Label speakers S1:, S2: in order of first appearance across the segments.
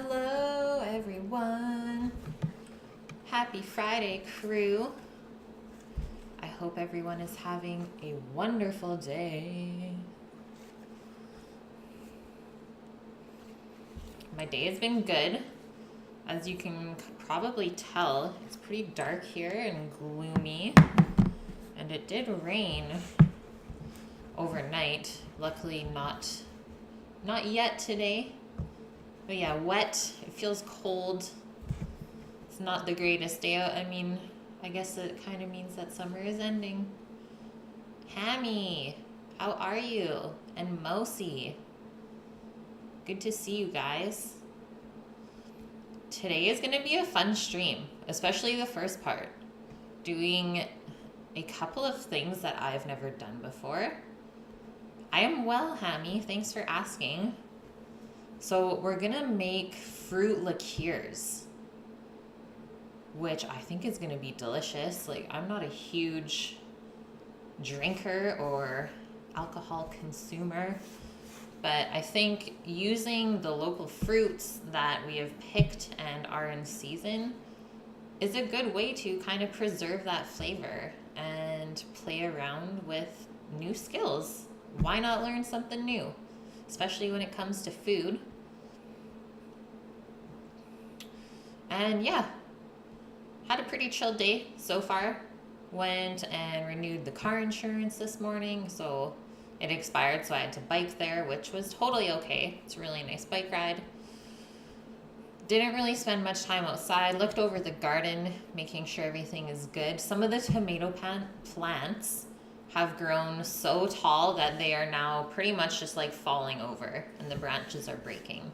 S1: Hello, everyone. Happy Friday, crew. I hope everyone is having a wonderful day. My day has been good. As you can probably tell, it's pretty dark here and gloomy. And it did rain overnight. Luckily not yet today. But yeah, wet. It feels cold. It's not the greatest day out. I mean, I guess it kind of means that summer is ending. Hammy, how are you? And Mousy. Good to see you guys. Today is going to be a fun stream, especially the first part. Doing a couple of things that I've never done before. I am well, Hammy. Thanks for asking. So we're gonna make fruit liqueurs, which I think is gonna be delicious. Like, I'm not a huge drinker or alcohol consumer, but I think using the local fruits that we have picked and are in season is a good way to kind of preserve that flavor and play around with new skills. Why not learn something new, especially when it comes to food? And yeah, had a pretty chill day so far. Went and renewed the car insurance this morning, so it expired, so I had to bike there, which was totally okay. It's a really nice bike ride. Didn't really spend much time outside. Looked over the garden, making sure everything is good. Some of the tomato plants have grown so tall that they are now pretty much just like falling over and the branches are breaking.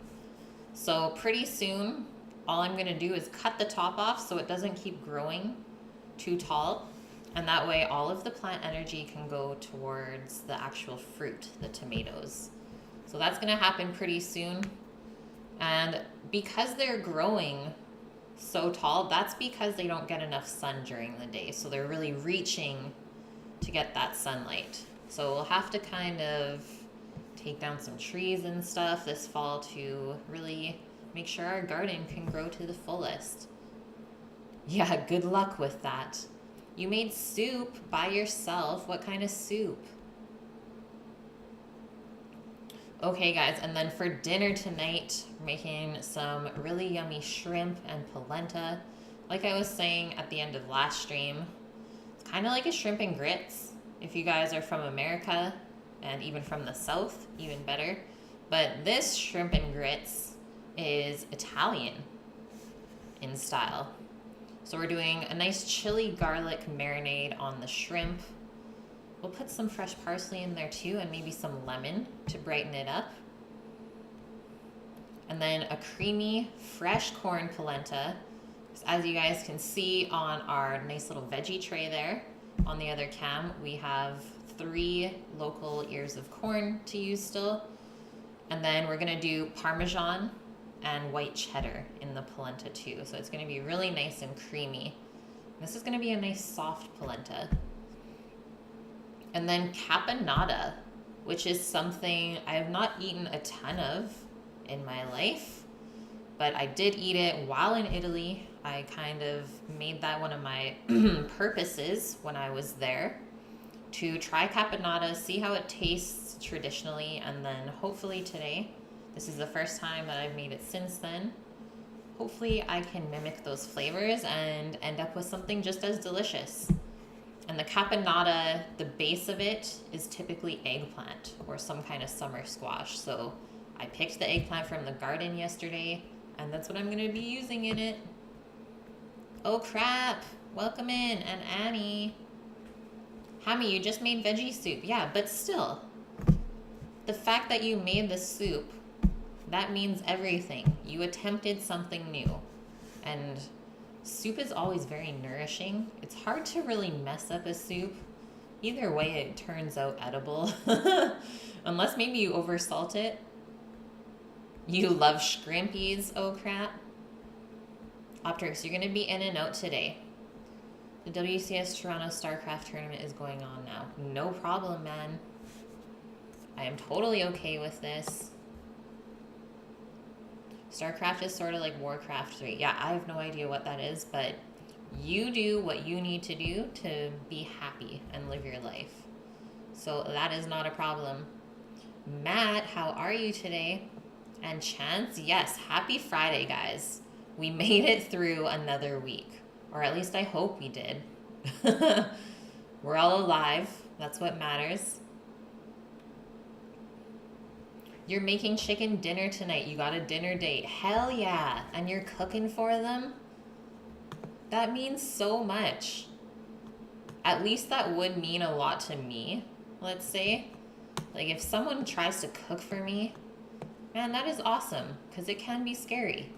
S1: So pretty soon, all I'm gonna do is cut the top off so it doesn't keep growing too tall. And that way all of the plant energy can go towards the actual fruit, the tomatoes. So that's gonna happen pretty soon. And because they're growing so tall, that's because they don't get enough sun during the day. So they're really reaching to get that sunlight. So we'll have to kind of take down some trees and stuff this fall to really make sure our garden can grow to the fullest. Yeah, good luck with that. You made soup by yourself. What kind of soup? Okay, guys, and then for dinner tonight, we're making some really yummy shrimp and polenta. Like I was saying at the end of last stream, it's kind of like a shrimp and grits. If you guys are from America and even from the South, even better. But this shrimp and grits is Italian in style. So we're doing a nice chili garlic marinade on the shrimp. We'll put some fresh parsley in there too, and maybe some lemon to brighten it up. And then a creamy fresh corn polenta. As you guys can see on our nice little veggie tray there, on the other cam, we have 3 local ears of corn to use still. And then we're gonna do Parmesan and white cheddar in the polenta too. So it's gonna be really nice and creamy. This is gonna be a nice soft polenta. And then caponata, which is something I have not eaten a ton of in my life, but I did eat it while in Italy. I kind of made that one of my purposes when I was there, to try caponata, see how it tastes traditionally, and then hopefully today, this is the first time that I've made it since then, hopefully I can mimic those flavors and end up with something just as delicious. And the caponata, the base of it is typically eggplant or some kind of summer squash. So I picked the eggplant from the garden yesterday, and that's what I'm going to be using in it. Oh crap, welcome in, and Annie. Hammy, you just made veggie soup. Yeah, but still, the fact that you made the soup, that means everything. You attempted something new. And soup is always very nourishing. It's hard to really mess up a soup. Either way, it turns out edible. Unless maybe you oversalt it. You love shrimpies, oh crap. Optrix, you're going to be in and out today. The WCS Toronto StarCraft tournament is going on now. No problem, man. I am totally okay with this. StarCraft is sort of like Warcraft 3. Yeah, I have no idea what that is, but you do what you need to do to be happy and live your life. So that is not a problem. Matt, how are you today? And Chance, yes, happy Friday, guys. We made it through another week. Or at least I hope we did. We're all alive. That's what matters. You're making chicken dinner tonight. You got a dinner date. Hell yeah. And you're cooking for them? That means so much. At least that would mean a lot to me, let's say. Like if someone tries to cook for me, man, that is awesome because it can be scary.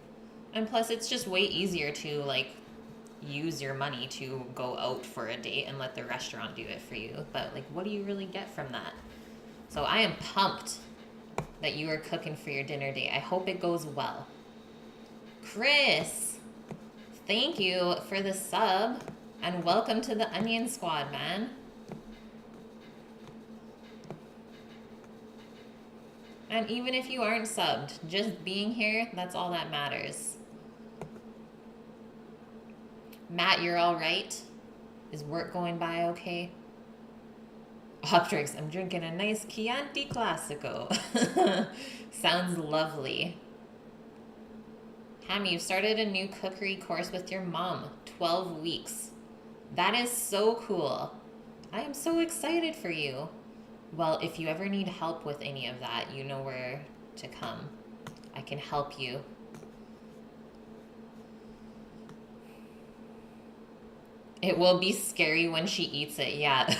S1: And plus it's just way easier to like use your money to go out for a date and let the restaurant do it for you. But like, what do you really get from that? So I am pumped that you are cooking for your dinner date. I hope it goes well. Chris, thank you for the sub and welcome to the Onion Squad, man. And even if you aren't subbed, just being here, that's all that matters. Matt, you're all right? Is work going by okay? Optrix, I'm drinking a nice Chianti Classico. Sounds lovely. Ham, you started a new cookery course with your mom. 12 weeks. That is so cool. I am so excited for you. Well, if you ever need help with any of that, you know where to come. I can help you. It will be scary when she eats it, yeah.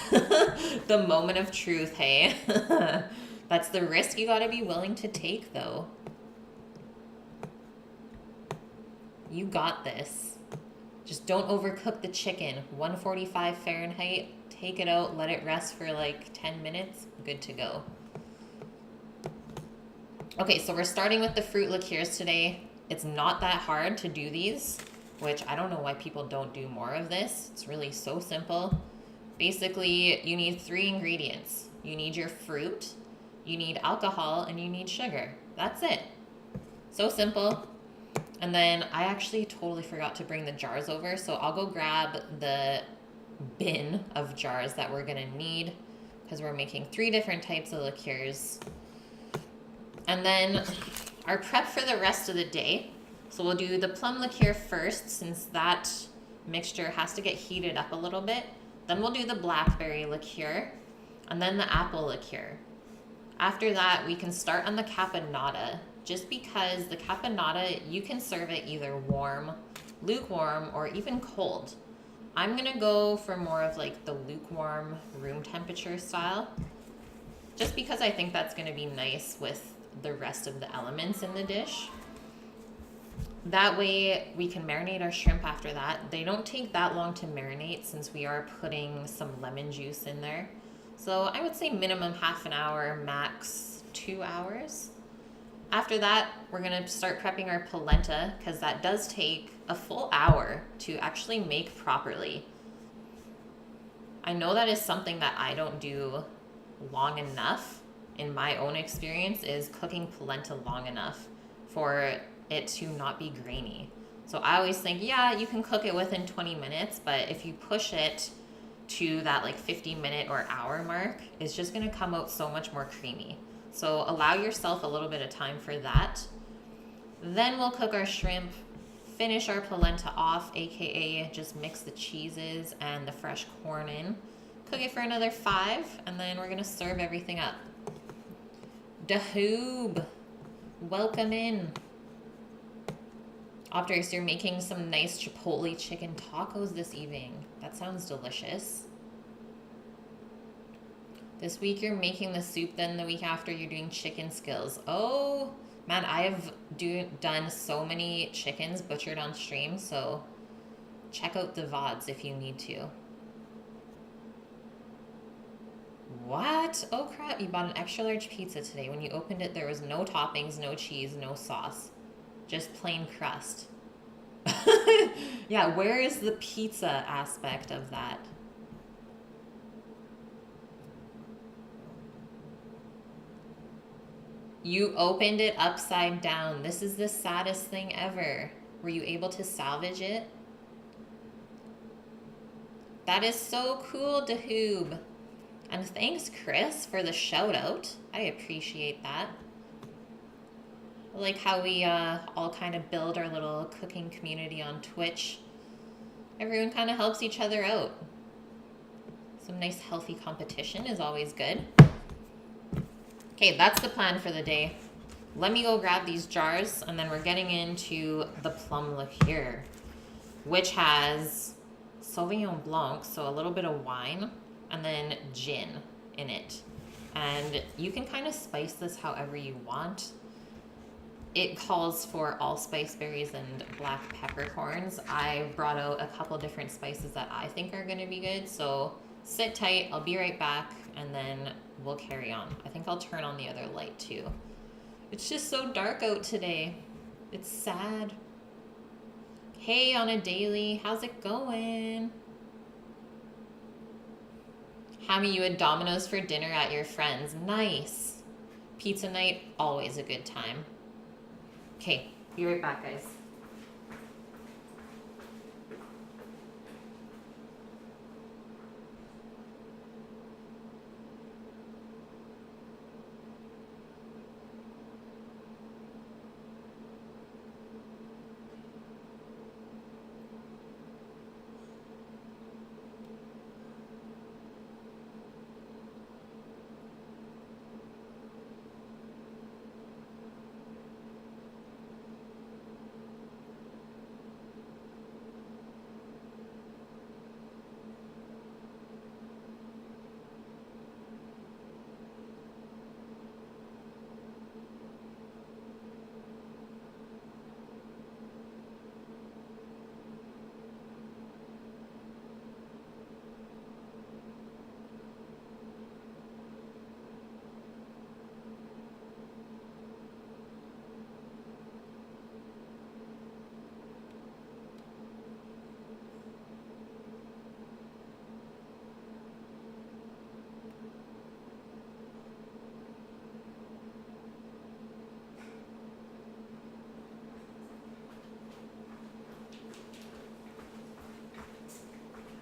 S1: The moment of truth, hey? That's the risk you gotta be willing to take, though. You got this. Just don't overcook the chicken. 145 Fahrenheit, take it out, let it rest for like 10 minutes, good to go. Okay, so we're starting with the fruit liqueurs today. It's not that hard to do these, which I don't know why people don't do more of this. It's really so simple. Basically, you need 3 ingredients. You need your fruit, you need alcohol, and you need sugar. That's it. So simple. And then I actually totally forgot to bring the jars over, so I'll go grab the bin of jars that we're gonna need because we're making 3 different types of liqueurs. And then our prep for the rest of the day. So we'll do the plum liqueur first, since that mixture has to get heated up a little bit. Then we'll do the blackberry liqueur, and then the apple liqueur. After that, we can start on the caponata, just because the caponata, you can serve it either warm, lukewarm, or even cold. I'm gonna go for more of like the lukewarm room temperature style, just because I think that's gonna be nice with the rest of the elements in the dish. That way we can marinate our shrimp after that. They don't take that long to marinate since we are putting some lemon juice in there. So I would say minimum half an hour, max 2 hours. After that, we're gonna start prepping our polenta because that does take a full hour to actually make properly. I know that is something that I don't do long enough in my own experience, is cooking polenta long enough for it to not be grainy. So I always think, yeah, you can cook it within 20 minutes, but if you push it to that like 50-minute or hour mark, it's just gonna come out so much more creamy. So allow yourself a little bit of time for that. Then we'll cook our shrimp, finish our polenta off, aka just mix the cheeses and the fresh corn in. Cook it for another 5, and then we're gonna serve everything up. Dahoob, welcome in. Optrix, you're making some nice chipotle chicken tacos this evening. That sounds delicious. This week you're making the soup, then the week after you're doing chicken skills. Oh, man, I have done so many chickens butchered on stream, so check out the VODs if you need to. What? Oh crap, you bought an extra large pizza today. When you opened it, there was no toppings, no cheese, no sauce. Just plain crust. Yeah, where is the pizza aspect of that? You opened it upside down. This is the saddest thing ever. Were you able to salvage it? That is so cool, Dahoob. And thanks, Chris, for the shout out. I appreciate that. I like how we all kind of build our little cooking community on Twitch. Everyone kind of helps each other out. Some nice healthy competition is always good. Okay, that's the plan for the day. Let me go grab these jars, and then we're getting into the plum liqueur, which has Sauvignon Blanc, so a little bit of wine, and then gin in it. And you can kind of spice this however you want. It calls for allspice berries and black peppercorns. I brought out a couple different spices that I think are gonna be good, so sit tight, I'll be right back, and then we'll carry on. I think I'll turn on the other light too. It's just so dark out today. It's sad. Hey, on a daily, how's it going? Hammy, you had Domino's for dinner at your friend's. Nice. Pizza night, always a good time. Okay, be right back, guys.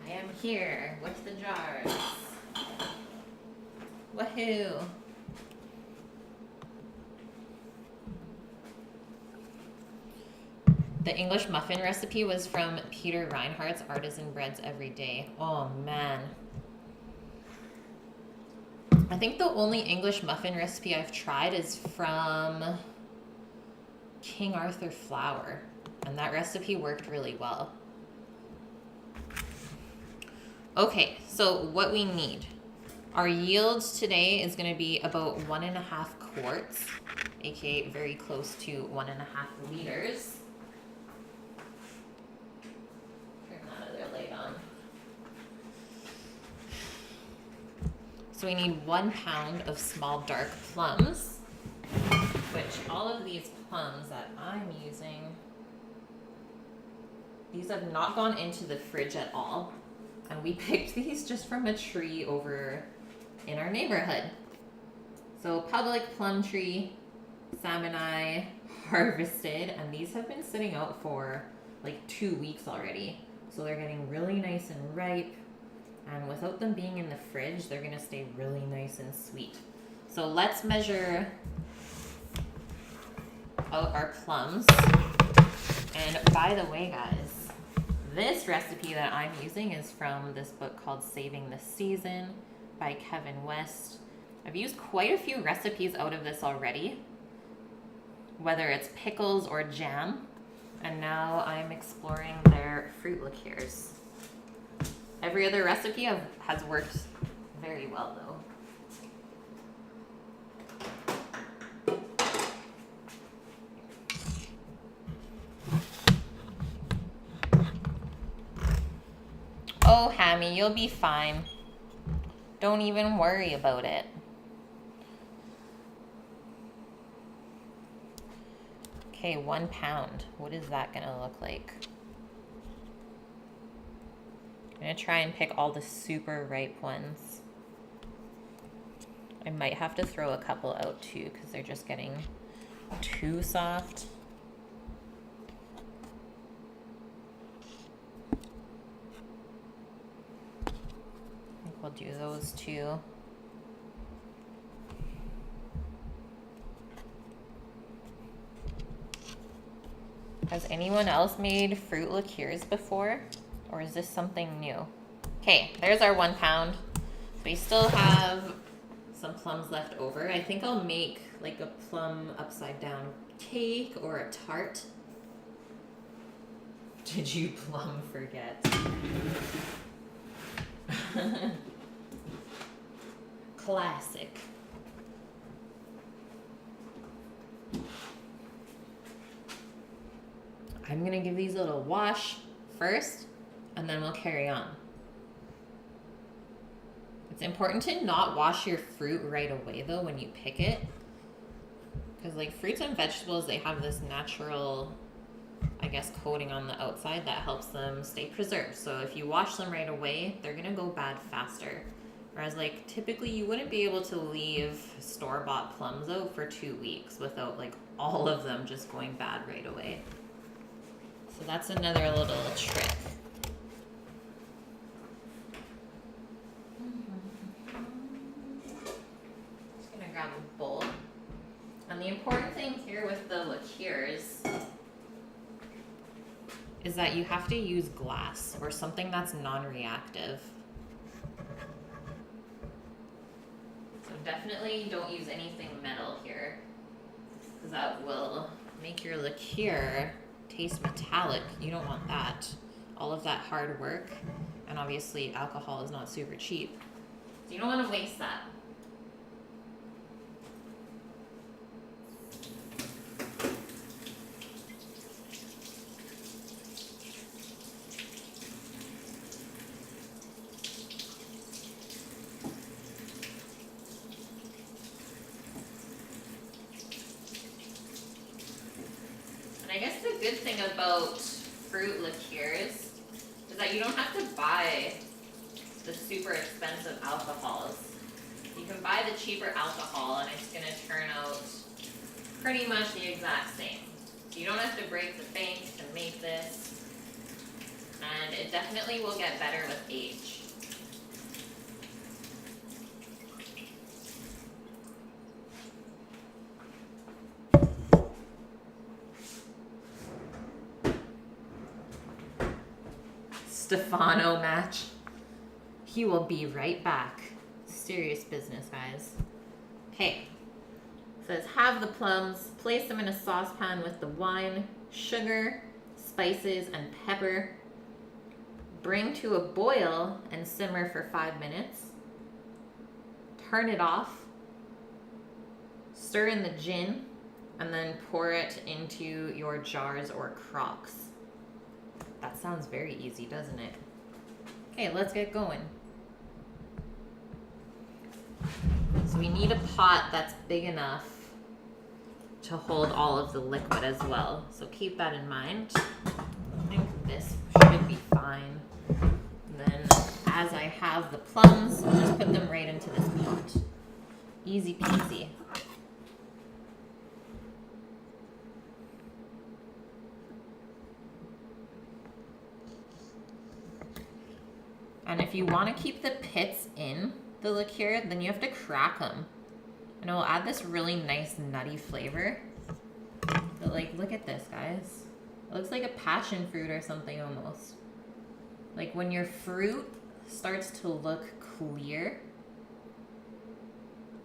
S1: I am here with the jars. Woohoo! The English muffin recipe was from Peter Reinhardt's Artisan Breads Every Day. Oh man. I think the only English muffin recipe I've tried is from King Arthur flour, and that recipe worked really well. Okay, so what we need. Our yield today is going to be about 1.5 quarts, aka very close to 1.5 liters. Turn that other light on. So we need 1 pound of small dark plums, which all of these plums that I'm using, these have not gone into the fridge at all. And we picked these just from a tree over in our neighborhood. So public plum tree, Sam and I harvested, and these have been sitting out for like 2 weeks already. So they're getting really nice and ripe. And without them being in the fridge, they're gonna stay really nice and sweet. So let's measure out our plums. And by the way, guys, this recipe that I'm using is from this book called Saving the Season by Kevin West. I've used quite a few recipes out of this already, whether it's pickles or jam, and now I'm exploring their fruit liqueurs. Every other recipe has worked very well though. Oh, Hammy, you'll be fine. Don't even worry about it. Okay, 1 pound. What is that gonna look like? I'm gonna try and pick all the super ripe ones. I might have to throw a couple out too because they're just getting too soft. I think we'll do those two. Has anyone else made fruit liqueurs before? Or is this something new? Okay, there's our 1 pound. We still have some plums left over. I think I'll make like a plum upside down cake or a tart. Did you plum forget? Classic. I'm gonna give these a little wash first, and then we'll carry on. It's important to not wash your fruit right away though when you pick it, because like fruits and vegetables, they have this natural, I guess, coating on the outside that helps them stay preserved. So if you wash them right away, they're gonna go bad faster. Whereas like typically you wouldn't be able to leave store-bought plums out for 2 weeks without like all of them just going bad right away. So that's another little trick. Just gonna grab a bowl. And the important thing here with the liqueurs is that you have to use glass or something that's non-reactive. So definitely don't use anything metal here, because that will make your liqueur taste metallic. You don't want that. All of that hard work, and obviously alcohol is not super cheap, so you don't want to waste that. And I guess the good thing about fruit liqueurs is that you don't have to buy the super expensive alcohols. You can buy the cheaper alcohol and it's going to turn out pretty much the exact same. So you don't have to break the bank to make this, and it definitely will get better with age. Stefano match. He will be right back. Serious business, guys. Okay. Says have the plums, place them in a saucepan with the wine, sugar, spices, and pepper. Bring to a boil and simmer for 5 minutes. Turn it off. Stir in the gin, and then pour it into your jars or crocks. That sounds very easy, doesn't it? Okay, let's get going. So we need a pot that's big enough to hold all of the liquid as well. So keep that in mind. I think this should be fine. And then as I have the plums, I'll just put them right into this pot. Easy peasy. And if you want to keep the pits in the liqueur, then you have to crack them. And it will add this really nice nutty flavor. But like, look at this, guys. It looks like a passion fruit or something almost. Like when your fruit starts to look clear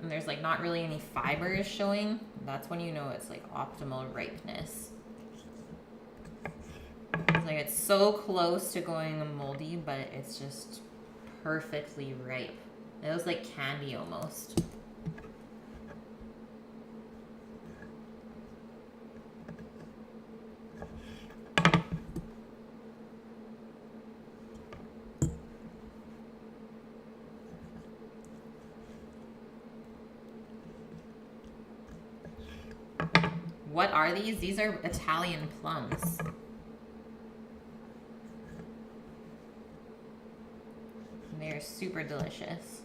S1: and there's like not really any fibers showing, that's when you know it's like optimal ripeness. Like it's so close to going moldy, but it's just perfectly ripe. It was like candy almost. What are these? These are Italian plums. They're super delicious.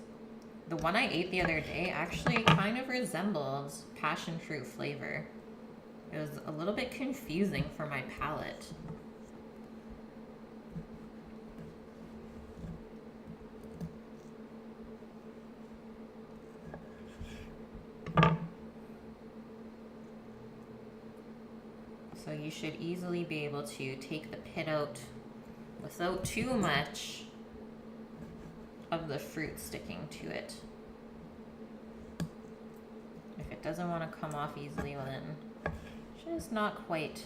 S1: The one I ate the other day actually kind of resembles passion fruit flavor. It was a little bit confusing for my palate. So you should easily be able to take the pit out without too much of the fruit sticking to it. If it doesn't want to come off easily, well then it's just not quite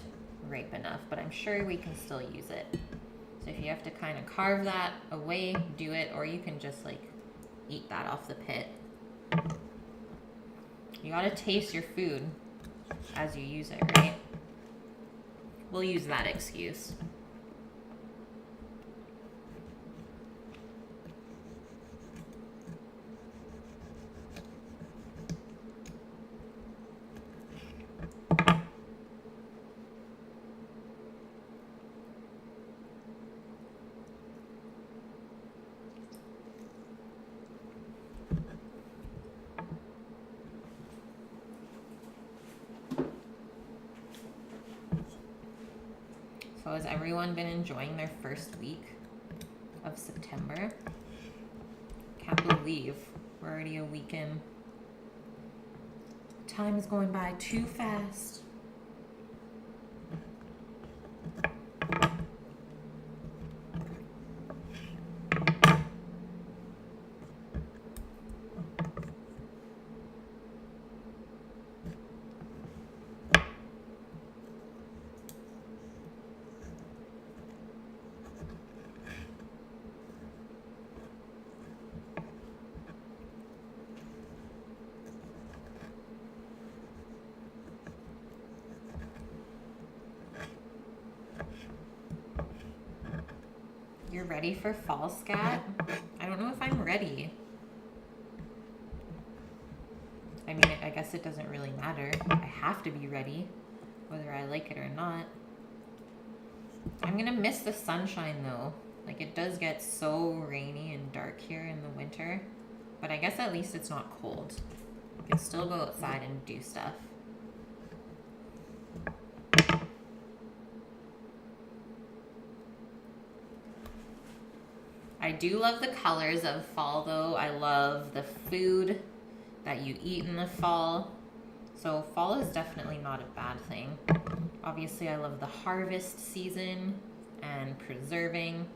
S1: ripe enough, but I'm sure we can still use it. So if you have to kind of carve that away, do it, or you can just like eat that off the pit. You gotta taste your food as you use it, right? We'll use that excuse. So has everyone been enjoying their first week of September? Can't believe we're already a week in. Time is going by too fast. You're ready for fall scat? I don't know if I'm ready. I mean, I guess it doesn't really matter. I have to be ready, whether I like it or not. I'm gonna miss the sunshine though. Like, it does get so rainy and dark here in the winter, but I guess at least it's not cold. You can still go outside and do stuff. I do love the colors of fall though. I love the food that you eat in the fall. So fall is definitely not a bad thing. Obviously I love the harvest season and preserving.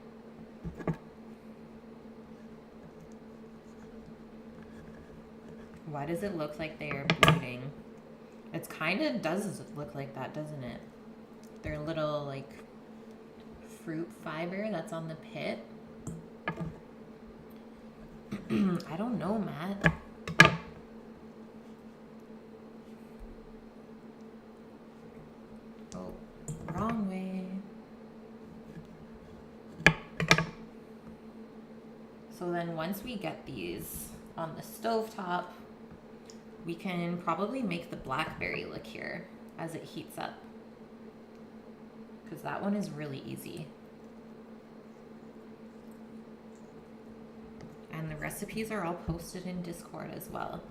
S1: Why does it look like they are bleeding? It kind of does look like that, doesn't it? Their little like fruit fiber that's on the pit. I don't know, Matt. Oh, wrong way. So then once we get these on the stovetop, we can probably make the blackberry liqueur as it heats up, because that one is really easy. And the recipes are all posted in Discord as well.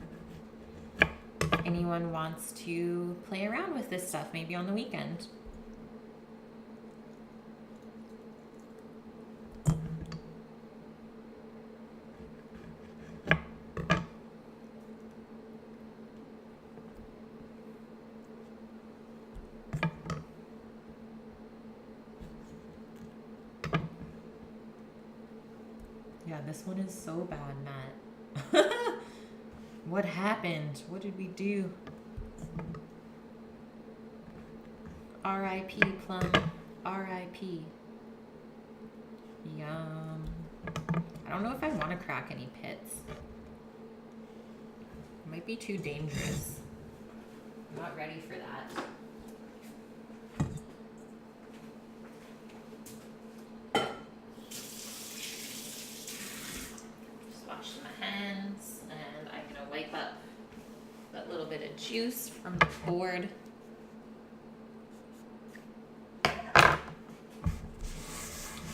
S1: If anyone wants to play around with this stuff, maybe on the weekend. Yeah, this one is so bad, Matt. What happened? What did we do? R.I.P. Plum. R.I.P. Yum. I don't know if I want to crack any pits. It might be too dangerous. I'm not ready for that. Juice from the board.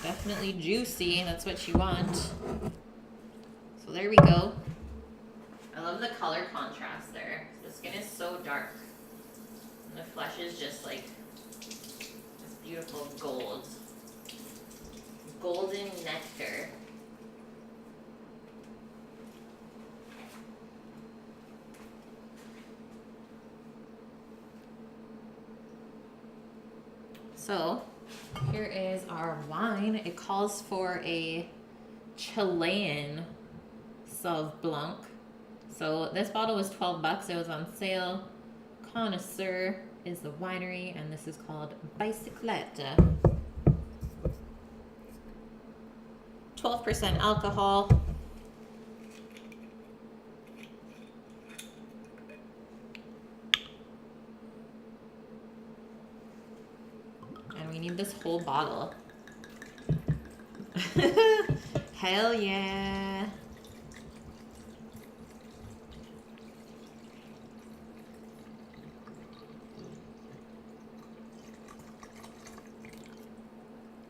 S1: Definitely juicy, that's what you want. So there we go. I love the color contrast there. The skin is so dark. And the flesh is just like this beautiful gold. Golden nectar. So here is our wine. It calls for a Chilean Sauv Blanc. So this bottle was 12 bucks. It was on sale. Connoisseur is the winery, and this is called Bicicleta. 12% alcohol. And we need this whole bottle. Hell yeah.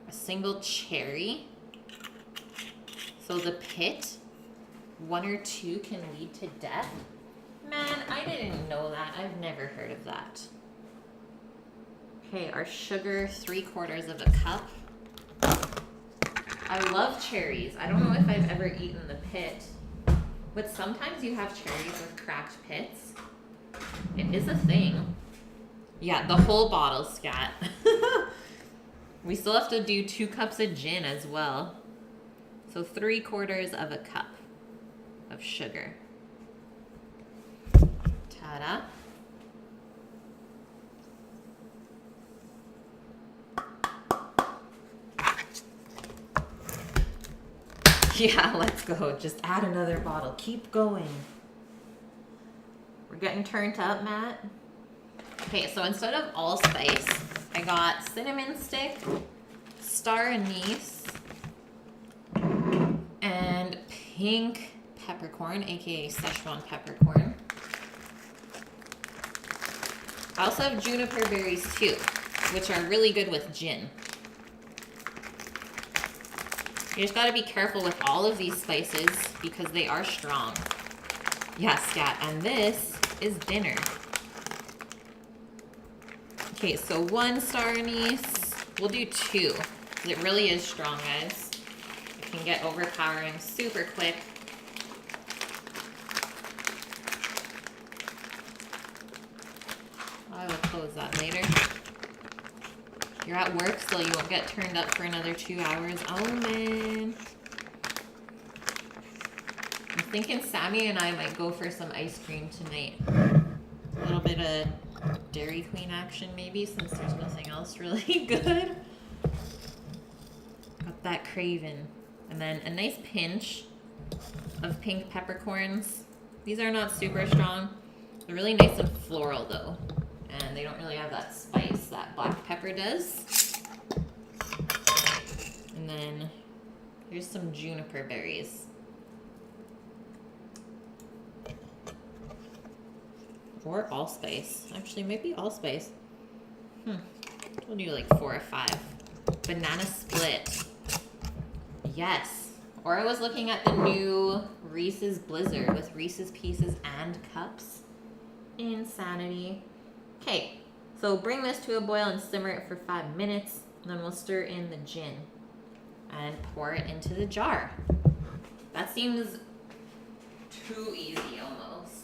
S1: A single cherry. So the pit, 1 or 2 can lead to death. Man, I didn't know that. I've never heard of that. Okay, our sugar, 3/4 of a cup. I love cherries. I don't know if I've ever eaten the pit, but sometimes you have cherries with cracked pits. It is a thing. Yeah, the whole bottle, scat. We still have to do 2 cups of gin as well. So 3/4 of a cup of sugar. Ta-da. Yeah, let's go. Just add another bottle. Keep going. We're getting turned up, Matt. Okay, so instead of allspice, I got cinnamon stick, star anise, and pink peppercorn, aka Szechuan peppercorn. I also have juniper berries too, which are really good with gin. You just gotta be careful with all of these spices because they are strong. Yeah, scat, and this is dinner. Okay, so 1 star anise. We'll do 2, because it really is strong, guys. It can get overpowering super quick. I will close that later. You're at work, so you won't get turned up for another 2 hours. Oh, man. I'm thinking Sammy and I might go for some ice cream tonight. A little bit of Dairy Queen action, maybe, since there's nothing else really good. Got that craving. And then a nice pinch of pink peppercorns. These are not super strong. They're really nice and floral, though. And they don't really have that spice that black pepper does. And then here's some juniper berries. Or allspice. Actually, maybe allspice. We'll do like 4 or 5. Banana split. Yes. Or I was looking at the new Reese's Blizzard with Reese's Pieces and cups. Insanity. Okay, so bring this to a boil and simmer it for 5 minutes. And then we'll stir in the gin and pour it into the jar. That seems too easy almost.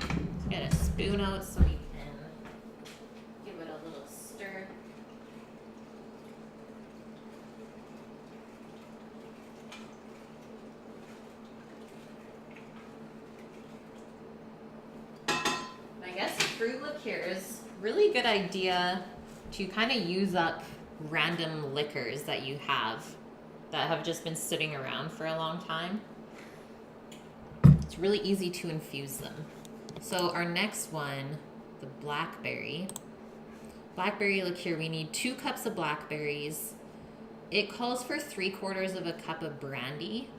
S1: Let's get a spoon out so we can give it a little stir. I guess fruit liqueurs, really good idea to kind of use up random liquors that you have that have just been sitting around for a long time. It's really easy to infuse them. So our next one, the blackberry liqueur, we need 2 cups of blackberries. It calls for 3/4 of a cup of brandy,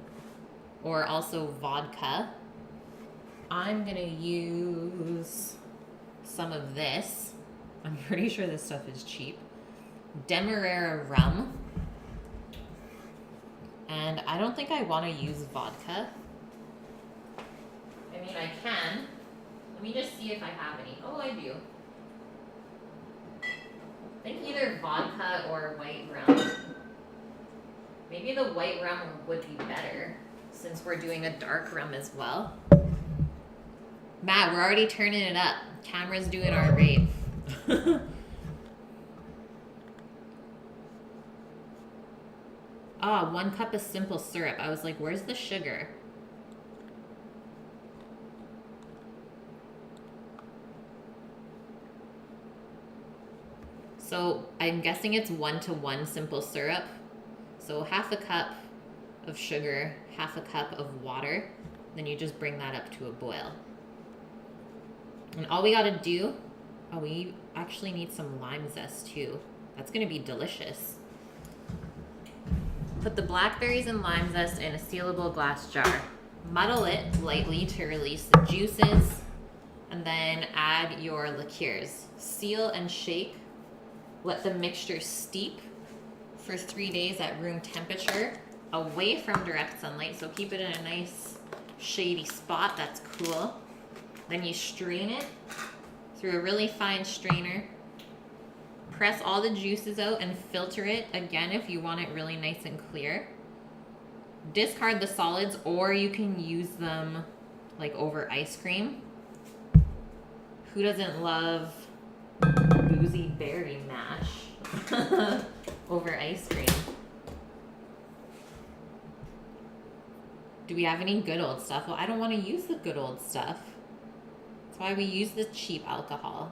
S1: or also vodka. I'm gonna use some of this. I'm pretty sure this stuff is cheap. Demerara rum. And I don't think I want to use vodka. I mean, I can. Let me just see if I have any. Oh, I do. I think either vodka or white rum. Maybe the white rum would be better since we're doing a dark rum as well. Matt, we're already turning it up. Camera's doing our rave. Ah, 1 cup of simple syrup. I was like, where's the sugar? So I'm guessing it's 1-to-1 simple syrup. So half a cup of sugar, half a cup of water. Then you just bring that up to a boil. And all we gotta do, oh, we actually need some lime zest too. That's gonna be delicious. Put the blackberries and lime zest in a sealable glass jar. Muddle it lightly to release the juices, and then add your liqueurs. Seal and shake. Let the mixture steep for 3 days at room temperature, away from direct sunlight, so keep it in a nice shady spot. That's cool. Then you strain it through a really fine strainer. Press all the juices out and filter it again if you want it really nice and clear. Discard the solids, or you can use them like over ice cream. Who doesn't love boozy berry mash over ice cream? Do we have any good old stuff? Well, I don't want to use the good old stuff. That's why we use the cheap alcohol.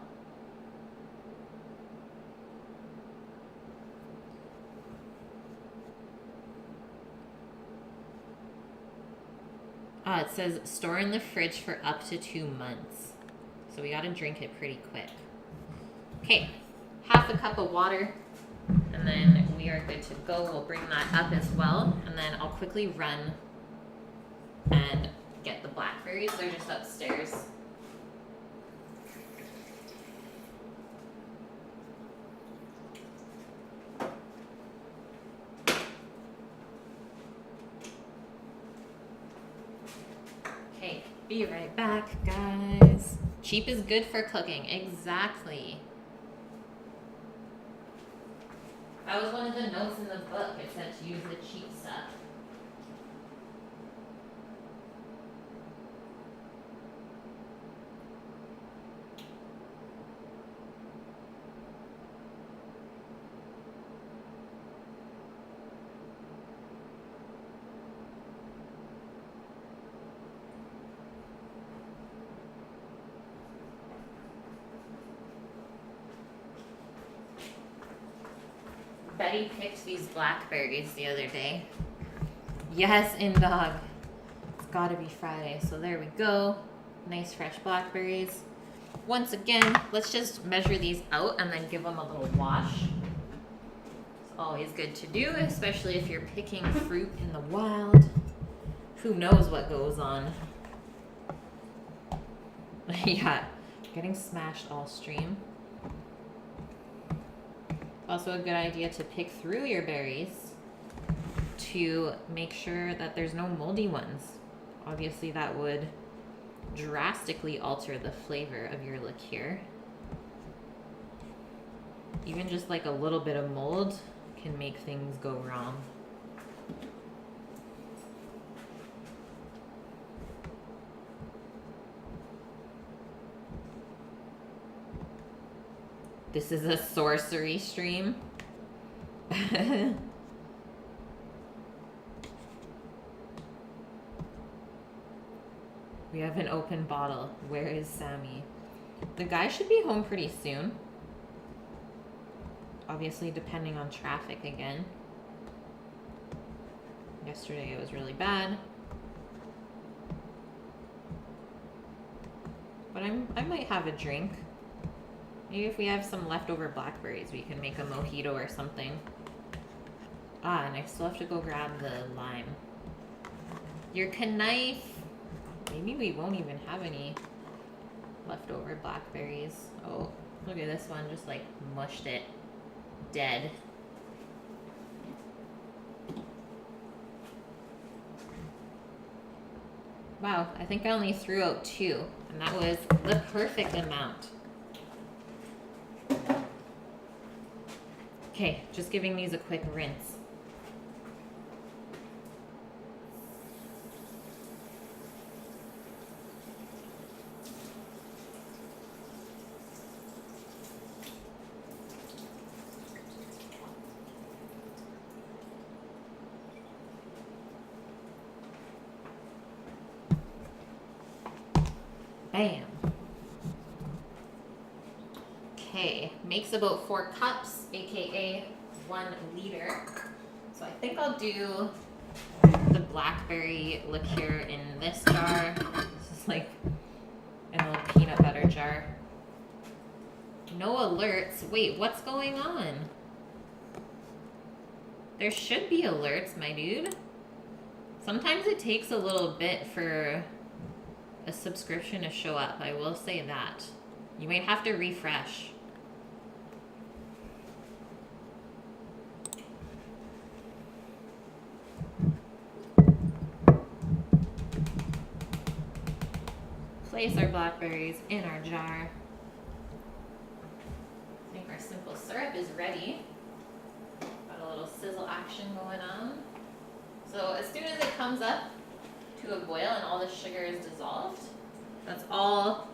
S1: It says store in the fridge for up to 2 months. So we gotta drink it pretty quick. Okay, half a cup of water, and then we are good to go. We'll bring that up as well, and then I'll quickly run and get the blackberries. They're just upstairs. Okay, be right back, guys. Cheap is good for cooking. Exactly. That was one of the notes in the book. It said to use the cheap stuff. Betty picked these blackberries the other day. Yes, in dog. It's gotta be Friday. So there we go. Nice fresh blackberries. Once again, let's just measure these out and then give them a little wash. It's always good to do, especially if you're picking fruit in the wild. Who knows what goes on? Yeah, getting smashed all stream. Also a good idea to pick through your berries to make sure that there's no moldy ones. Obviously that would drastically alter the flavor of your liqueur. Even just like a little bit of mold can make things go wrong. This is a sorcery stream. We have an open bottle. Where is Sammy? The guy should be home pretty soon. Obviously, depending on traffic again. Yesterday it was really bad. But I might have a drink. Maybe if we have some leftover blackberries, we can make a mojito or something. Ah, and I still have to go grab the lime. Your knife. Maybe we won't even have any leftover blackberries. Oh, look at this one, just like mushed it dead. Wow, I think I only threw out 2, and that was the perfect amount. Okay, just giving these a quick rinse. Bam. Okay, makes about 4 cups, aka 1 liter. So I think I'll do the blackberry liqueur in this jar. This is like in a little peanut butter jar. No alerts. Wait, what's going on? There should be alerts, my dude. Sometimes it takes a little bit for a subscription to show up. I will say that. You might have to refresh. Place our blackberries in our jar. I think our simple syrup is ready. Got a little sizzle action going on. So as soon as it comes up to a boil and all the sugar is dissolved, that's all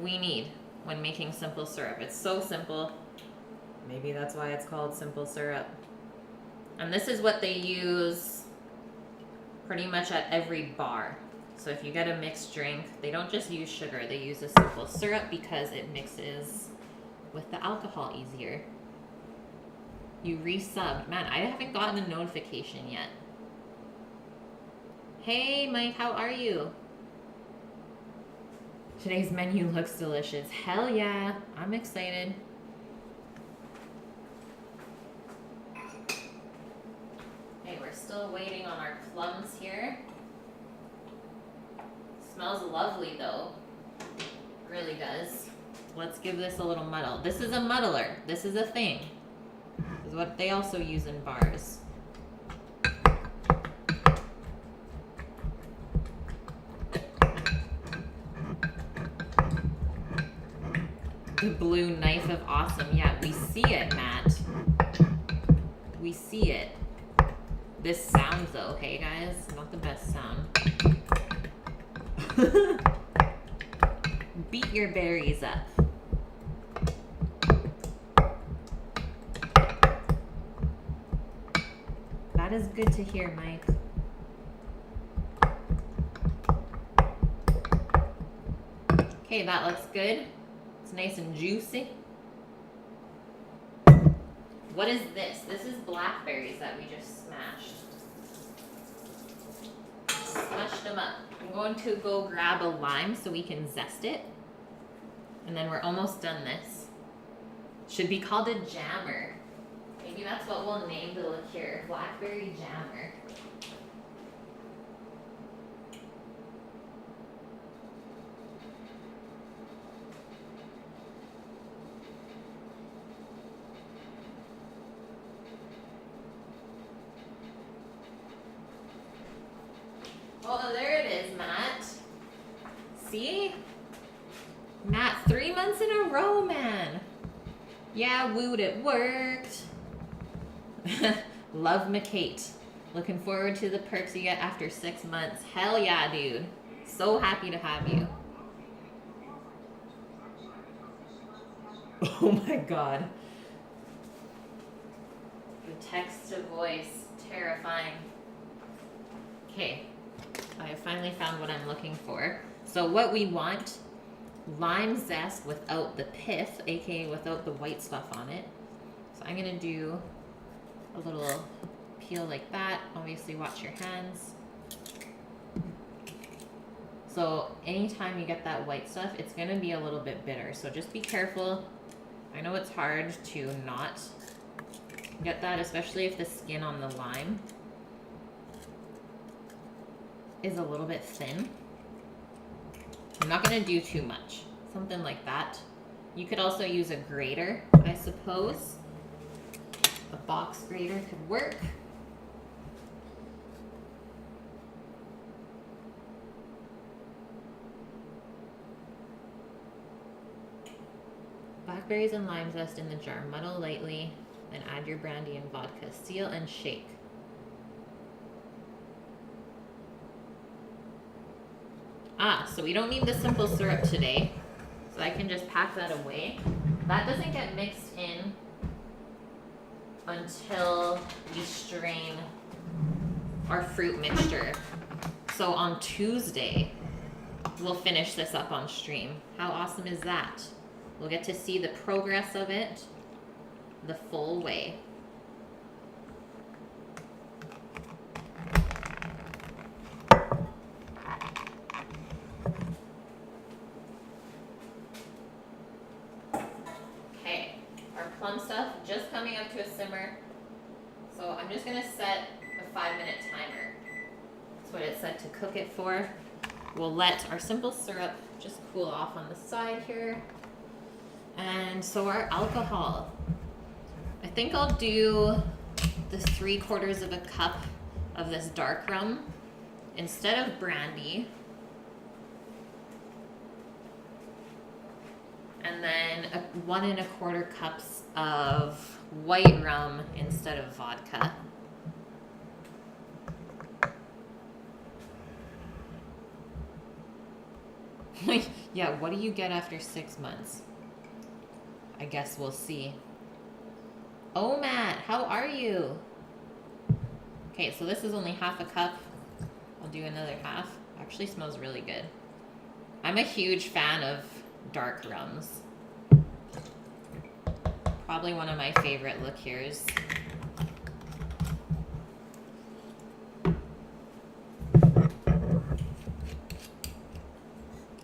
S1: we need when making simple syrup. It's so simple. Maybe that's why it's called simple syrup. And this is what they use pretty much at every bar. So if you get a mixed drink, they don't just use sugar, they use a simple syrup because it mixes with the alcohol easier. You resubbed. Man, I haven't gotten a notification yet. Hey Mike, how are you? Today's menu looks delicious. Hell yeah, I'm excited. Okay, we're still waiting on our plums here. Smells lovely though. Really does. Let's give this a little muddle. This is a muddler. This is a thing. This is what they also use in bars. The blue knife of awesome. Yeah, we see it, Matt. We see it. This sounds though, hey guys? Not the best sound. Beat your berries up. That is good to hear, Mike. Okay, that looks good. It's nice and juicy. What is this? This is blackberries that we just smashed. Smashed them up. I'm going to go grab a lime so we can zest it. And then we're almost done this. Should be called a jammer. Maybe that's what we'll name the liqueur. Blackberry jammer. Oh, there it is, Matt. See? Matt, 3 months in a row, man. Yeah, woot, it worked. Love McKate. Looking forward to the perks you get after 6 months. Hell yeah, dude. So happy to have you. Oh my god. The text to voice. Terrifying. Okay. I have finally found what I'm looking for. So what we want, lime zest without the pith, aka without the white stuff on it. So I'm gonna do a little peel like that. Obviously watch your hands. So anytime you get that white stuff, it's gonna be a little bit bitter. So just be careful. I know it's hard to not get that, especially if the skin on the lime is a little bit thin. I'm not gonna do too much. Something like that. You could also use a grater, I suppose. A box grater could work. Blackberries and lime zest in the jar. Muddle lightly, then add your brandy and vodka. Seal and shake. So we don't need the simple syrup today. So I can just pack that away. That doesn't get mixed in until we strain our fruit mixture. So on Tuesday, we'll finish this up on stream. How awesome is that? We'll get to see the progress of it the full way. Okay, our plum stuff just coming up to a simmer. So I'm just gonna set a 5-minute timer. That's what it said to cook it for. We'll let our simple syrup just cool off on the side here. And so our alcohol. I think I'll do the 3/4 of a cup of this dark rum instead of brandy. And then 1 1/4 cups of white rum instead of vodka. Yeah, what do you get after 6 months? I guess we'll see. Oh, Matt, how are you? Okay, so this is only 1/2 cup. I'll do another half. Actually smells really good. I'm a huge fan of dark rums. Probably one of my favorite liqueurs.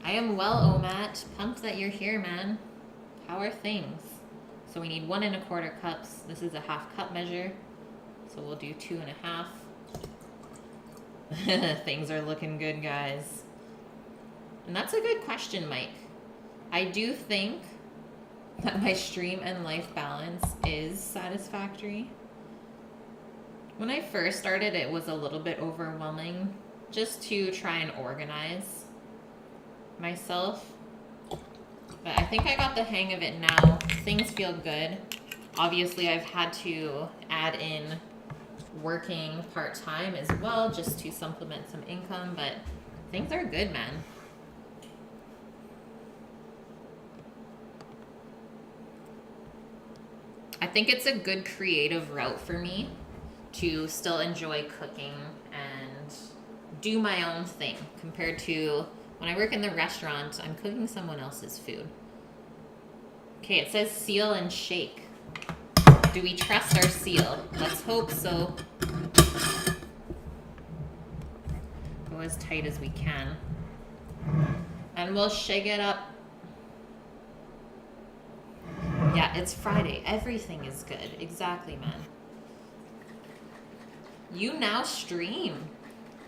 S1: I am well, Omat. Pumped that you're here, man. How are things? So we need 1 1/4 cups. This is a 1/2 cup measure. So we'll do 2 1/2. Things are looking good, guys. And that's a good question, Mike. I do think that my stream and life balance is satisfactory. When I first started, it was a little bit overwhelming just to try and organize myself. But I think I got the hang of it now. Things feel good. Obviously, I've had to add in working part-time as well just to supplement some income, but things are good, man. I think it's a good creative route for me to still enjoy cooking and do my own thing compared to when I work in the restaurant, I'm cooking someone else's food. Okay, it says seal and shake. Do we trust our seal? Let's hope so. Go as tight as we can. And we'll shake it up. Yeah, it's Friday. Everything is good. Exactly, man. You now stream,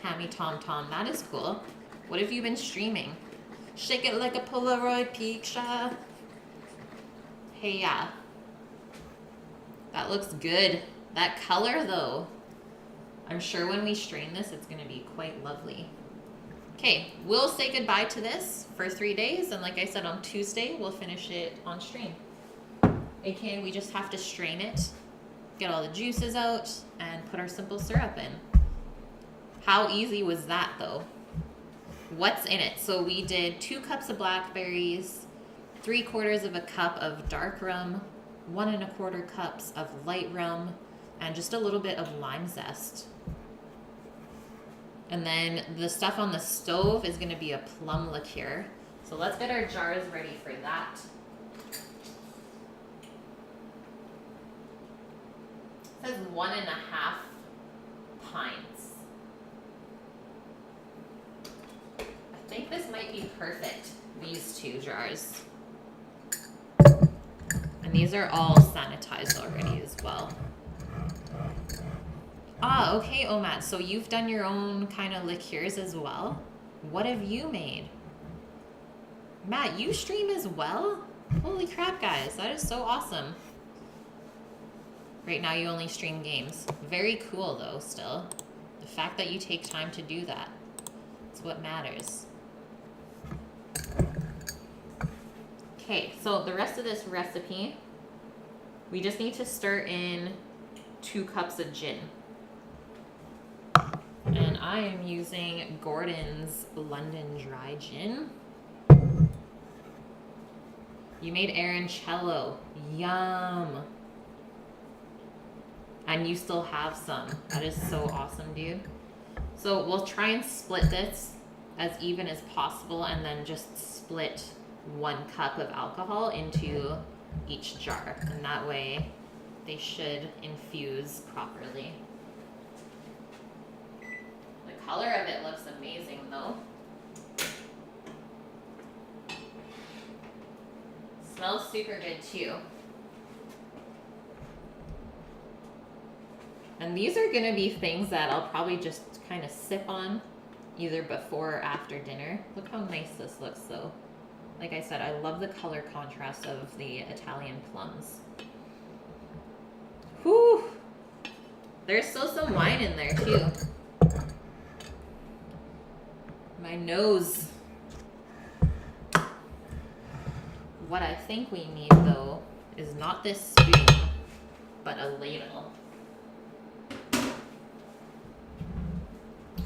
S1: Hammy Tom Tom. That is cool. What have you been streaming? Shake it like a Polaroid picture. Hey, yeah. That looks good. That color, though. I'm sure when we strain this, it's going to be quite lovely. Okay, we'll say goodbye to this for 3 days. And like I said, on Tuesday, we'll finish it on stream. AKA, we just have to strain it, get all the juices out, and put our simple syrup in. How easy was that, though? What's in it? So we did 2 cups of blackberries, 3/4 of a cup of dark rum, 1 1/4 cups of light rum, and just a little bit of lime zest. And then the stuff on the stove is going to be a plum liqueur. So let's get our jars ready for that. It says 1 1/2 pints. I think this might be perfect, these 2 jars. And these are all sanitized already as well. Ah, okay, Omat, so you've done your own kind of liqueurs as well? What have you made? Matt, you stream as well? Holy crap, guys. That is so awesome. Right now you only stream games. Very cool, though, still. The fact that you take time to do that. It's what matters. Okay, so the rest of this recipe, we just need to stir in 2 cups of gin. And I am using Gordon's London Dry Gin. You made Arancello. Yum. And you still have some. That is so awesome, dude. So we'll try and split this as even as possible and then just split 1 cup of alcohol into each jar. And that way they should infuse properly. The color of it looks amazing though. Smells super good too. And these are gonna be things that I'll probably just kind of sip on either before or after dinner. Look how nice this looks though. Like I said, I love the color contrast of the Italian plums. Whew! There's still some wine in there too. My nose. What I think we need though is not this spoon, but a ladle.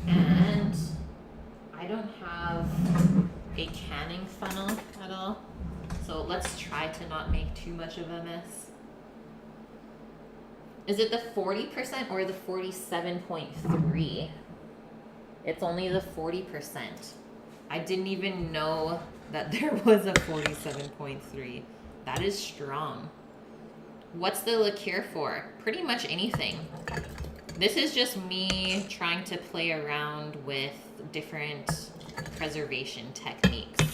S1: And I don't have a canning funnel at all, so let's try to not make too much of a mess. Is it the 40% or the 47.3? It's only the 40%. I didn't even know that there was a 47.3. That is strong. What's the liqueur for? Pretty much anything. This is just me trying to play around with different preservation techniques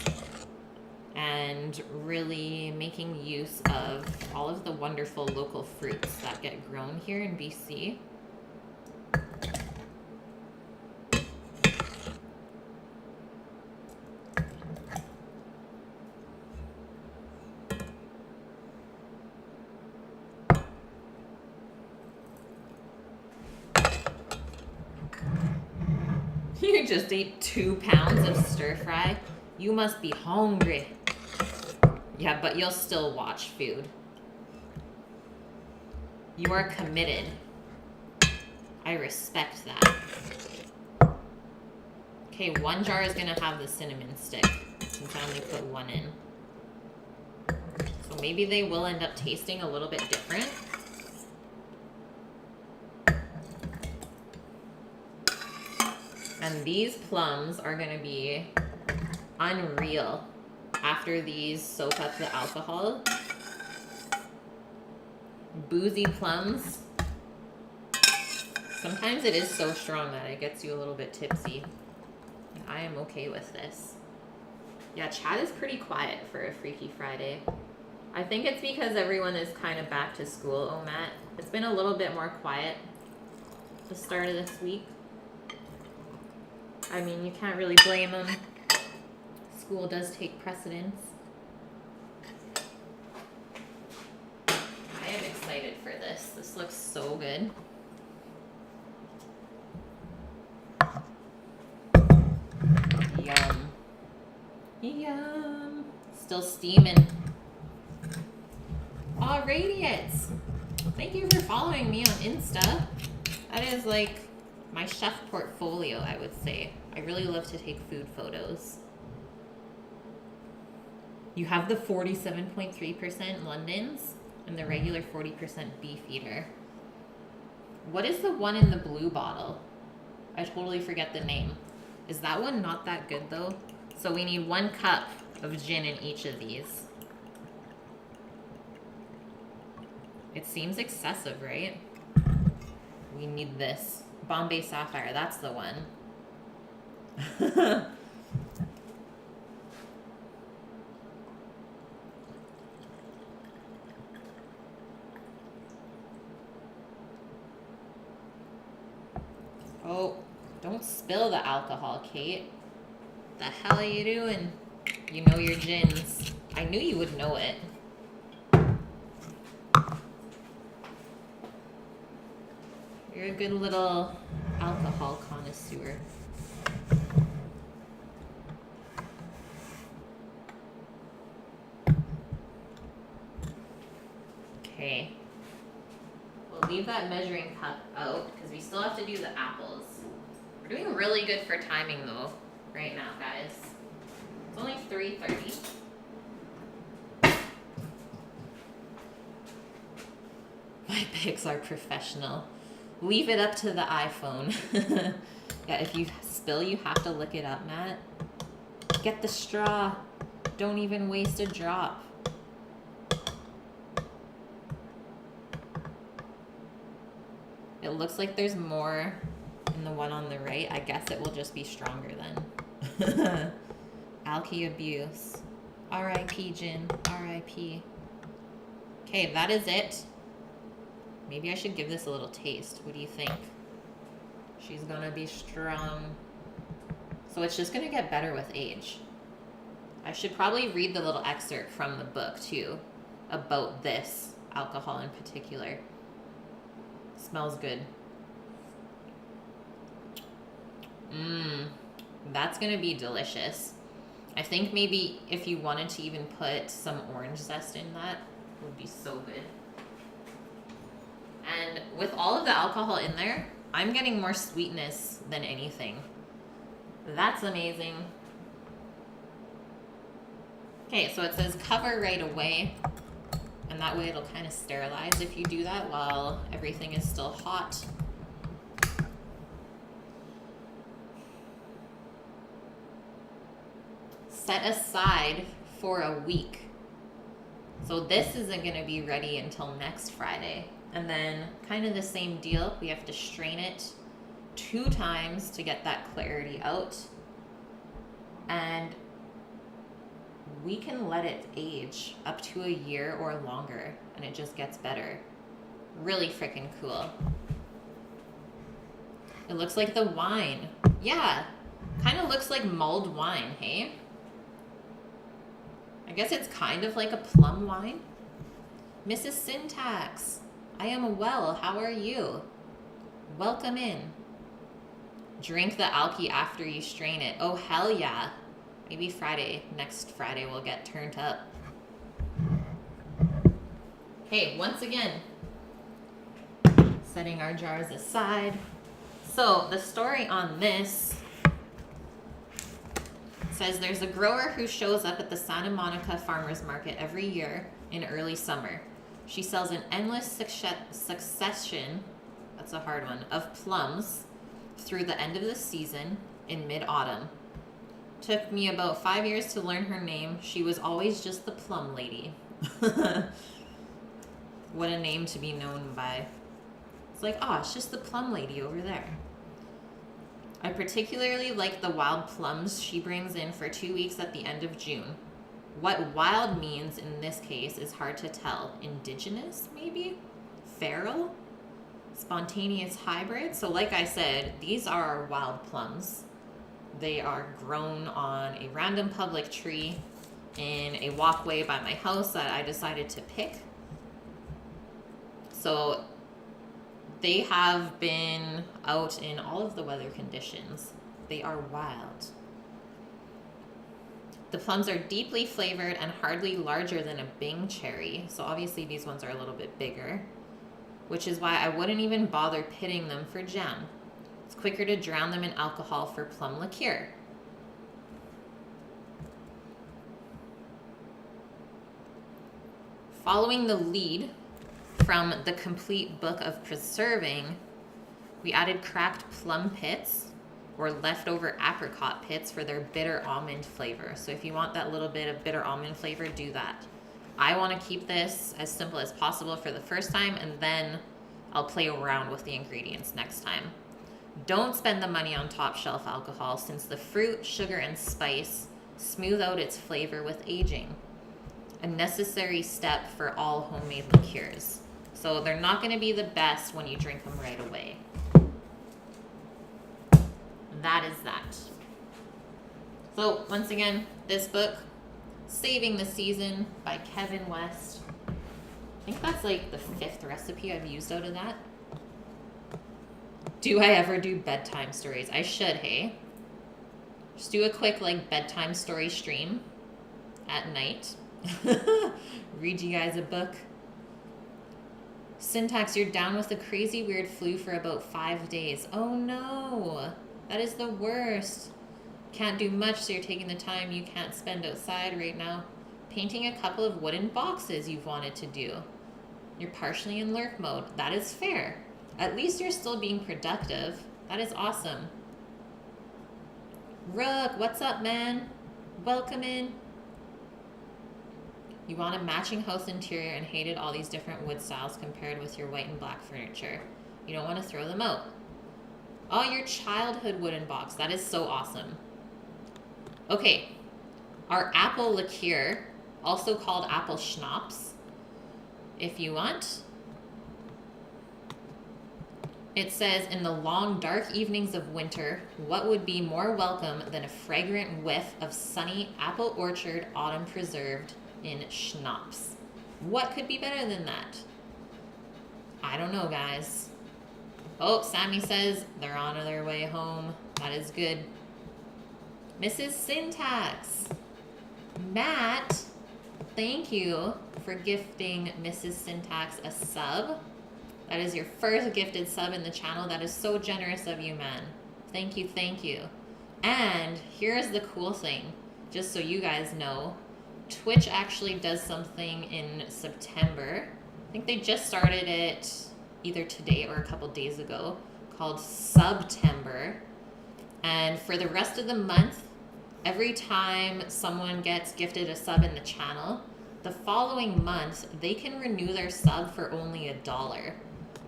S1: and really making use of all of the wonderful local fruits that get grown here in BC. You just ate 2 pounds of stir fry. You must be hungry. Yeah, but you'll still watch food. You are committed. I respect that. Okay, 1 jar is gonna have the cinnamon stick since I only put 1 in. So maybe they will end up tasting a little bit different. And these plums are gonna be unreal after these soak up the alcohol. Boozy plums. Sometimes it is so strong that it gets you a little bit tipsy. And I am okay with this. Yeah, chat is pretty quiet for a Freaky Friday. I think it's because everyone is kind of back to school, oh Matt. It's been a little bit more quiet the start of this week. I mean, you can't really blame them. School does take precedence. I am excited for this. This looks so good. Yum. Yum. Still steaming. Aw, Radiates. Thank you for following me on Insta. That is like my chef portfolio, I would say. I really love to take food photos. You have the 47.3% London's and the regular 40% Beefeater. What is the one in the blue bottle? I totally forget the name. Is that one not that good though? So we need 1 cup of gin in each of these. It seems excessive, right? We need this. Bombay Sapphire, that's the one. Oh, don't spill the alcohol, Kate. The hell are you doing? You know your gins. I knew you would know it. You're a good little alcohol connoisseur. Okay. We'll leave that measuring cup out because we still have to do the apples. We're doing really good for timing though, right now, guys. It's only 3:30. My pics are professional. Leave it up to the iPhone. Yeah, if you spill, you have to lick it up, Matt. Get the straw. Don't even waste a drop. It looks like there's more in the one on the right. I guess it will just be stronger then. Alky abuse. R.I.P. Jin. R.I.P. Okay, that is it. Maybe I should give this a little taste. What do you think? She's gonna be strong. So it's just gonna get better with age. I should probably read the little excerpt from the book too about this alcohol in particular. Smells good. That's gonna be delicious. I think maybe if you wanted to even put some orange zest in that, it would be so good. And with all of the alcohol in there, I'm getting more sweetness than anything. That's amazing. Okay, so it says cover right away. And that way it'll kind of sterilize if you do that while everything is still hot. Set aside for a week. So this isn't going to be ready until next Friday. And then kind of the same deal. We have to strain it 2 times to get that clarity out. And we can let it age up to a year or longer, and it just gets better. Really freaking cool. It looks like the wine. Yeah, kind of looks like mulled wine, hey? I guess it's kind of like a plum wine. Mrs. Syntax, I am well. How are you? Welcome in. Drink the alky after you strain it. Oh, hell yeah. Maybe Friday, next Friday, we'll get turned up. Okay, once again, setting our jars aside. So the story on this says there's a grower who shows up at the Santa Monica Farmers Market every year in early summer. She sells an endless succession, that's a hard one, of plums through the end of the season in mid-autumn. Took me about 5 years to learn her name. She was always just the plum lady. What a name to be known by. It's like, oh, it's just the plum lady over there. I particularly like the wild plums she brings in for 2 weeks at the end of June. What wild means in this case is hard to tell. Indigenous, maybe? Feral? Spontaneous hybrid? So like I said, these are wild plums. They are grown on a random public tree in a walkway by my house that I decided to pick. So they have been out in all of the weather conditions. They are wild. The plums are deeply flavored and hardly larger than a Bing cherry. So obviously these ones are a little bit bigger, which is why I wouldn't even bother pitting them for jam. It's quicker to drown them in alcohol for plum liqueur. Following the lead from the complete book of preserving, we added cracked plum pits or leftover apricot pits for their bitter almond flavor. So if you want that little bit of bitter almond flavor, do that. I want to keep this as simple as possible for the first time, and then I'll play around with the ingredients next time. Don't spend the money on top shelf alcohol since the fruit, sugar, and spice smooth out its flavor with aging. A necessary step for all homemade liqueurs. So they're not going to be the best when you drink them right away. That is that. So once again, this book Saving the Season by Kevin West. I think that's like the 5th recipe I've used out of that. Do I ever do bedtime stories? I should, hey? Just do a quick like bedtime story stream at night. Read you guys a book. Syntax, you're down with the crazy weird flu for about 5 days. Oh no, that is the worst. Can't do much, so you're taking the time you can't spend outside right now. Painting a couple of wooden boxes you've wanted to do. You're partially in lurk mode. That is fair. At least you're still being productive. That is awesome. Rook, what's up, man? Welcome in. You want a matching house interior and hated all these different wood styles compared with your white and black furniture. You don't want to throw them out. Oh, your childhood wooden box. That is so awesome. Okay, our apple liqueur, also called apple schnapps, if you want. It says, in the long, dark evenings of winter, what would be more welcome than a fragrant whiff of sunny apple orchard autumn preserved in schnapps? What could be better than that? I don't know, guys. Oh, Sammy says they're on their way home. That is good. Mrs. Syntax. Matt, thank you for gifting Mrs. Syntax a sub. That is your first gifted sub in the channel. That is so generous of you, man. Thank you, thank you. And here's the cool thing, just so you guys know. Twitch actually does something in September. I think they just started it either today or a couple days ago, called Subtember. And for the rest of the month, every time someone gets gifted a sub in the channel, the following month, they can renew their sub for only $1.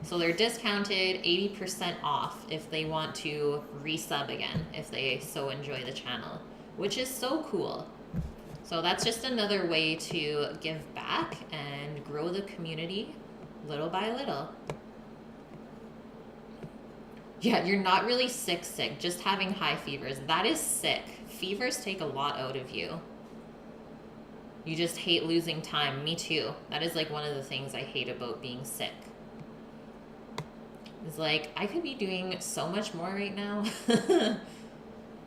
S1: So they're discounted 80% off if they want to resub again, if they so enjoy the channel, which is so cool. So that's just another way to give back and grow the community little by little. Yeah, you're not really sick, just having high fevers. That is sick. Fevers take a lot out of you. You just hate losing time. Me too. That is like one of the things I hate about being sick. It's like, I could be doing so much more right now.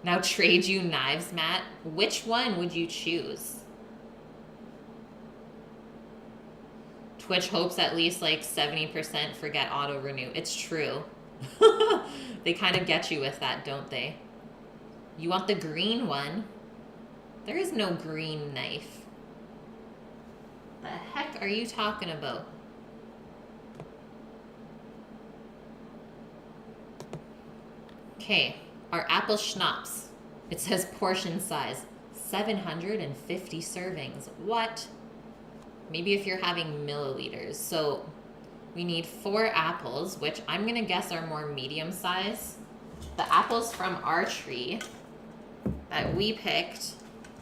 S1: Now trade you knives, Matt. Which one would you choose? Twitch hopes at least like 70% forget auto renew. It's true. They kind of get you with that, don't they? You want the green one? There is no green knife. The heck are you talking about? Okay, our apple schnapps. It says portion size, 750 servings. What? Maybe if you're having milliliters. So we need 4 apples, which I'm going to guess are more medium size. The apples from our tree that we picked,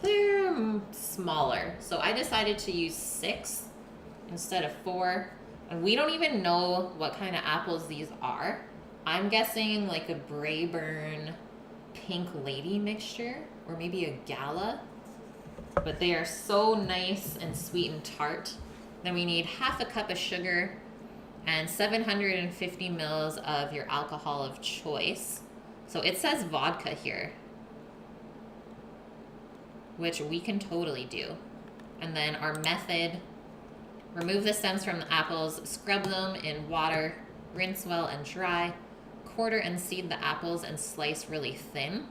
S1: they're smaller. So I decided to use 6 instead of 4. And we don't even know what kind of apples these are. I'm guessing like a Braeburn Pink Lady mixture, or maybe a Gala. But they are so nice and sweet and tart. Then we need half a cup of sugar and 750 mils of your alcohol of choice. So it says vodka here, which we can totally do. And then our method, remove the stems from the apples, scrub them in water, rinse well and dry, quarter and seed the apples and slice really thin.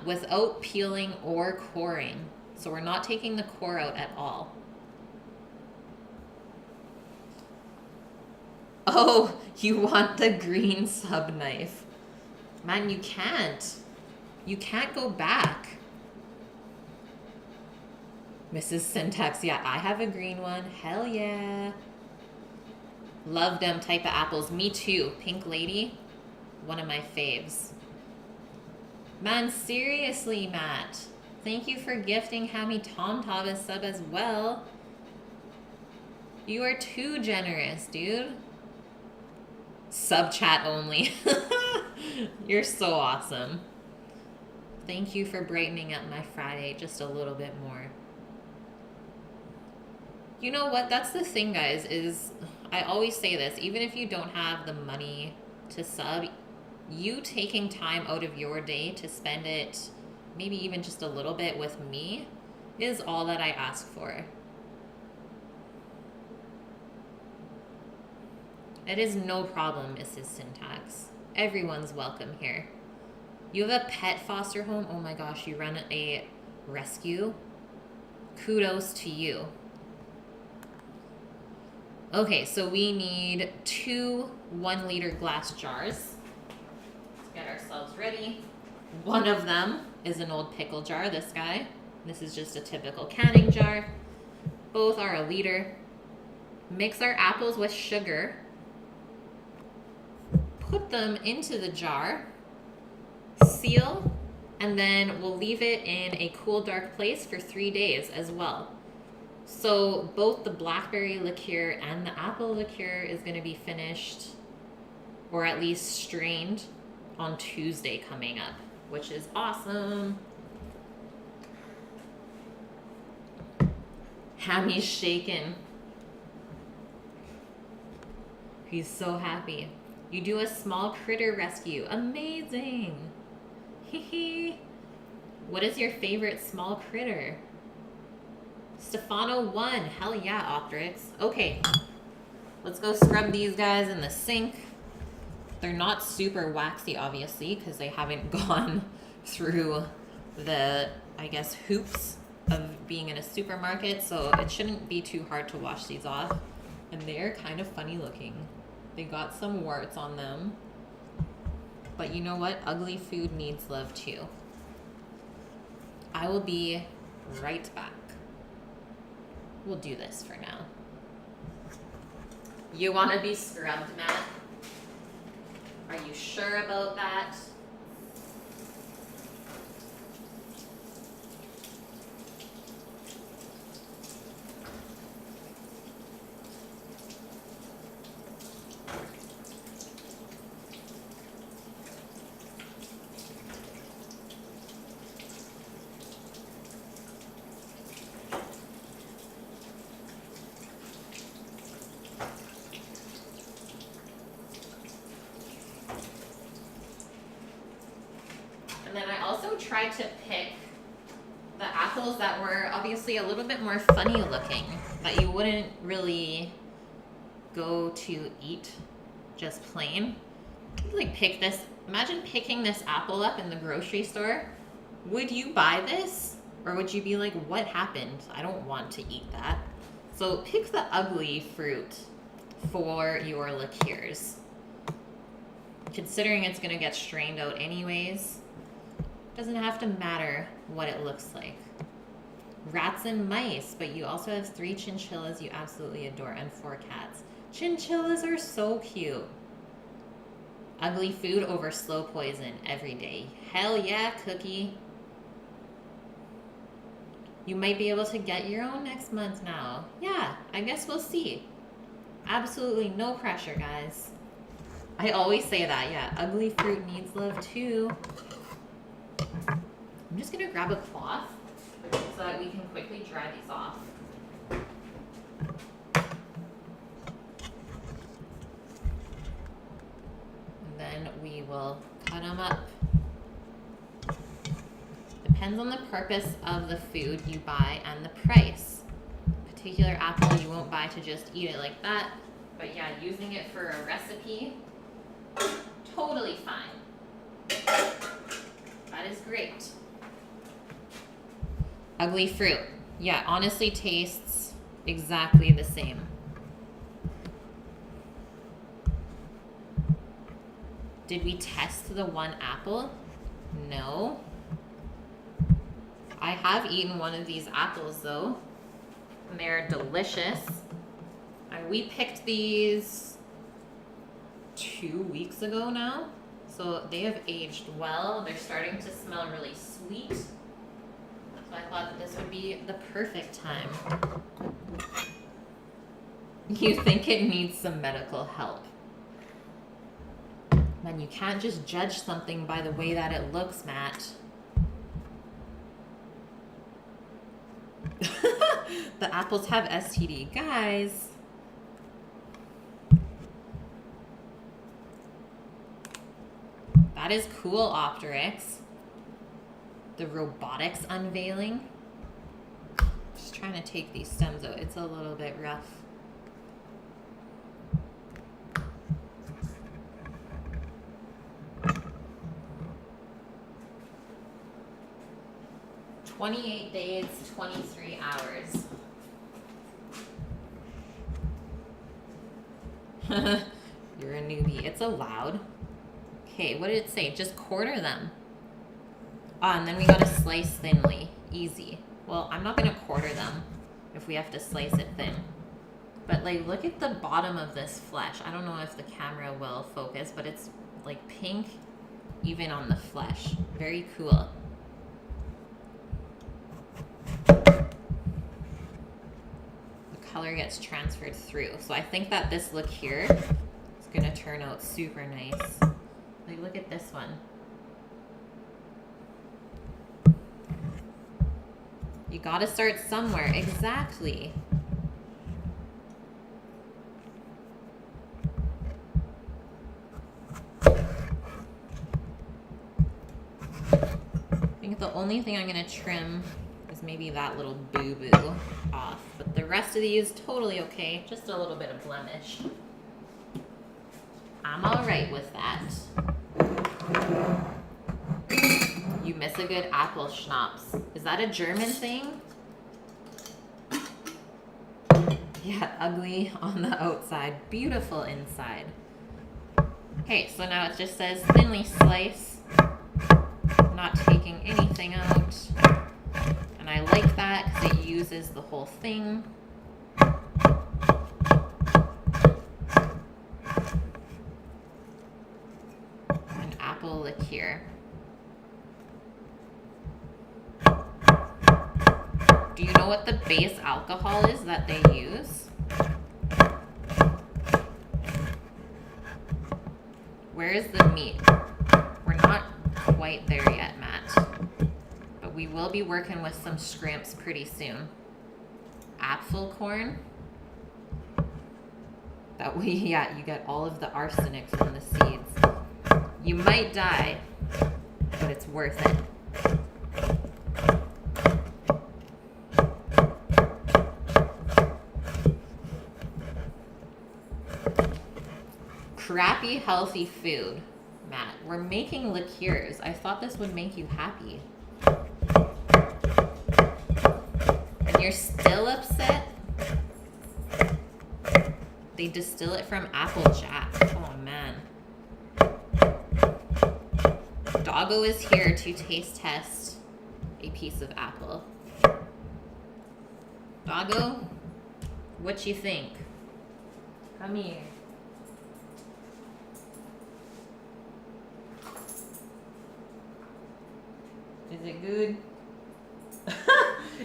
S1: Without peeling or coring. So we're not taking the core out at all. Oh, you want the green sub knife. Man, you can't. You can't go back. Mrs. Syntax, yeah, I have a green one. Hell yeah. Love them type of apples. Me too. Pink Lady, one of my faves. Man, seriously, Matt. Thank you for gifting Hammy Tom Tom a sub as well. You are too generous, dude. Sub chat only. You're so awesome. Thank you for brightening up my Friday just a little bit more. You know what? That's the thing, guys, is I always say this, even if you don't have the money to sub, you taking time out of your day to spend it, maybe even just a little bit with me, is all that I ask for. It is no problem, Mrs. Syntax. Everyone's welcome here. You have a pet foster home? Oh my gosh, you run a rescue? Kudos to you. Okay, so we need 2 1-liter glass jars. Let's get ourselves ready. One of them is an old pickle jar, this guy. This is just a typical canning jar. Both are a liter. Mix our apples with sugar. Put them into the jar. Seal, and then we'll leave it in a cool, dark place for 3 days as well. So both the blackberry liqueur and the apple liqueur is going to be finished, or at least strained, on Tuesday coming up, which is awesome. Hammy's shaking. He's so happy. You do a small critter rescue. Amazing. Hee. What is your favorite small critter? Stefano 1. Hell yeah, Optrix. Okay. Let's go scrub these guys in the sink. They're not super waxy, obviously, because they haven't gone through the, I guess, hoops of being in a supermarket, so it shouldn't be too hard to wash these off. And they're kind of funny looking. They got some warts on them. But you know what? Ugly food needs love too. I will be right back. We'll do this for now. You want to be scrubbed, Matt? Are you sure about that? And then I also tried to pick the apples that were obviously a little bit more funny looking, that you wouldn't really go to eat just plain. Like pick this, imagine picking this apple up in the grocery store. Would you buy this? Or would you be like, what happened? I don't want to eat that. So pick the ugly fruit for your liqueurs. Considering it's gonna get strained out anyways, doesn't have to matter what it looks like. Rats and mice, but you also have 3 chinchillas you absolutely adore and 4 cats. Chinchillas are so cute. Ugly food over slow poison every day. Hell yeah, Cookie. You might be able to get your own next month now. Yeah, I guess we'll see. Absolutely no pressure, guys. I always say that, yeah. Ugly fruit needs love too. I'm just gonna grab a cloth so that we can quickly dry these off. And then we will cut them up. Depends on the purpose of the food you buy and the price. Particular apple you won't buy to just eat it like that, but yeah, using it for a recipe, totally fine. That is great. Ugly fruit. Yeah, honestly tastes exactly the same. Did we test the one apple? No. I have eaten one of these apples though, and they're delicious. And we picked these 2 weeks ago now, so they have aged well. They're starting to smell really sweet. So I thought that this would be the perfect time. You think it needs some medical help. Man, you can't just judge something by the way that it looks, Matt. The apples have STD, guys. That is cool, Optrix. The robotics unveiling. Just trying to take these stems out. It's a little bit rough. "28 days, 23 hours. You're a newbie. It's allowed. Okay, what did it say? Just quarter them. And then we gotta slice thinly. Easy. Well, I'm not gonna quarter them if we have to slice it thin. But like, look at the bottom of this flesh. I don't know if the camera will focus, but it's like pink even on the flesh. Very cool. The color gets transferred through. So I think that this look here is gonna turn out super nice. Like, look at this one. You gotta start somewhere. Exactly. I think the only thing I'm gonna trim is maybe that little boo-boo off. But the rest of these, totally okay. Just a little bit of blemish. I'm alright with that. You miss a good apple schnapps. Is that a German thing? Yeah, ugly on the outside, beautiful inside. Okay, so now it just says thinly slice, not taking anything out. And I like that because it uses the whole thing. And apple liqueur. Do you know what the base alcohol is that they use? Where is the meat? We're not quite there yet, Matt. But we will be working with some scrimps pretty soon. Apfel corn. That way, yeah, you get all of the arsenic from the seeds. You might die, but it's worth it. Crappy healthy food. Matt, we're making liqueurs. I thought this would make you happy. And you're still upset? They distill it from apple jack. Oh man. Doggo is here to taste test a piece of apple. Doggo, what you think? Come here. Is it good?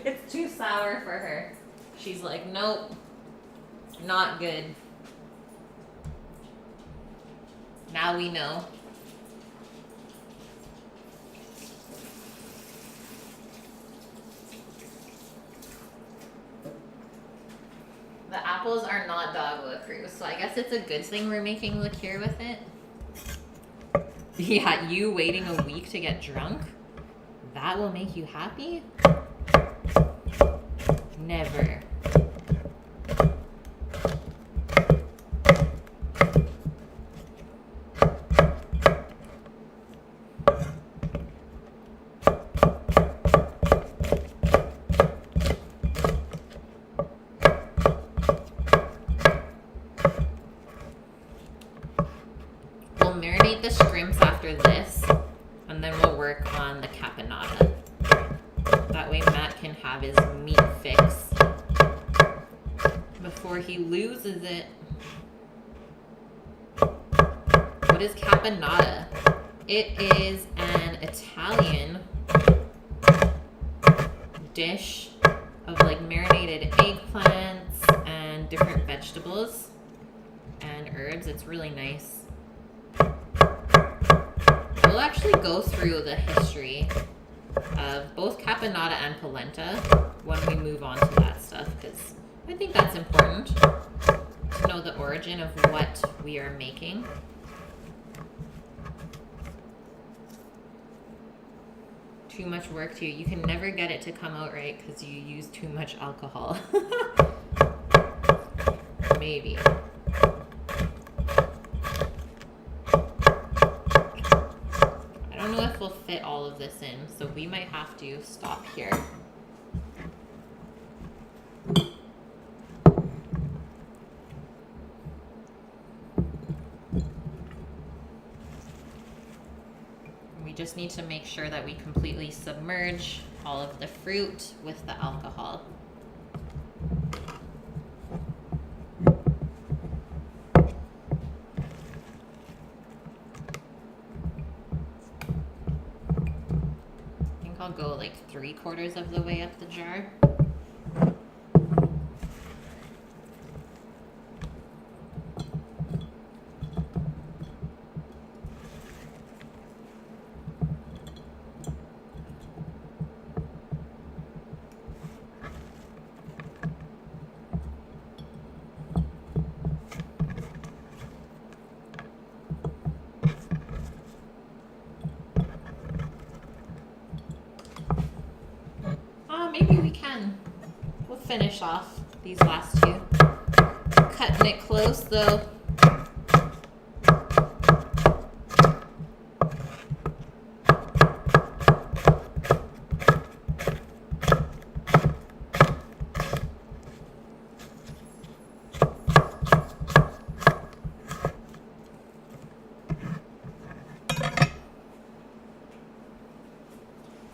S1: It's too sour for her. She's like, nope, not good. Now we know. The apples are not doggo approved, so I guess it's a good thing we're making liqueur with it. Yeah, you waiting a week to get drunk? That will make you happy? Never. We'll marinate the scrimps after this, and then we'll work on the caponata. That way Matt can have his meat fix before he loses it. What is caponata? It is an Italian dish of like marinated eggplants and different vegetables and herbs. It's really nice. We'll actually go through the history of both caponata and polenta when we move on to that stuff, because I think that's important to know the origin of what we are making. Too much work too. You can never get it to come out right because you use too much alcohol. Maybe. I don't know if we'll fit all of this in, so we might have to stop here. We just need to make sure that we completely submerge all of the fruit with the alcohol. I think I'll go like 3/4 of the way up the jar. Maybe we can. We'll finish off these last two. Cutting it close though.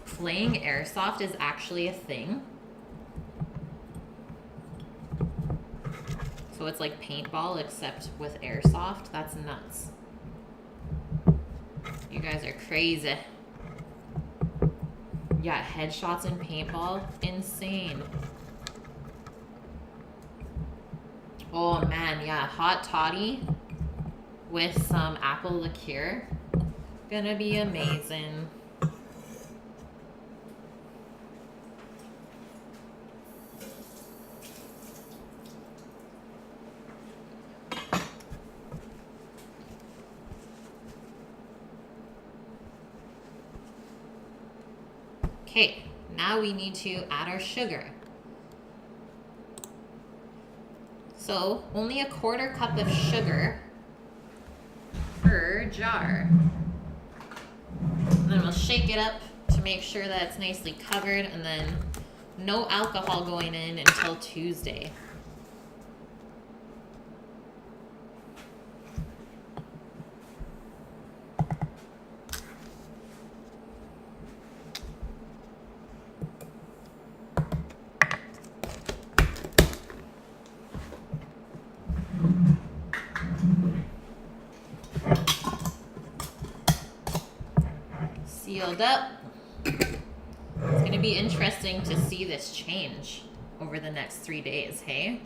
S1: Playing airsoft is actually a thing. So it's like paintball except with airsoft. That's nuts. You guys are crazy. Yeah, headshots in paintball, insane. Oh man, yeah, hot toddy with some apple liqueur. Gonna be amazing. Okay, now we need to add our sugar. So only 1/4 cup of sugar per jar. And then we'll shake it up to make sure that it's nicely covered, and then no alcohol going in until Tuesday. Sealed up. It's going to be interesting to see this change over the next 3 days, hey?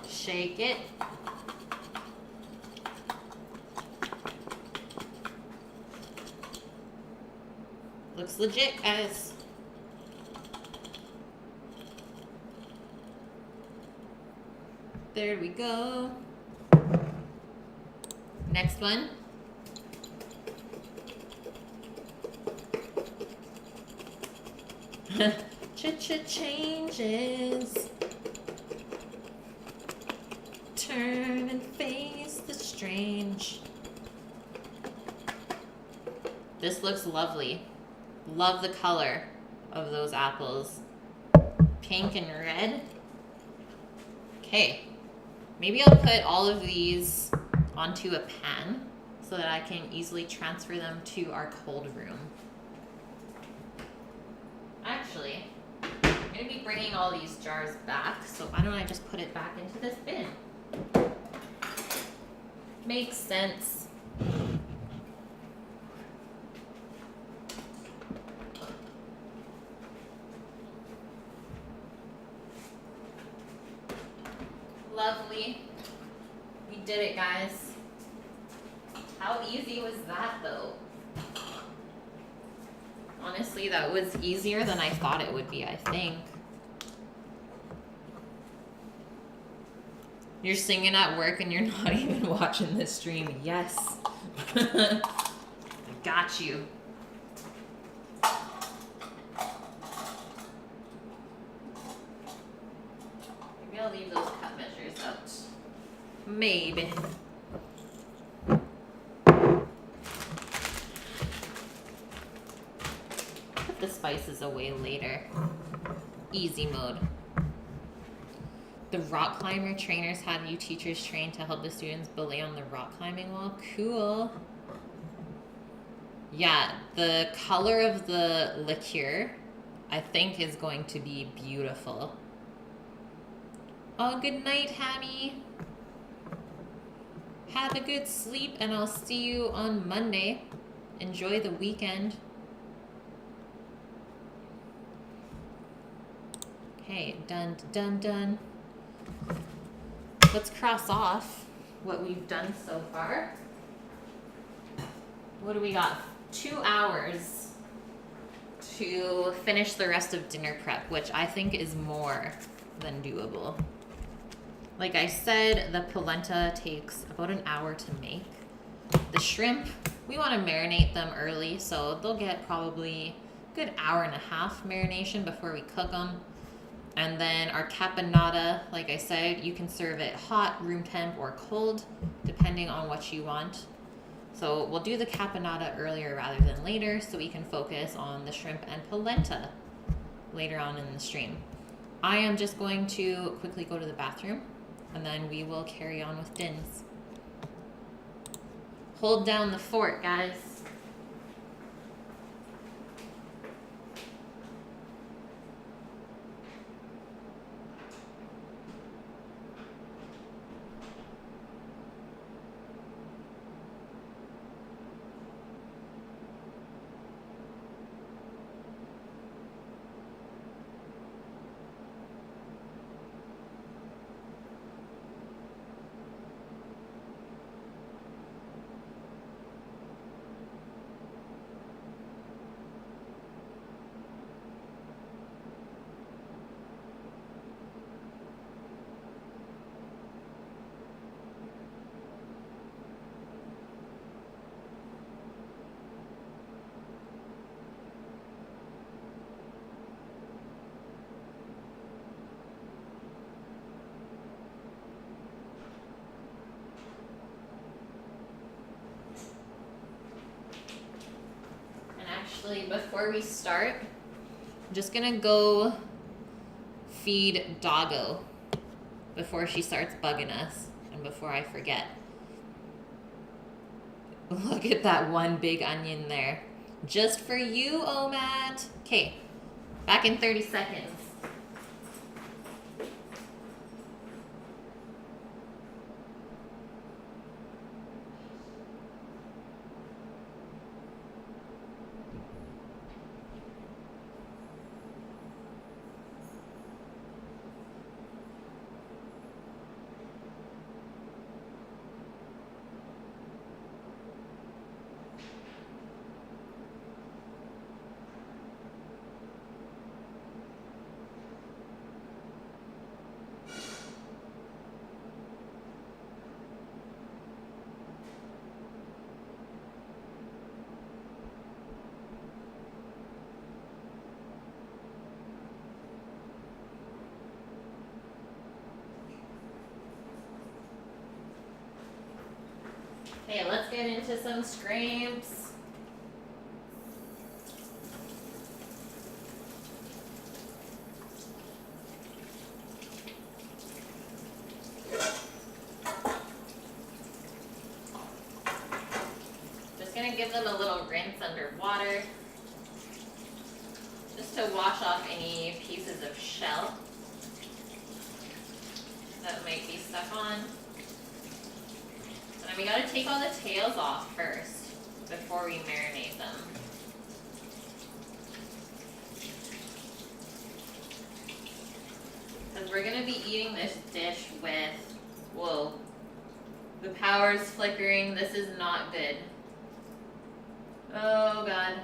S1: Shake it. Looks legit, guys. There we go. Next one. Changes. Turn and face the strange. This looks lovely. Love the color of those apples. Pink and red. Okay. Maybe I'll put all of these onto a pan so that I can easily transfer them to our cold room. Actually, I'm going to be bringing all these jars back, so why don't I just put it back into this bin? Makes sense. Lovely. We did it, guys. How easy was that, though? Honestly, that was easier than I thought it would be, I think. You're singing at work and you're not even watching the stream. Yes. I got you. Maybe I'll leave those cup measures out. Maybe. Put the spices away later. Easy mode. The rock climber trainers have you teachers trained to help the students belay on the rock climbing wall. Cool. Yeah, the color of the liqueur, I think, is going to be beautiful. Oh, good night, Hammy. Have a good sleep, and I'll see you on Monday. Enjoy the weekend. Okay, done, done, done. Let's cross off what we've done so far. What do we got? 2 hours to finish the rest of dinner prep, which I think is more than doable. Like I said, the polenta takes about an hour to make. The shrimp, we want to marinate them early, so they'll get probably a good hour and a half marination before we cook them. And then our caponata, like I said, you can serve it hot, room temp, or cold, depending on what you want. So we'll do the caponata earlier rather than later, so we can focus on the shrimp and polenta later on in the stream. I am just going to quickly go to the bathroom, and then we will carry on with dins. Hold down the fort, guys. Before we start, I'm just gonna go feed Doggo before she starts bugging us and before I forget. Look at that one big onion there. Just for you, oh Matt. Okay, back in 30 seconds. Okay, let's get into some scrapes. Just gonna give them a little rinse under water, just to wash off any pieces of shell that might be stuck on. And we gotta take all the tails off first before we marinate them. Because we're gonna be eating this dish with, whoa, the power's flickering. This is not good. Oh God.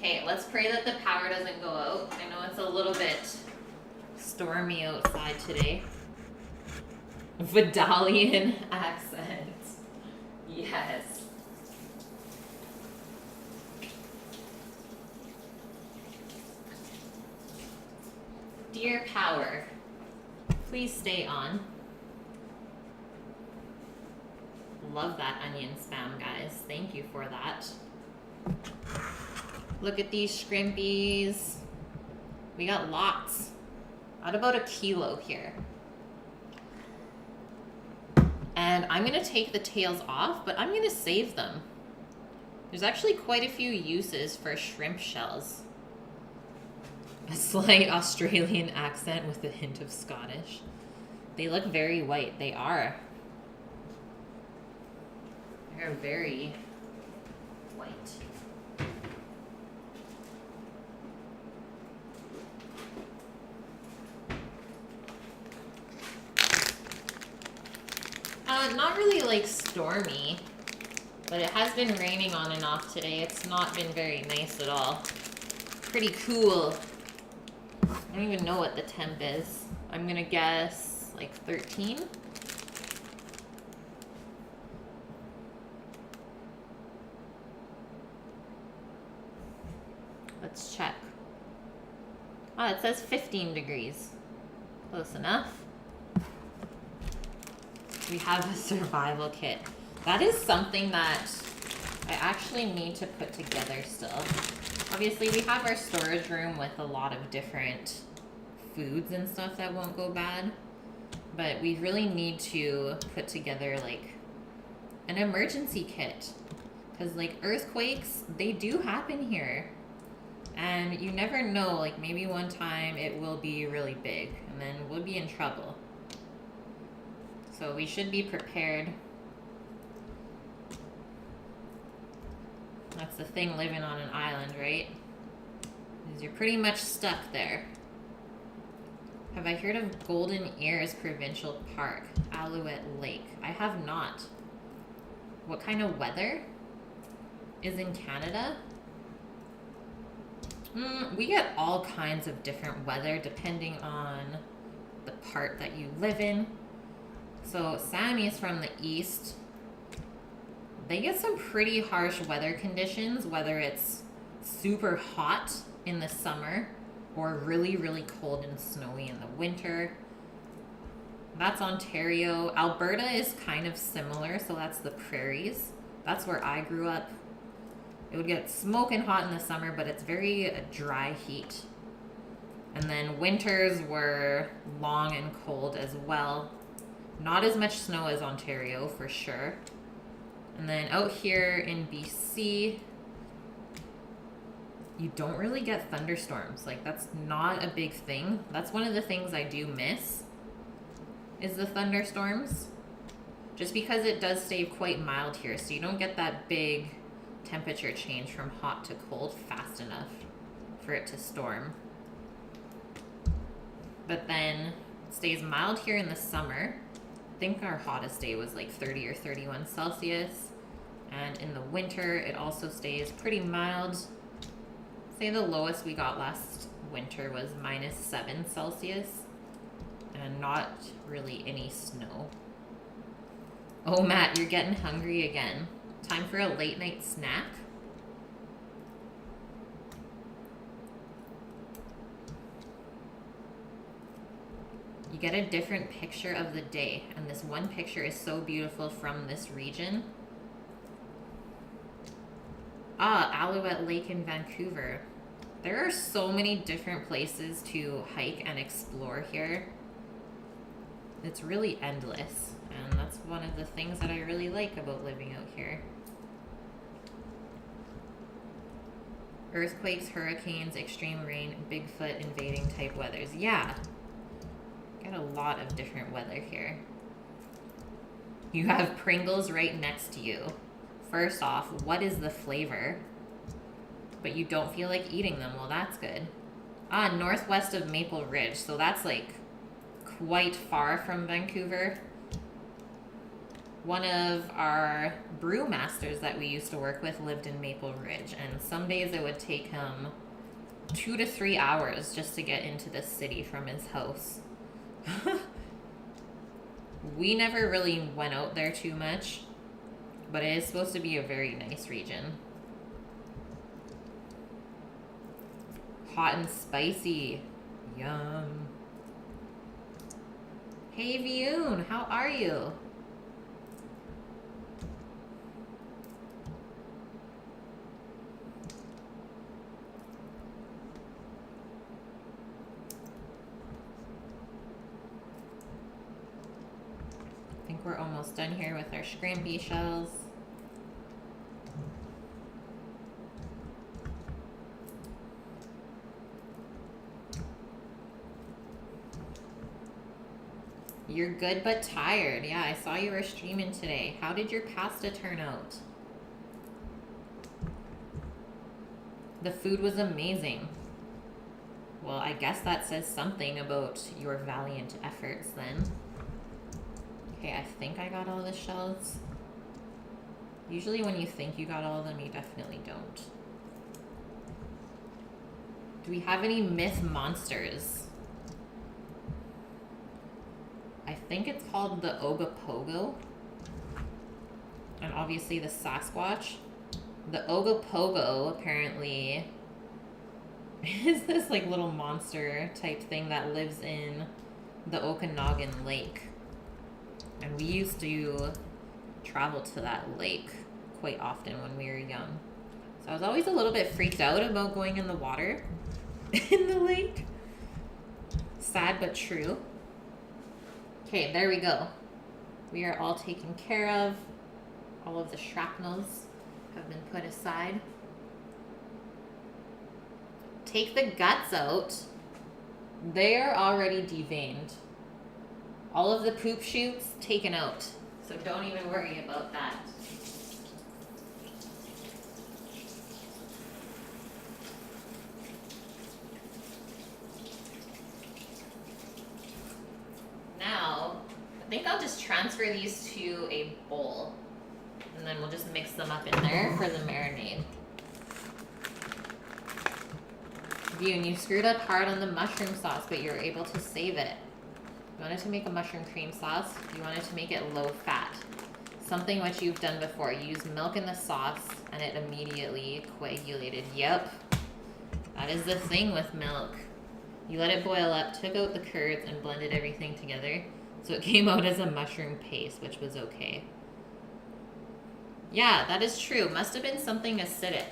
S1: Okay, let's pray that the power doesn't go out. I know it's a little bit stormy outside today. Vidalian accent. Yes. Dear power, please stay on. Love that onion spam, guys. Thank you for that. Look at these shrimpies. We got lots. At about 1 kilo here. And I'm gonna take the tails off, but I'm gonna save them. There's actually quite a few uses for shrimp shells. A slight Australian accent with a hint of Scottish. They look very white. They are. They're very white. Not really like stormy, but it has been raining on and off today. It's not been very nice at all. Pretty cool. I don't even know what the temp is. I'm gonna guess like 13. Let's check. Oh, it says 15 degrees. Close enough. We have a survival kit. That is something that I actually need to put together still. Obviously, we have our storage room with a lot of different foods and stuff that won't go bad. But we really need to put together like an emergency kit. Because like earthquakes, they do happen here. And you never know, like maybe one time it will be really big and then we'll be in trouble. So we should be prepared. That's the thing living on an island, right? Is you're pretty much stuck there. Have I heard of Golden Ears Provincial Park, Alouette Lake? I have not. What kind of weather is in Canada? We get all kinds of different weather depending on the part that you live in. So Sammy is from the east. They get some pretty harsh weather conditions, whether it's super hot in the summer or really, really cold and snowy in the winter. That's Ontario. Alberta is kind of similar, so that's the prairies. That's where I grew up. It would get smoking hot in the summer, but it's very dry heat. And then winters were long and cold as well. Not as much snow as Ontario, for sure. And then out here in BC, you don't really get thunderstorms. Like, that's not a big thing. That's one of the things I do miss, is the thunderstorms. Just because it does stay quite mild here, so you don't get that big temperature change from hot to cold fast enough for it to storm. But then it stays mild here in the summer. I think our hottest day was like 30 or 31 Celsius. And in the winter, it also stays pretty mild. Say the lowest we got last winter was -7 Celsius. And not really any snow. Oh, Matt, you're getting hungry again. Time for a late night snack? You get a different picture of the day, and this one picture is so beautiful from this region. Ah, Alouette Lake in Vancouver. There are so many different places to hike and explore here. It's really endless, and that's one of the things that I really like about living out here. Earthquakes, hurricanes, extreme rain, Bigfoot invading type weathers. Yeah. Get a lot of different weather here. You have Pringles right next to you. First off, what is the flavor? But you don't feel like eating them. Well, that's good. Ah, northwest of Maple Ridge. So that's like quite far from Vancouver. One of our brewmasters that we used to work with lived in Maple Ridge, and some days it would take him 2 to 3 hours just to get into the city from his house. We never really went out there too much, but it is supposed to be a very nice region. Hot and spicy. Yum. Hey Vioon, how are you? I think we're almost done here with our scramby shells. You're good but tired. Yeah, I saw you were streaming today. How did your pasta turn out? The food was amazing. Well, I guess that says something about your valiant efforts then. Okay, I think I got all the shells. Usually when you think you got all of them, you definitely don't. Do we have any myth monsters? I think it's called the Ogopogo. And obviously the Sasquatch. The Ogopogo apparently is this like little monster type thing that lives in the Okanagan Lake. And we used to travel to that lake quite often when we were young. So I was always a little bit freaked out about going in the water in the lake. Sad but true. Okay, there we go. We are all taken care of. All of the shrapnels have been put aside. Take the guts out. They are already deveined. All of the poop shoots taken out. So don't even worry about that. Now, I think I'll just transfer these to a bowl. And then we'll just mix them up in there for the marinade. View, you screwed up hard on the mushroom sauce, but you were able to save it. You wanted to make a mushroom cream sauce. You wanted to make it low fat. Something which you've done before. You used milk in the sauce and it immediately coagulated. Yep. That is the thing with milk. You let it boil up, took out the curds, and blended everything together. So it came out as a mushroom paste, which was okay. Yeah, that is true. Must have been something acidic.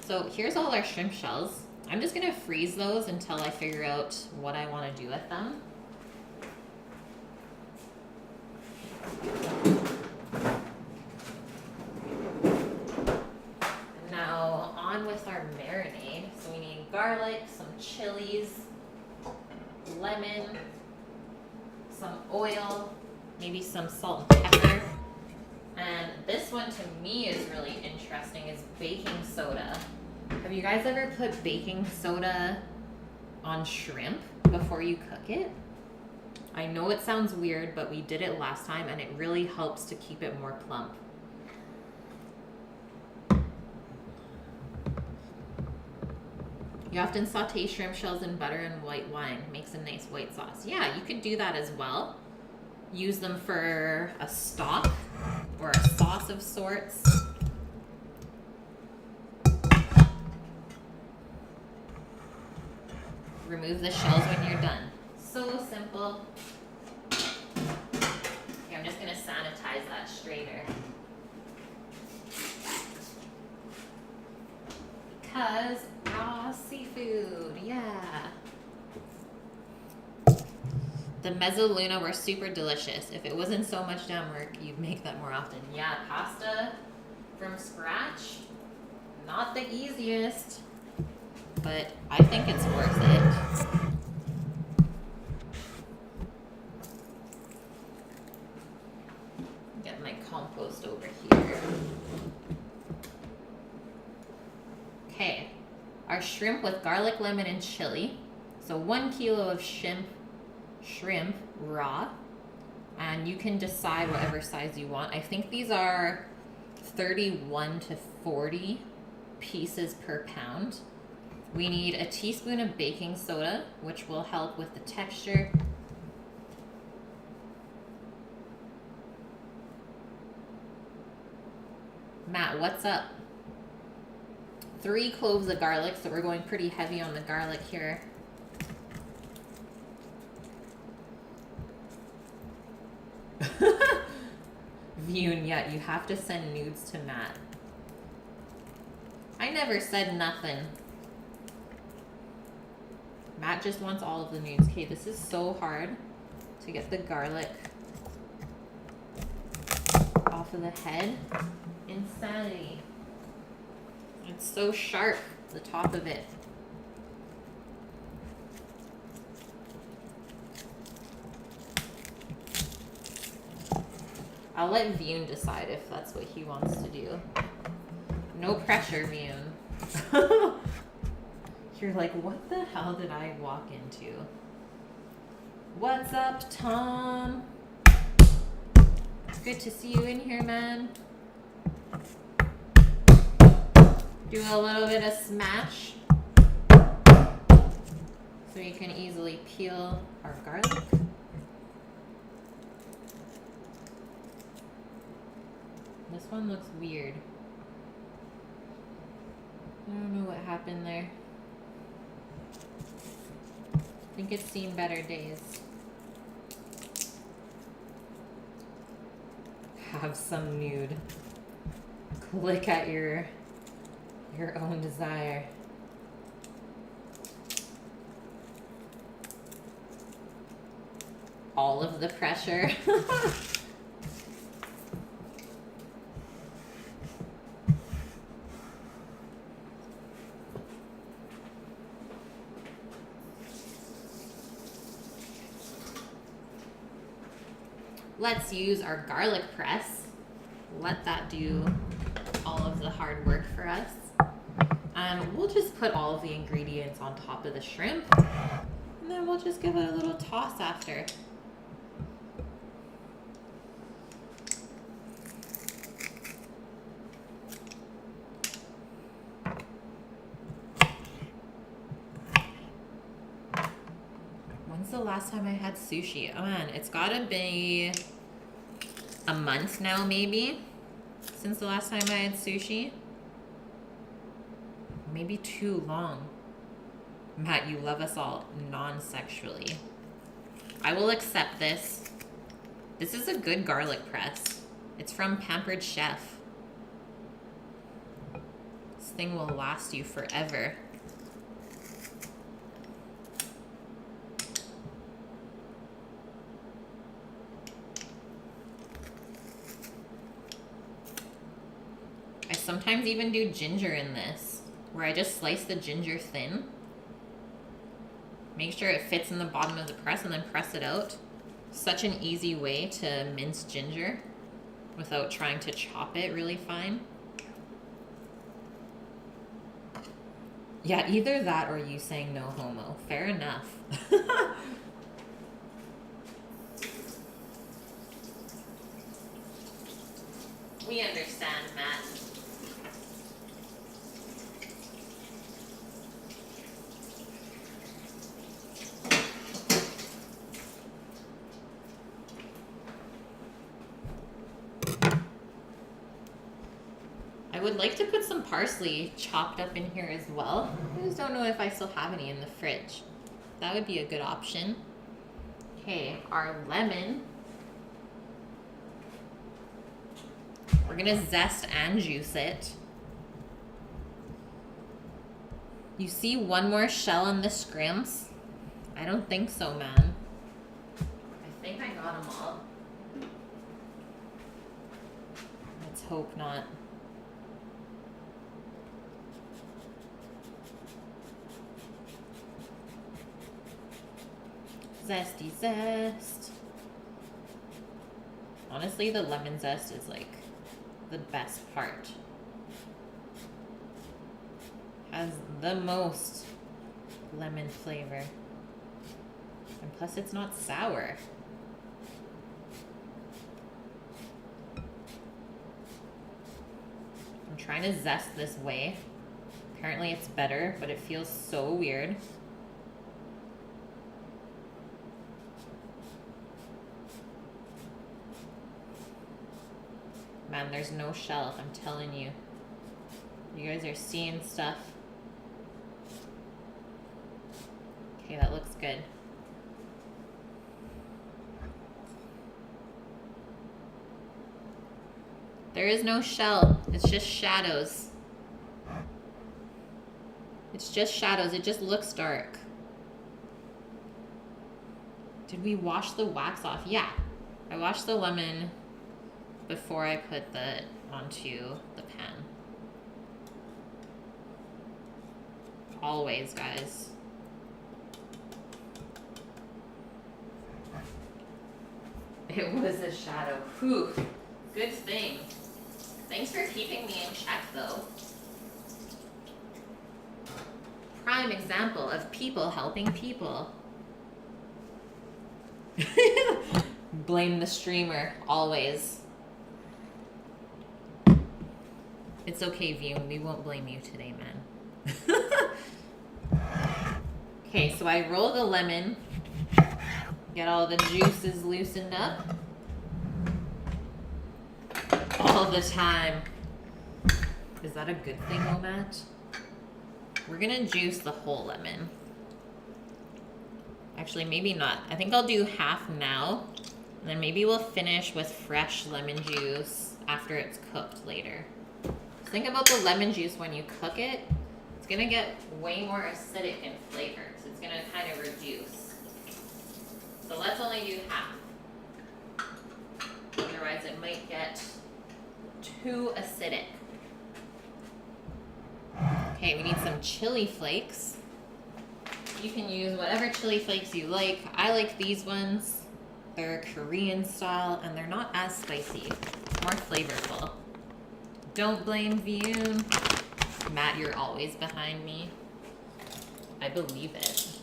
S1: So here's all our shrimp shells. I'm just going to freeze those until I figure out what I want to do with them. Now on with our marinade. So we need garlic, some chilies, lemon, some oil, maybe some salt and pepper. And this one to me is really interesting, is baking soda. Have you guys ever put baking soda on shrimp before you cook it? I know it sounds weird, but we did it last time and it really helps to keep it more plump. You often saute shrimp shells in butter and white wine. Makes a nice white sauce. Yeah, you could do that as well. Use them for a stock or a sauce of sorts. Remove the shells when you're done. So simple. Okay, I'm just gonna sanitize that strainer. Because raw seafood, yeah. The mezzaluna were super delicious. If it wasn't so much damn work, you'd make that more often. Yeah, pasta from scratch, not the easiest, but I think it's worth it. Get my compost over here. Okay, our shrimp with garlic, lemon, and chili. So 1 kilo of shrimp raw, And you can decide whatever size you want. I think these are 31 to 40 pieces per pound. We need a teaspoon of baking soda, which will help with the texture. Matt, what's up? 3 cloves of garlic, so we're going pretty heavy on the garlic here. Vune, yeah, you have to send nudes to Matt. I never said nothing. Matt just wants all of the nudes. Okay, this is so hard to get the garlic off of the head. Insanity. It's so sharp, the top of it. I'll let Vune decide if that's what he wants to do. No pressure, Vune. You're like, what the hell did I walk into? What's up, Tom? Good to see you in here, man. Do a little bit of smash so you can easily peel our garlic. This one looks weird. I don't know what happened there. I think it's seen better days. Have some nude. Click at your own desire. All of the pressure. Let's use our garlic press. Let that do all of the hard work for us. We'll just put all of the ingredients on top of the shrimp, and then we'll just give it a little toss after. When's the last time I had sushi? Oh man, it's gotta be a month now, maybe, since the last time I had sushi. Maybe too long. Matt, you love us all non-sexually. I will accept this. This is a good garlic press. It's from Pampered Chef. This thing will last you forever. I sometimes even do ginger in this, where I just slice the ginger thin. Make sure it fits in the bottom of the press and then press it out. Such an easy way to mince ginger without trying to chop it really fine. Yeah, either that or you saying no homo. Fair enough. We understand, Matt. I would like to put some parsley chopped up in here as well. I just don't know if I still have any in the fridge. That would be a good option. Okay, our lemon. We're gonna zest and juice it. You see one more shell on the scrimps? I don't think so, man. I think I got them all. Let's hope not. Zesty zest. Honestly, the lemon zest is like the best part. Has the most lemon flavor. And plus it's not sour. trying to zest this way. Apparently it's better, but it feels so weird. Man, there's no shell, I'm telling you. You guys are seeing stuff. Okay, that looks good. There is no shell, it's just shadows. It's just shadows, it just looks dark. Did we wash the wax off? Yeah, I washed the lemon before I put the onto the pan. Always, guys. It was a shadow. Whew. Good thing. Thanks for keeping me in check, though. Prime example of people helping people. Blame the streamer, always. It's okay, Vune. We won't blame you today, man. Okay, so I roll the lemon. Get all the juices loosened up. All the time. Is that a good thing, though, Matt? We're gonna juice the whole lemon. Actually, maybe not. I think I'll do half now. And then maybe we'll finish with fresh lemon juice after it's cooked later. Think about the lemon juice when you cook it. It's gonna get way more acidic in flavor. So it's gonna kind of reduce. So let's only do half. Otherwise it might get too acidic. Okay, we need some chili flakes. You can use whatever chili flakes you like. I like these ones. They're Korean style and they're not as spicy, more flavorful. Don't blame Vune. Matt, you're always behind me. I believe it.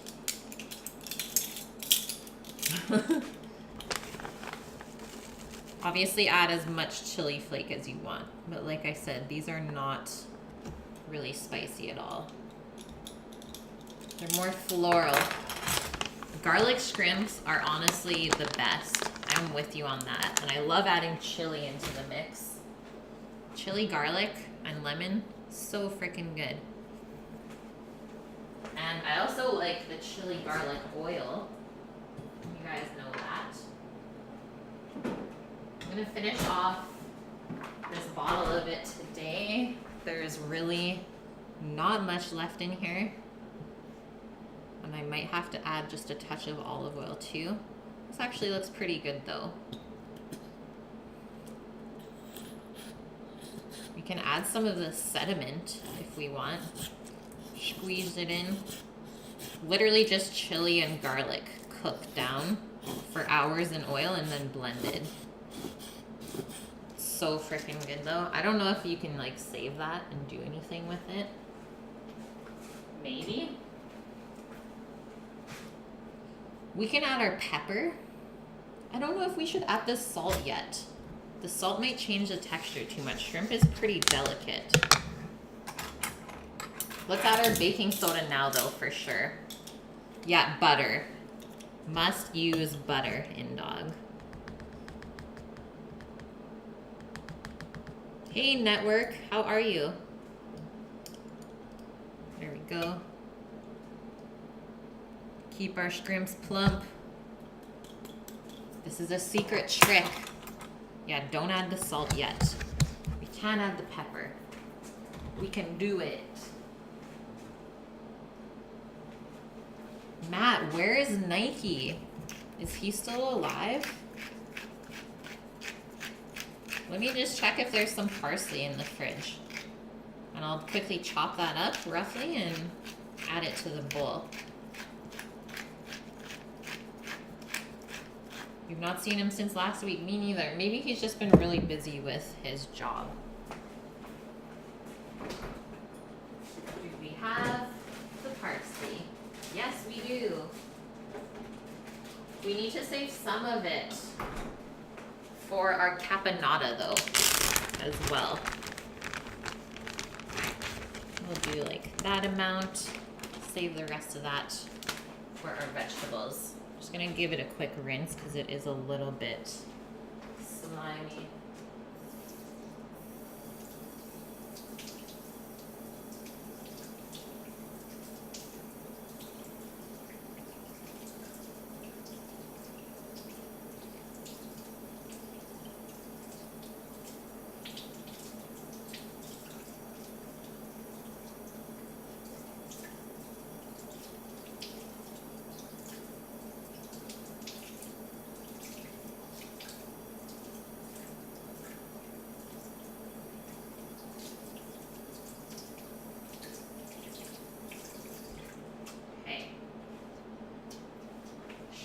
S1: Obviously add as much chili flake as you want, but like I said, these are not really spicy at all. They're more floral. Garlic scrimps are honestly the best. I'm with you on that. And I love adding chili into the mix. Chili, garlic, and lemon, so freaking good. And I also like the chili garlic oil. You guys know that. I'm gonna finish off this bottle of it today. There's really not much left in here. And I might have to add just a touch of olive oil too. This actually looks pretty good though. We can add some of the sediment if we want. Squeeze it in. Literally just chili and garlic cooked down for hours in oil and then blended. So freaking good though. I don't know if you can like save that and do anything with it. Maybe. We can add our pepper. I don't know if we should add the salt yet. The salt might change the texture too much. Shrimp is pretty delicate. Let's add our baking soda now though, for sure. Yeah, butter. Must use butter in dog. Hey network, how are you? There we go. Keep our shrimps plump. This is a secret trick. Yeah, don't add the salt yet. We can add the pepper. We can do it. Matt, where is Nike? Is he still alive? Let me just check if there's some parsley in the fridge. And I'll quickly chop that up roughly and add it to the bowl. You've not seen him since last week. Me neither. Maybe he's just been really busy with his job. Do we have the parsley? Yes, we do. We need to save some of it for our caponata though, as well. We'll do like that amount. Save the rest of that for our vegetables. Just gonna give it a quick rinse because it is a little bit slimy.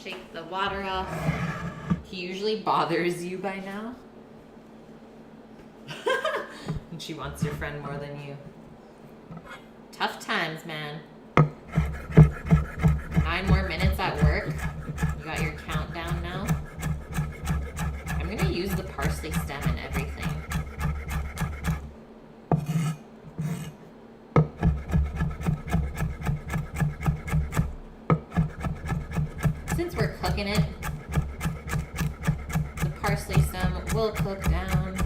S1: Shake the water off. He usually bothers you by now. And she wants your friend more than you. Tough times, man. 9 more minutes at work. You got your countdown now. I'm gonna use the parsley stem and everything. Since we're cooking it, the parsley stem will cook down.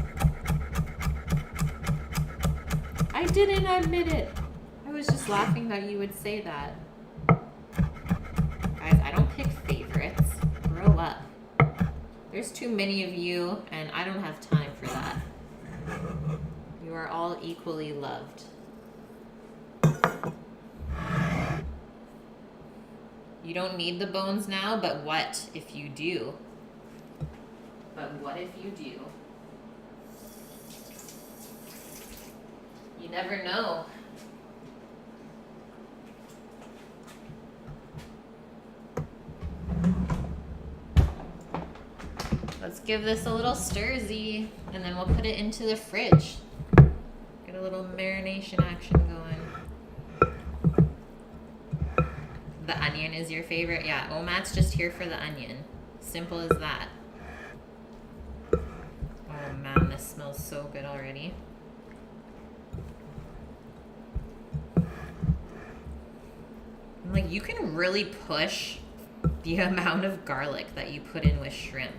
S1: I didn't admit it. I was just laughing that you would say that. Guys, I don't pick favorites. Grow up. There's too many of you, and I don't have time for that. You are all equally loved. You don't need the bones now, but what if you do? But what if you do? You never know. Let's give this a little stir-zy, and then we'll put it into the fridge. Get a little marination action going. The onion is your favorite? Yeah, Omat's just here for the onion. Simple as that. Oh man, this smells so good already. Like, you can really push the amount of garlic that you put in with shrimp.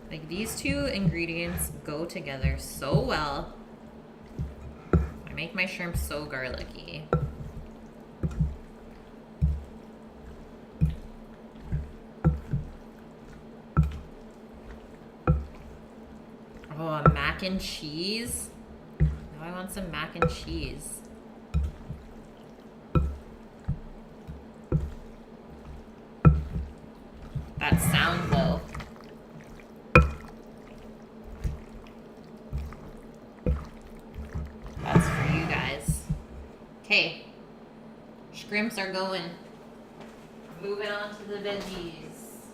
S1: Like, these two ingredients go together so well. I make my shrimp so garlicky. Oh, a mac and cheese? Now I want some mac and cheese. That sound though. That's for you guys. Okay. Shrimps are going. Moving on to the veggies.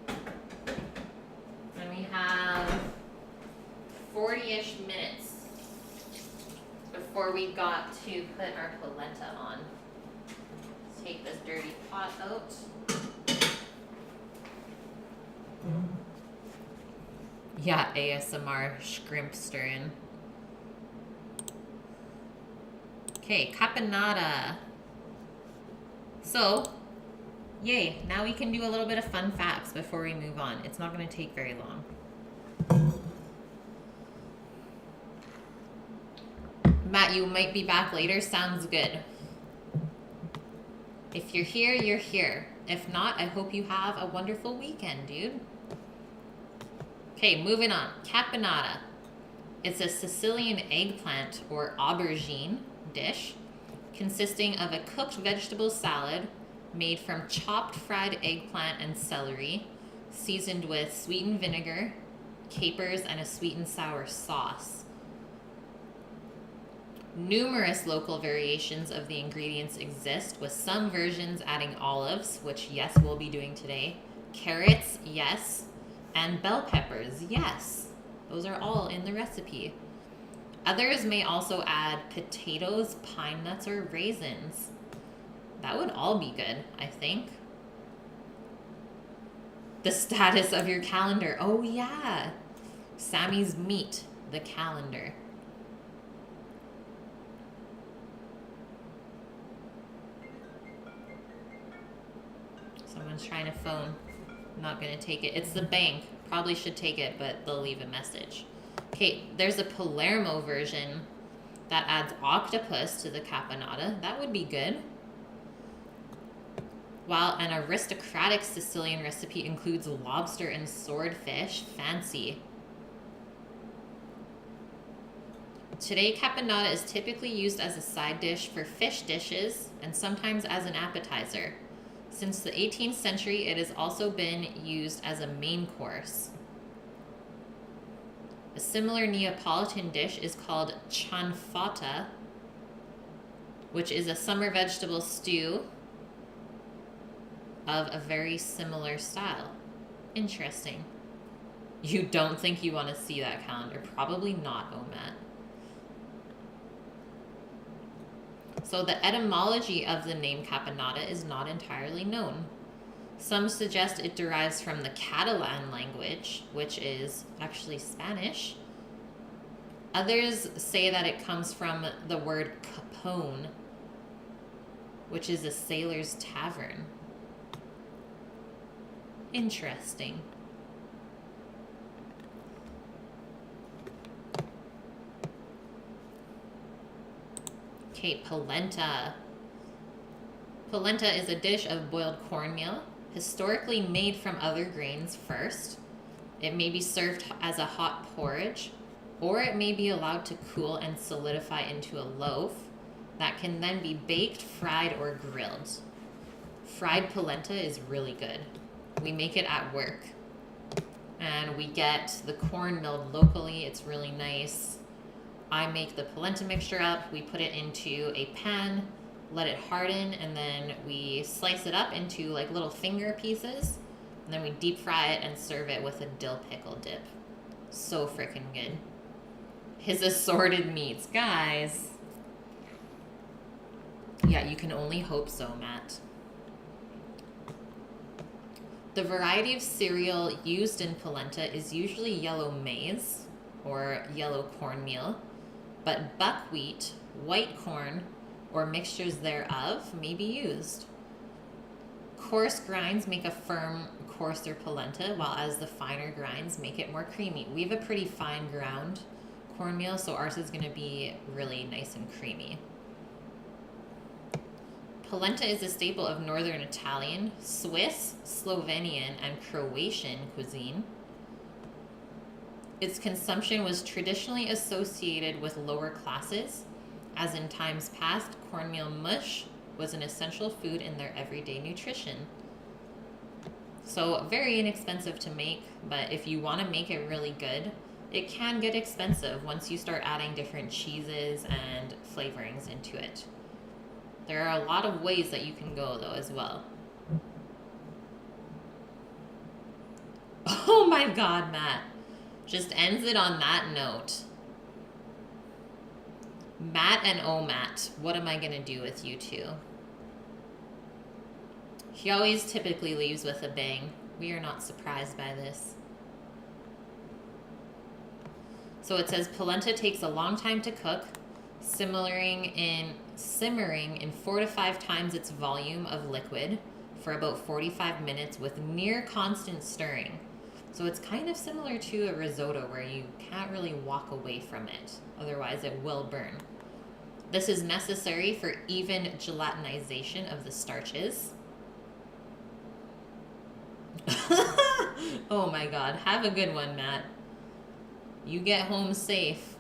S1: And we have 40-ish minutes before we got to put our polenta on. Let's take this dirty pot out. Yeah, ASMR shrimp stirring. Okay, caponata. So, yay, now we can do a little bit of fun facts before we move on. It's not going to take very long. Matt, you might be back later. Sounds good. If you're here, you're here. If not, I hope you have a wonderful weekend, dude. Okay, moving on. Caponata. It's a Sicilian eggplant or aubergine dish consisting of a cooked vegetable salad made from chopped fried eggplant and celery, seasoned with sweetened vinegar, capers, and a sweet and sour sauce. Numerous local variations of the ingredients exist, with some versions adding olives, which yes, we'll be doing today, carrots, yes, and bell peppers, yes. Those are all in the recipe. Others may also add potatoes, pine nuts, or raisins. That would all be good, I think. The status of your calendar. Oh yeah. Sammy's Meat, the calendar. Someone's trying to phone. I'm not gonna take it. It's the bank. Probably should take it, but they'll leave a message. Okay, there's a Palermo version that adds octopus to the caponata. That would be good. While an aristocratic Sicilian recipe includes lobster and swordfish. Fancy. Today, caponata is typically used as a side dish for fish dishes and sometimes as an appetizer. Since the 18th century, it has also been used as a main course. A similar Neapolitan dish is called cianfata, which is a summer vegetable stew of a very similar style. Interesting. You don't think you want to see that calendar? Probably not, Omat. So the etymology of the name caponata is not entirely known. Some suggest it derives from the Catalan language, which is actually Spanish. Others say that it comes from the word capone, which is a sailor's tavern. Interesting. Okay, polenta. Polenta is a dish of boiled cornmeal, historically made from other grains first. It may be served as a hot porridge, or it may be allowed to cool and solidify into a loaf that can then be baked, fried, or grilled. Fried polenta is really good. We make it at work, and we get the corn milled locally. It's really nice. I make the polenta mixture up. We put it into a pan, let it harden, and then we slice it up into like little finger pieces, and then we deep fry it and serve it with a dill pickle dip. So freaking good. His assorted meats, guys. Yeah, you can only hope so, Matt. The variety of cereal used in polenta is usually yellow maize or yellow cornmeal, but buckwheat, white corn, or mixtures thereof may be used. Coarse grinds make a firm, coarser polenta, while as the finer grinds make it more creamy. We have a pretty fine ground cornmeal, so ours is going to be really nice and creamy. Polenta is a staple of Northern Italian, Swiss, Slovenian, and Croatian cuisine. Its consumption was traditionally associated with lower classes, as in times past, cornmeal mush was an essential food in their everyday nutrition. So very inexpensive to make, but if you want to make it really good, it can get expensive once you start adding different cheeses and flavorings into it. There are a lot of ways that you can go, though, as well. Oh my god, Matt. Just ends it on that note. Matt and Matt, what am I going to do with you two? He always typically leaves with a bang. We are not surprised by this. So it says polenta takes a long time to cook, simmering in 4 to 5 times its volume of liquid for about 45 minutes with near constant stirring. So it's kind of similar to a risotto where you can't really walk away from it, otherwise it will burn. This is necessary for even gelatinization of the starches. Oh my god, have a good one, Matt. You get home safe.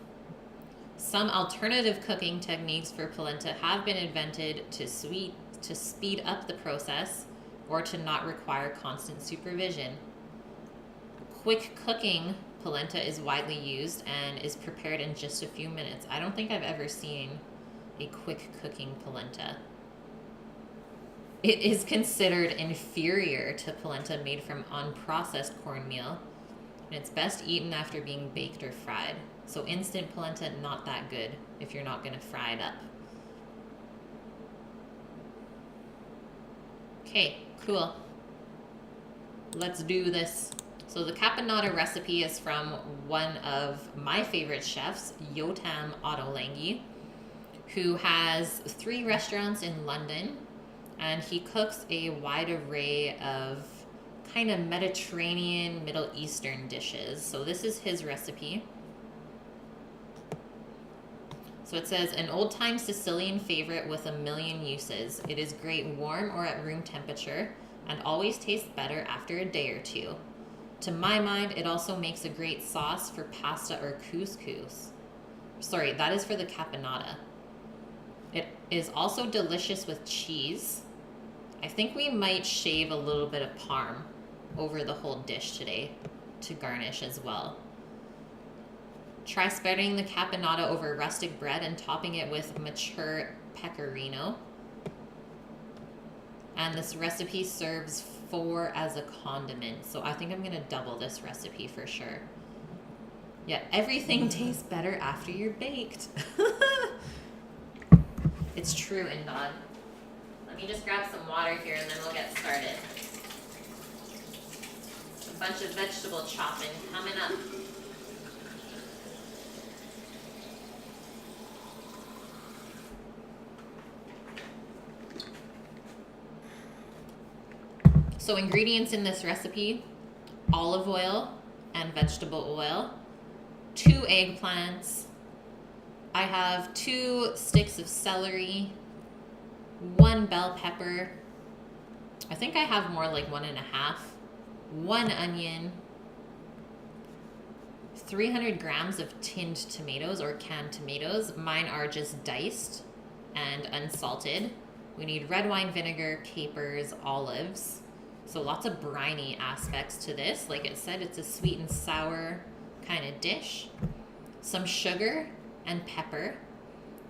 S1: Some alternative cooking techniques for polenta have been invented to speed up the process or to not require constant supervision. Quick cooking polenta is widely used and is prepared in just a few minutes. I don't think I've ever seen a quick cooking polenta. It is considered inferior to polenta made from unprocessed cornmeal, and it's best eaten after being baked or fried. So instant polenta, not that good if you're not going to fry it up. Okay, cool. Let's do this. So the caponata recipe is from one of my favorite chefs, Yotam Ottolenghi, who has 3 restaurants in London and he cooks a wide array of kind of Mediterranean, Middle Eastern dishes. So this is his recipe. So it says, an old-time Sicilian favorite with a million uses. It is great warm or at room temperature and always tastes better after a day or two. To my mind, it also makes a great sauce for pasta or couscous. Sorry, that is for the caponata. It is also delicious with cheese. I think we might shave a little bit of parm over the whole dish today to garnish as well. Try spreading the caponata over rustic bread and topping it with mature pecorino. And this recipe serves 4 as a condiment. So I think I'm going to double this recipe for sure. Yeah, everything tastes better after you're baked. It's true, Indod. Let me just grab some water here and then we'll get started. A bunch of vegetable chopping coming up. So ingredients in this recipe: olive oil and vegetable oil, 2 eggplants, I have 2 sticks of celery, 1 bell pepper, I think I have more like 1.5, 1 onion, 300 grams of tinned tomatoes or canned tomatoes. Mine are just diced and unsalted. We need red wine vinegar, capers, olives. So lots of briny aspects to this. Like it said, it's a sweet and sour kind of dish. Some sugar and pepper,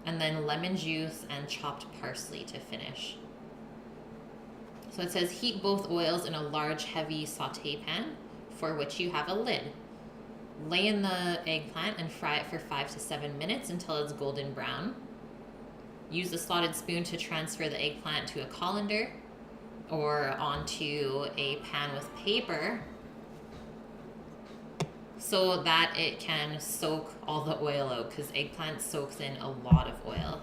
S1: and then lemon juice and chopped parsley to finish. So it says heat both oils in a large heavy saute pan for which you have a lid. Lay in the eggplant and fry it for 5 to 7 minutes until it's golden brown. Use a slotted spoon to transfer the eggplant to a colander or onto a pan with paper so that it can soak all the oil out, because eggplant soaks in a lot of oil.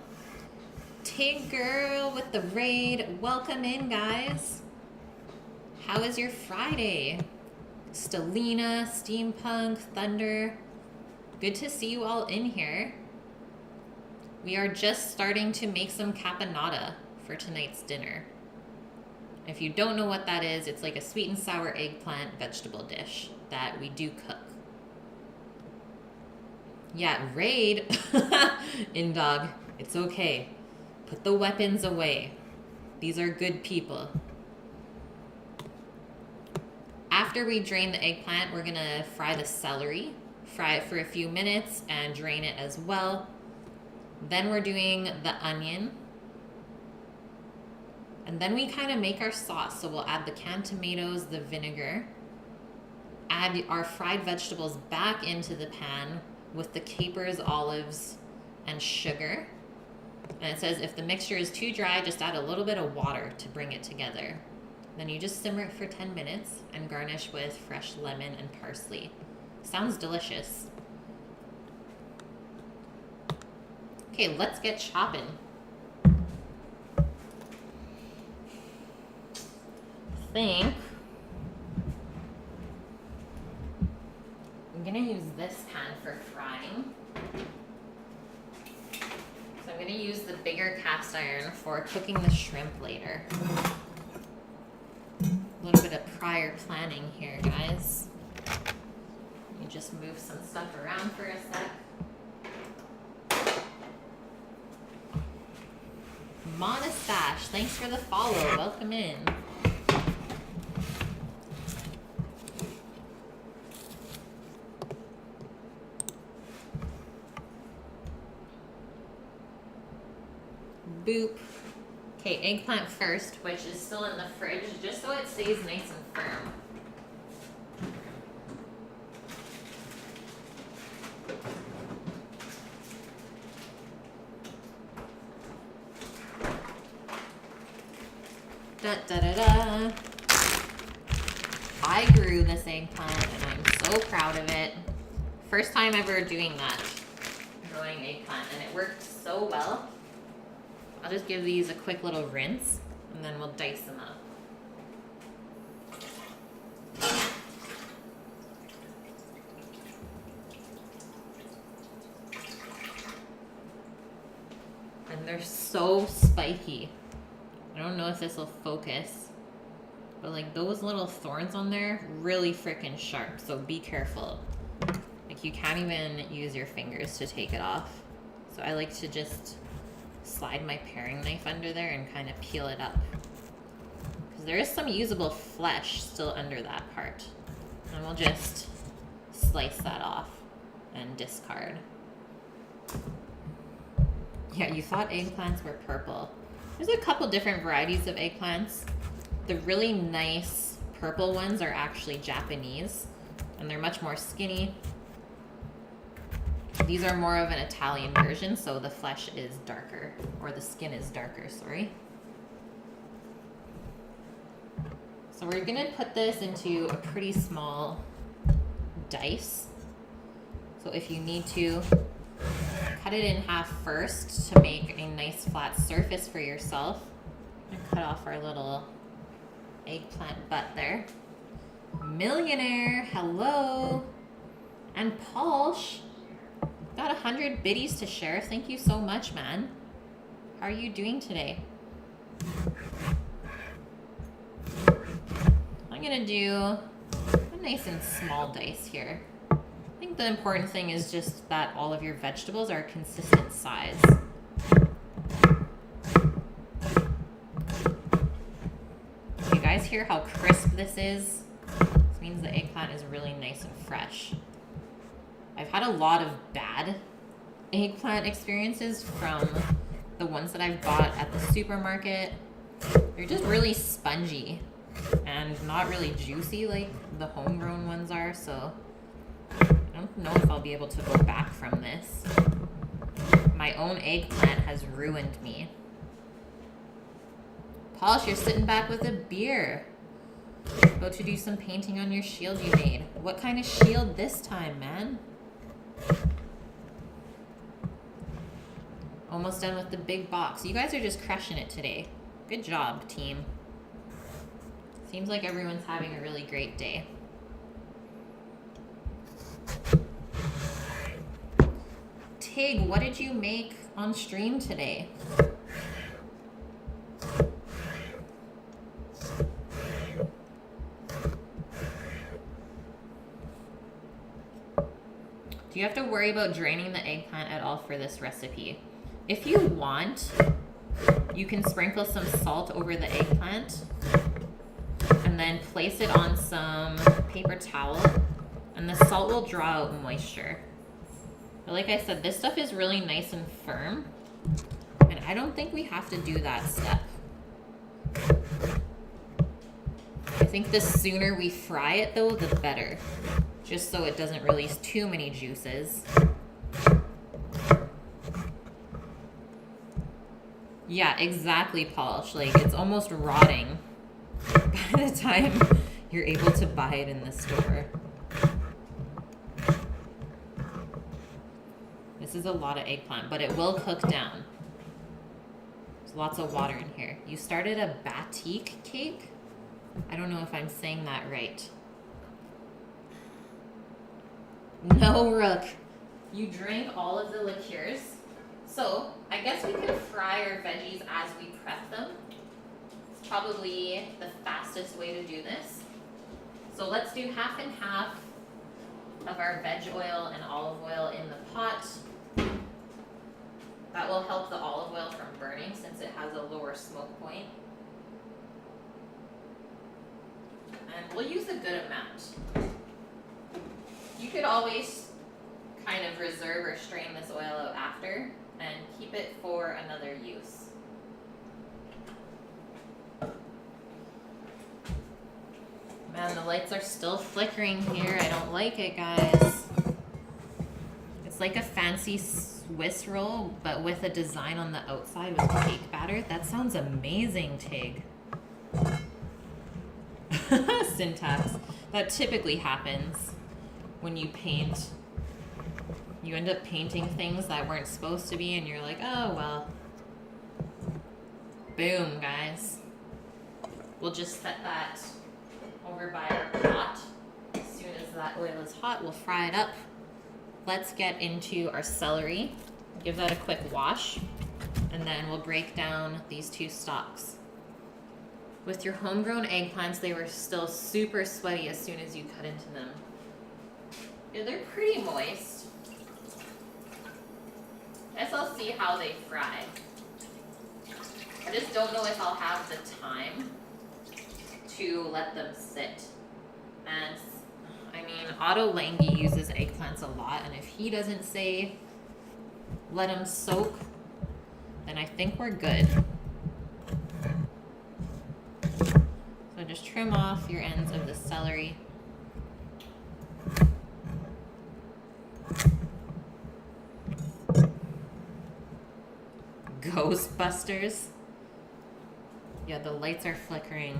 S1: Tig Girl with the raid, welcome in, guys. How is your Friday? Stelina, Steampunk, Thunder, good to see you all in here. We are just starting to make some caponata for tonight's dinner. If you don't know what that is, it's like a sweet and sour eggplant vegetable dish that we do cook. Yeah, raid. Indog, it's okay. Put the weapons away. These are good people. After we drain the eggplant, we're gonna fry the celery. Fry it for a few minutes and drain it as well. Then we're doing the onion. And then we kind of make our sauce. So we'll add the canned tomatoes, the vinegar, add our fried vegetables back into the pan with the capers, olives, and sugar. And it says if the mixture is too dry, just add a little bit of water to bring it together. Then you just simmer it for 10 minutes and garnish with fresh lemon and parsley. Sounds delicious. Okay, let's get chopping. I think I'm gonna use this pan for frying. So I'm gonna use the bigger cast iron for cooking the shrimp later. A little bit of prior planning here, guys. Let me just move some stuff around for a sec. Monastache, thanks for the follow. Welcome in. Boop. Okay, eggplant first, which is still in the fridge, just so it stays nice and firm. Da da da da. I grew this eggplant and I'm so proud of it. First time ever doing that, growing eggplant, and it worked so well. I'll just give these a quick little rinse And then we'll dice them up. And they're so spiky. I don't know if this will focus, but like those little thorns on there, really freaking sharp. So be careful. Like you can't even use your fingers to take it off. So I like to just slide my paring knife under there and kind of peel it up. Because there is some usable flesh still under that part. And we'll just slice that off and discard. Yeah, you thought eggplants were purple. There's a couple different varieties of eggplants. The really nice purple ones are actually Japanese, and they're much more skinny. These are more of an Italian version, so the flesh is darker, or the skin is darker, sorry. So we're gonna put this into a pretty small dice. So if you need to, cut it in half first to make a nice flat surface for yourself. And cut off our little eggplant butt there. Millionaire, hello. And Paulsh, got 100 biddies to share. Thank you so much, man. How are you doing today? I'm gonna do a nice and small dice here. I think the important thing is just that all of your vegetables are a consistent size. You guys hear how crisp this is? This means the eggplant is really nice and fresh. I've had a lot of bad eggplant experiences from the ones that I've bought at the supermarket. They're just really spongy and not really juicy like the homegrown ones are, so I don't know if I'll be able to go back from this. My own eggplant has ruined me. Polish, you're sitting back with a beer. About to do some painting on your shield you made. What kind of shield this time, man? Almost done with the big box. You guys are just crushing it today. Good job, team. Seems like everyone's having a really great day. Tig, what did you make on stream today? Do you have to worry about draining the eggplant at all for this recipe? If you want, you can sprinkle some salt over the eggplant and then place it on some paper towel, and the salt will draw out moisture. But like I said, this stuff is really nice and firm, and I don't think we have to do that step. I think the sooner we fry it though, the better, just so it doesn't release too many juices. Yeah, exactly, Polish. Like, it's almost rotting by the time you're able to buy it in the store. This is a lot of eggplant, but it will cook down. There's lots of water in here. You started a batik cake? I don't know if I'm saying that right. No, Rook. You drank all of the liqueurs. So, I guess we can fry our veggies as we prep them. It's probably the fastest way to do this. So let's do half and half of our veg oil and olive oil in the pot. That will help the olive oil from burning since it has a lower smoke point. And we'll use a good amount. You could always kind of reserve or strain this oil out after and keep it for another use. Man, the lights are still flickering here. I don't like it, guys. It's like a fancy Swiss roll, but with a design on the outside with cake batter. That sounds amazing, Tig. Syntax. That typically happens when you paint. You end up painting things that weren't supposed to be, and you're like, oh, well. Boom, guys. We'll just set that over by our pot. As soon as that oil is hot, we'll fry it up. Let's get into our celery. Give that a quick wash, and then we'll break down these 2 stalks. With your homegrown eggplants, they were still super sweaty as soon as you cut into them. Yeah, they're pretty moist. Guess I'll see how they fry. I just don't know if I'll have the time to let them sit. And I mean, Otto Lange uses eggplants a lot, and if he doesn't say let them soak, then I think we're good. So just trim off your ends of the celery. Ghostbusters. Yeah, the lights are flickering.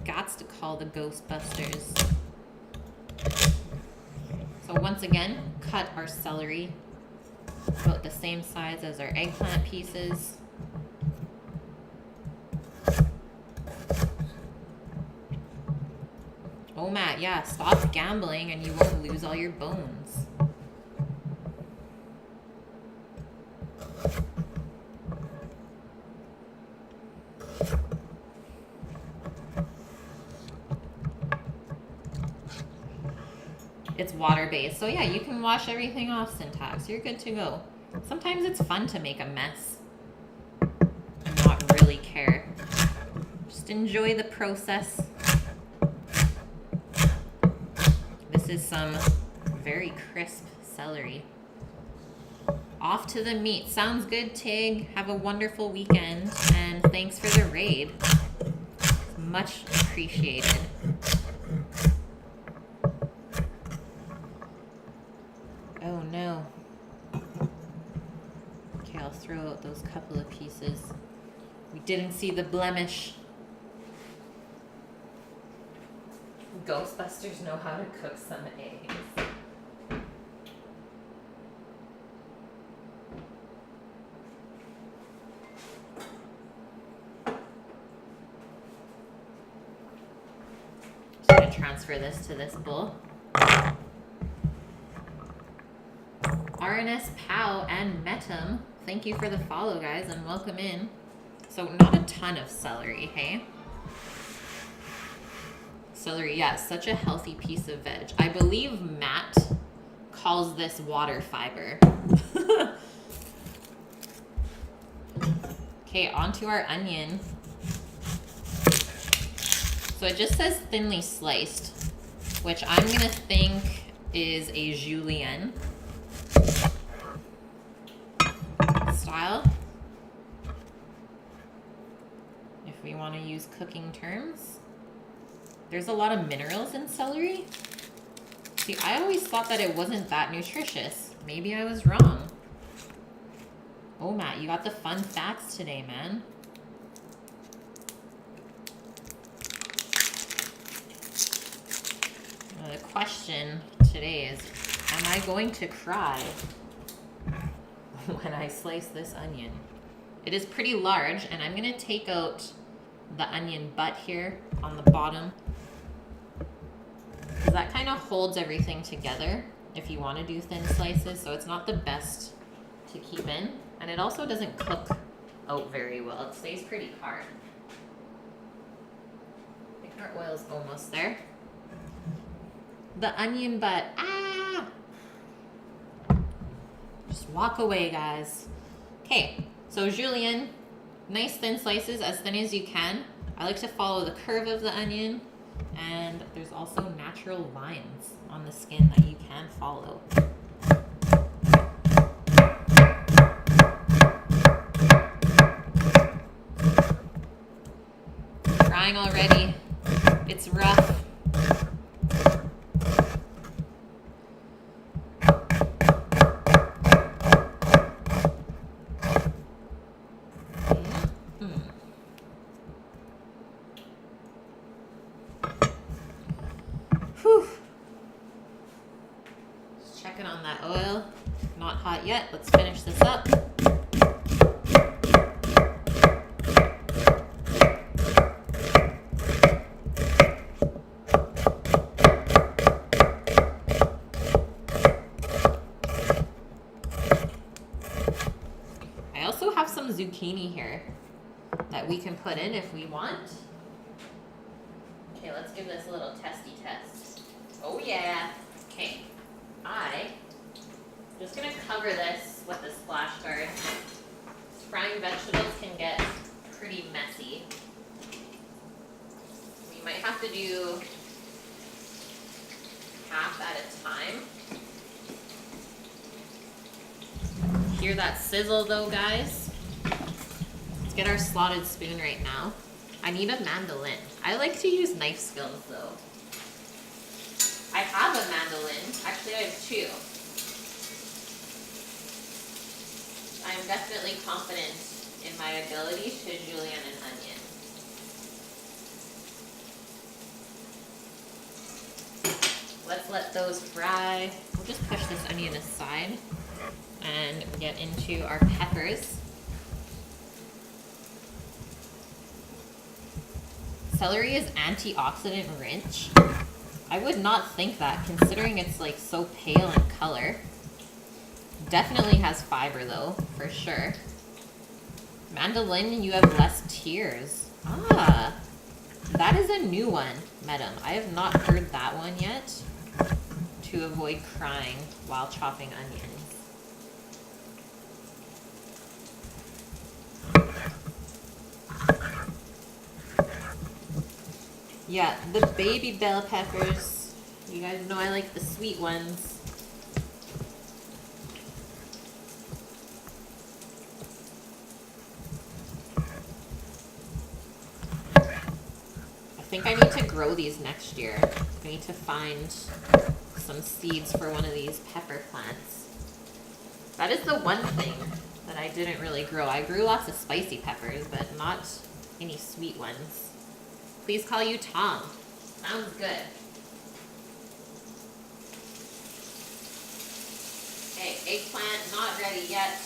S1: Gots to call the Ghostbusters. So once again, cut our celery about the same size as our eggplant pieces. Oh, Matt, yeah, stop gambling and you won't lose all your bones. It's water-based, so yeah, you can wash everything off, Syntax. You're good to go. Sometimes it's fun to make a mess and not really care. Just enjoy the process. This is some very crisp celery. Off to the meat. Sounds good, Tig. Have a wonderful weekend, and thanks for the raid. Much appreciated. Oh no. Okay, I'll throw out those couple of pieces. We didn't see the blemish. Ghostbusters know how to cook some eggs. Just gonna transfer this to this bowl. RNS Pow and Metum, thank you for the follow, guys, and welcome in. So not a ton of celery, hey? Celery, yeah, such a healthy piece of veg. I believe Matt calls this water fiber. Okay, onto our onion. So it just says thinly sliced, which I'm gonna think is a julienne style, if we want to use cooking terms. There's a lot of minerals in celery. See, I always thought that it wasn't that nutritious. Maybe I was wrong. Oh, Matt, you got the fun facts today, man. The question today is, am I going to cry when I slice this onion? It is pretty large, and I'm going to take out the onion butt here on the bottom, because that kind of holds everything together if you want to do thin slices, so it's not the best to keep in, and it also doesn't cook out very well. It stays pretty hard. I think our oil's almost there. The onion butt, just walk away, guys. Okay, so julienne, nice thin slices, as thin as you can. I like to follow the curve of the onion, and there's also natural lines on the skin that you can follow. Crying already. It's rough. Yet. Let's finish this up. zucchini here that we can put in if we want. Okay, let's give this a little testy test. Oh yeah. Okay, just gonna cover this with a splash guard. Frying vegetables can get pretty messy. We might have to do half at a time. Hear that sizzle though, guys? Let's get our slotted spoon right now. I need a mandolin. I like to use knife skills though. I have a mandolin. Actually, I have two. I'm definitely confident in my ability to julienne an onion. Let's let those fry. We'll just push this onion aside and get into our peppers. Celery is antioxidant rich. I would not think that, considering it's like so pale in color. Definitely has fiber though, for sure. Mandolin, you have less tears. Ah, that is a new one, madam. I have not heard that one yet. To avoid crying while chopping onions. Yeah, the baby bell peppers. You guys know I like the sweet ones. I think I need to grow these next year. I need to find some seeds for one of these pepper plants. That is the one thing that I didn't really grow. I grew lots of spicy peppers, but not any sweet ones. Please call you Tom. Sounds good. Okay, eggplant not ready yet.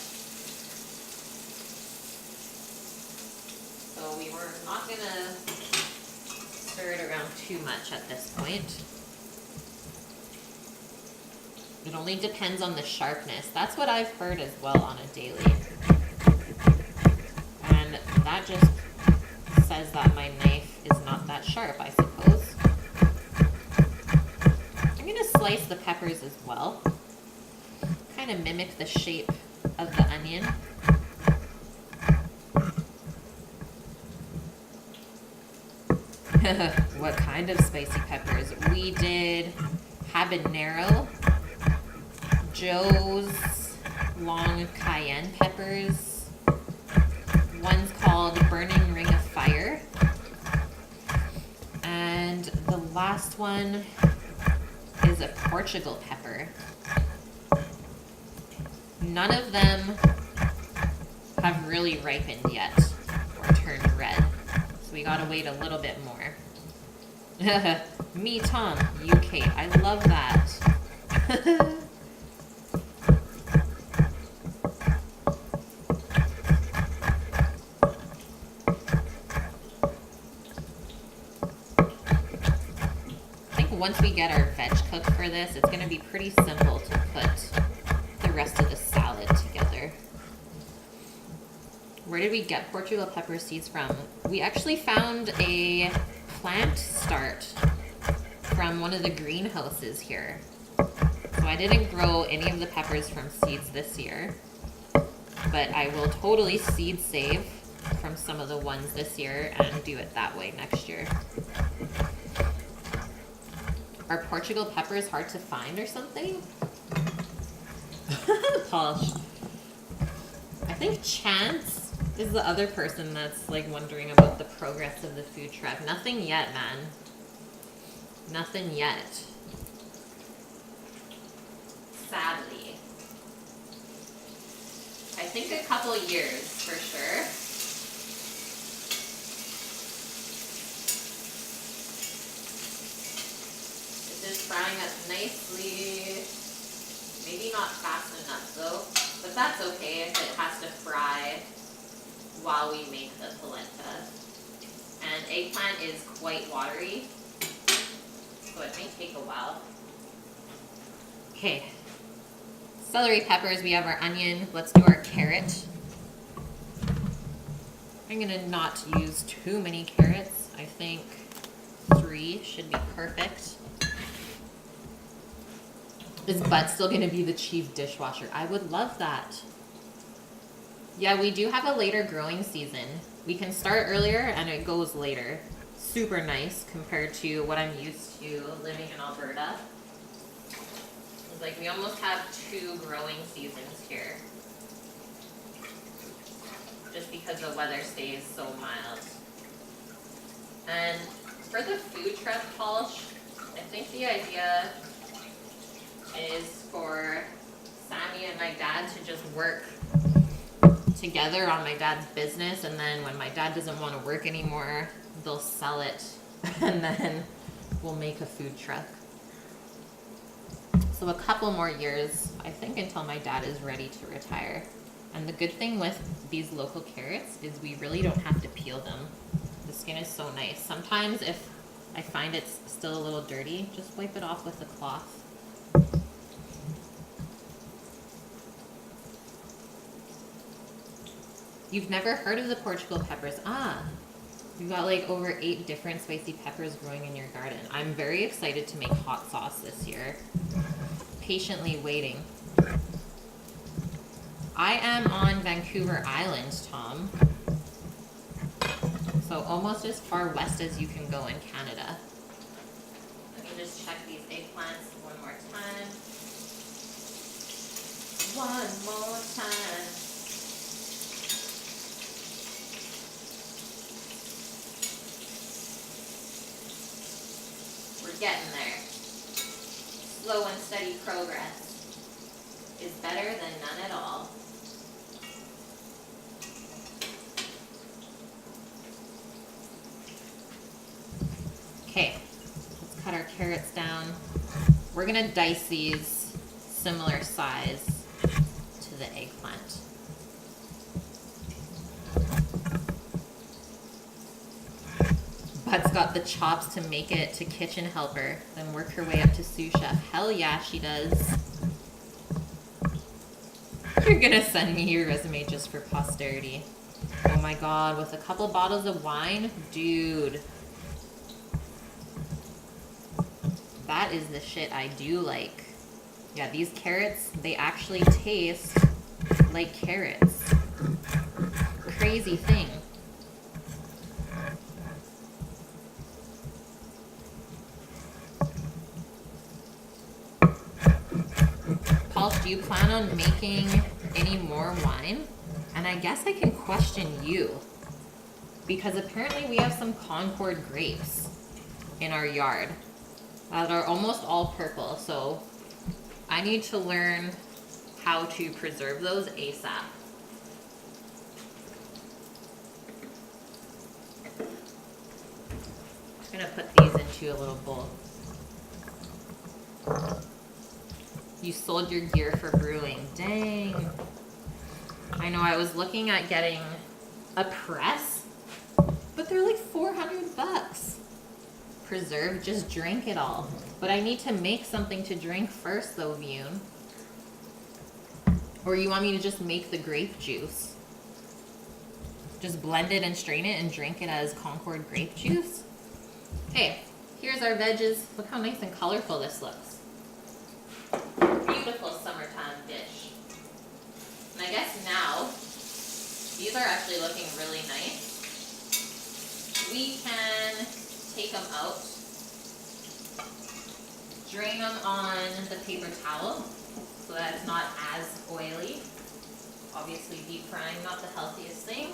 S1: So we were not gonna stir it around too much at this point. It only depends on the sharpness. That's what I've heard as well on a daily. And that just says that my knife is not that sharp, I suppose. I'm gonna slice the peppers as well. Kind of mimic the shape of the onion. What kind of spicy peppers? We did habanero, Joe's long cayenne peppers, one's called Burning Ring of Fire, and the last one is a Portugal pepper. None of them have really ripened yet or turned red, so we gotta wait a little bit more. Me, Tom, you, Kate. I love that. I think once we get our veg cooked for this, it's going to be pretty simple to put the rest of the salad together. Where did we get Portugal pepper seeds from? We actually found a plant start from one of the greenhouses here. So I didn't grow any of the peppers from seeds this year, but I will totally seed save from some of the ones this year and do it that way next year. Are Portugal peppers hard to find or something? Polish. I think Chance is the other person that's like wondering about the progress of the food truck. Nothing yet, man. Nothing yet. Sadly. I think a couple years for sure. This is frying up nicely. Maybe not fast enough though, but that's okay if it has to fry while we make the polenta. And eggplant is quite watery, so it may take a while. Okay, celery peppers, we have our onion. Let's do our carrot. I'm gonna not use too many carrots. I think 3 should be perfect. Is Bud still gonna be the chief dishwasher? I would love that. Yeah, we do have a later growing season. We can start earlier and it goes later. Super nice compared to what I'm used to living in Alberta. It's like we almost have 2 growing seasons here. Just because the weather stays so mild. And for the food truck polish, I think the idea is for Sammy and my dad to just work together on my dad's business, and then when my dad doesn't want to work anymore, they'll sell it and then we'll make a food truck. So a couple more years, I think, until my dad is ready to retire. And the good thing with these local carrots is we really don't have to peel them. The skin is so nice. Sometimes if I find it's still a little dirty, just wipe it off with a cloth. You've never heard of the Portugal peppers? Ah, you've got like over 8 different spicy peppers growing in your garden. I'm very excited to make hot sauce this year. Patiently waiting. I am on Vancouver Island, Tom. So almost as far west as you can go in Canada. Let me just check these eggplants one more time. One more time. We're getting there. Slow and steady progress is better than none at all. Okay, let's cut our carrots down. We're gonna dice these similar size to the eggplant. Bud's got the chops to make it to kitchen helper, then work her way up to sous chef. Hell yeah, she does. You're gonna send me your resume just for posterity. Oh my god, with a couple bottles of wine? Dude. That is the shit I do like. Yeah, these carrots, they actually taste like carrots. Crazy thing. Paul, do you plan on making any more wine? And I guess I can question you. Because apparently we have some Concord grapes in our yard that are almost all purple. So I need to learn how to preserve those ASAP. I'm gonna put these into a little bowl. You sold your gear for brewing. Dang. I know, I was looking at getting a press, but they're like $400. Preserve, just drink it all. But I need to make something to drink first though, Vune. Or you want me to just make the grape juice? Just blend it and strain it and drink it as Concord grape juice? Hey, here's our veggies. Look how nice and colorful this looks. Beautiful summertime dish. And I guess now, these are actually looking really nice. We can take them out, drain them on the paper towel so that it's not as oily. Obviously deep frying, not the healthiest thing.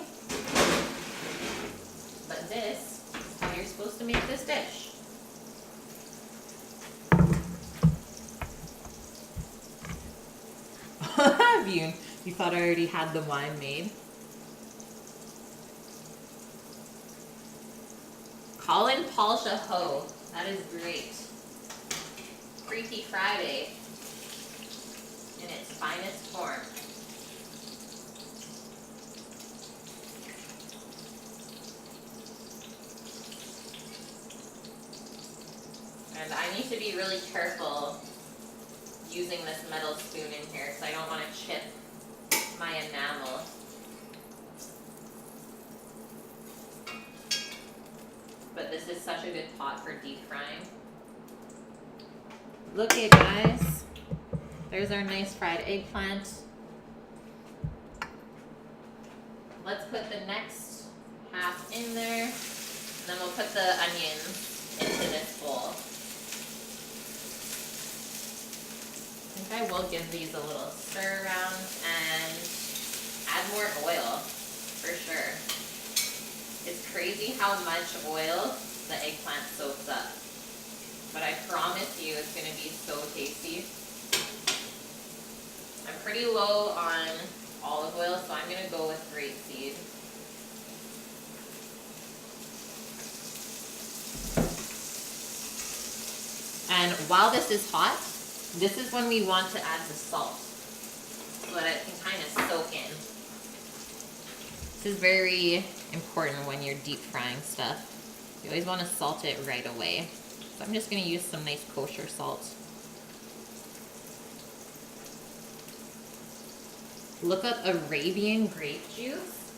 S1: But this is how you're supposed to make this dish. Have you? You thought I already had the wine made? Colin Palsha Ho. That is great. Freaky Friday in its finest form. And I need to be really careful using this metal spoon in here because I don't want to chip my enamel. but this is such a good pot for deep frying. Look it, guys. There's our nice fried eggplant. Let's put the next half in there. And then we'll put the onions into this bowl. I think I will give these a little stir around and add more oil for sure. It's crazy how much oil the eggplant soaks up. But I promise you it's going to be so tasty. I'm pretty low on olive oil, so I'm going to go with grapeseed. And while this is hot, this is when we want to add the salt so that it can kind of soak in. This is very important when you're deep frying stuff. You always want to salt it right away. So I'm just going to use some nice kosher salt. Look up Arabian grape juice.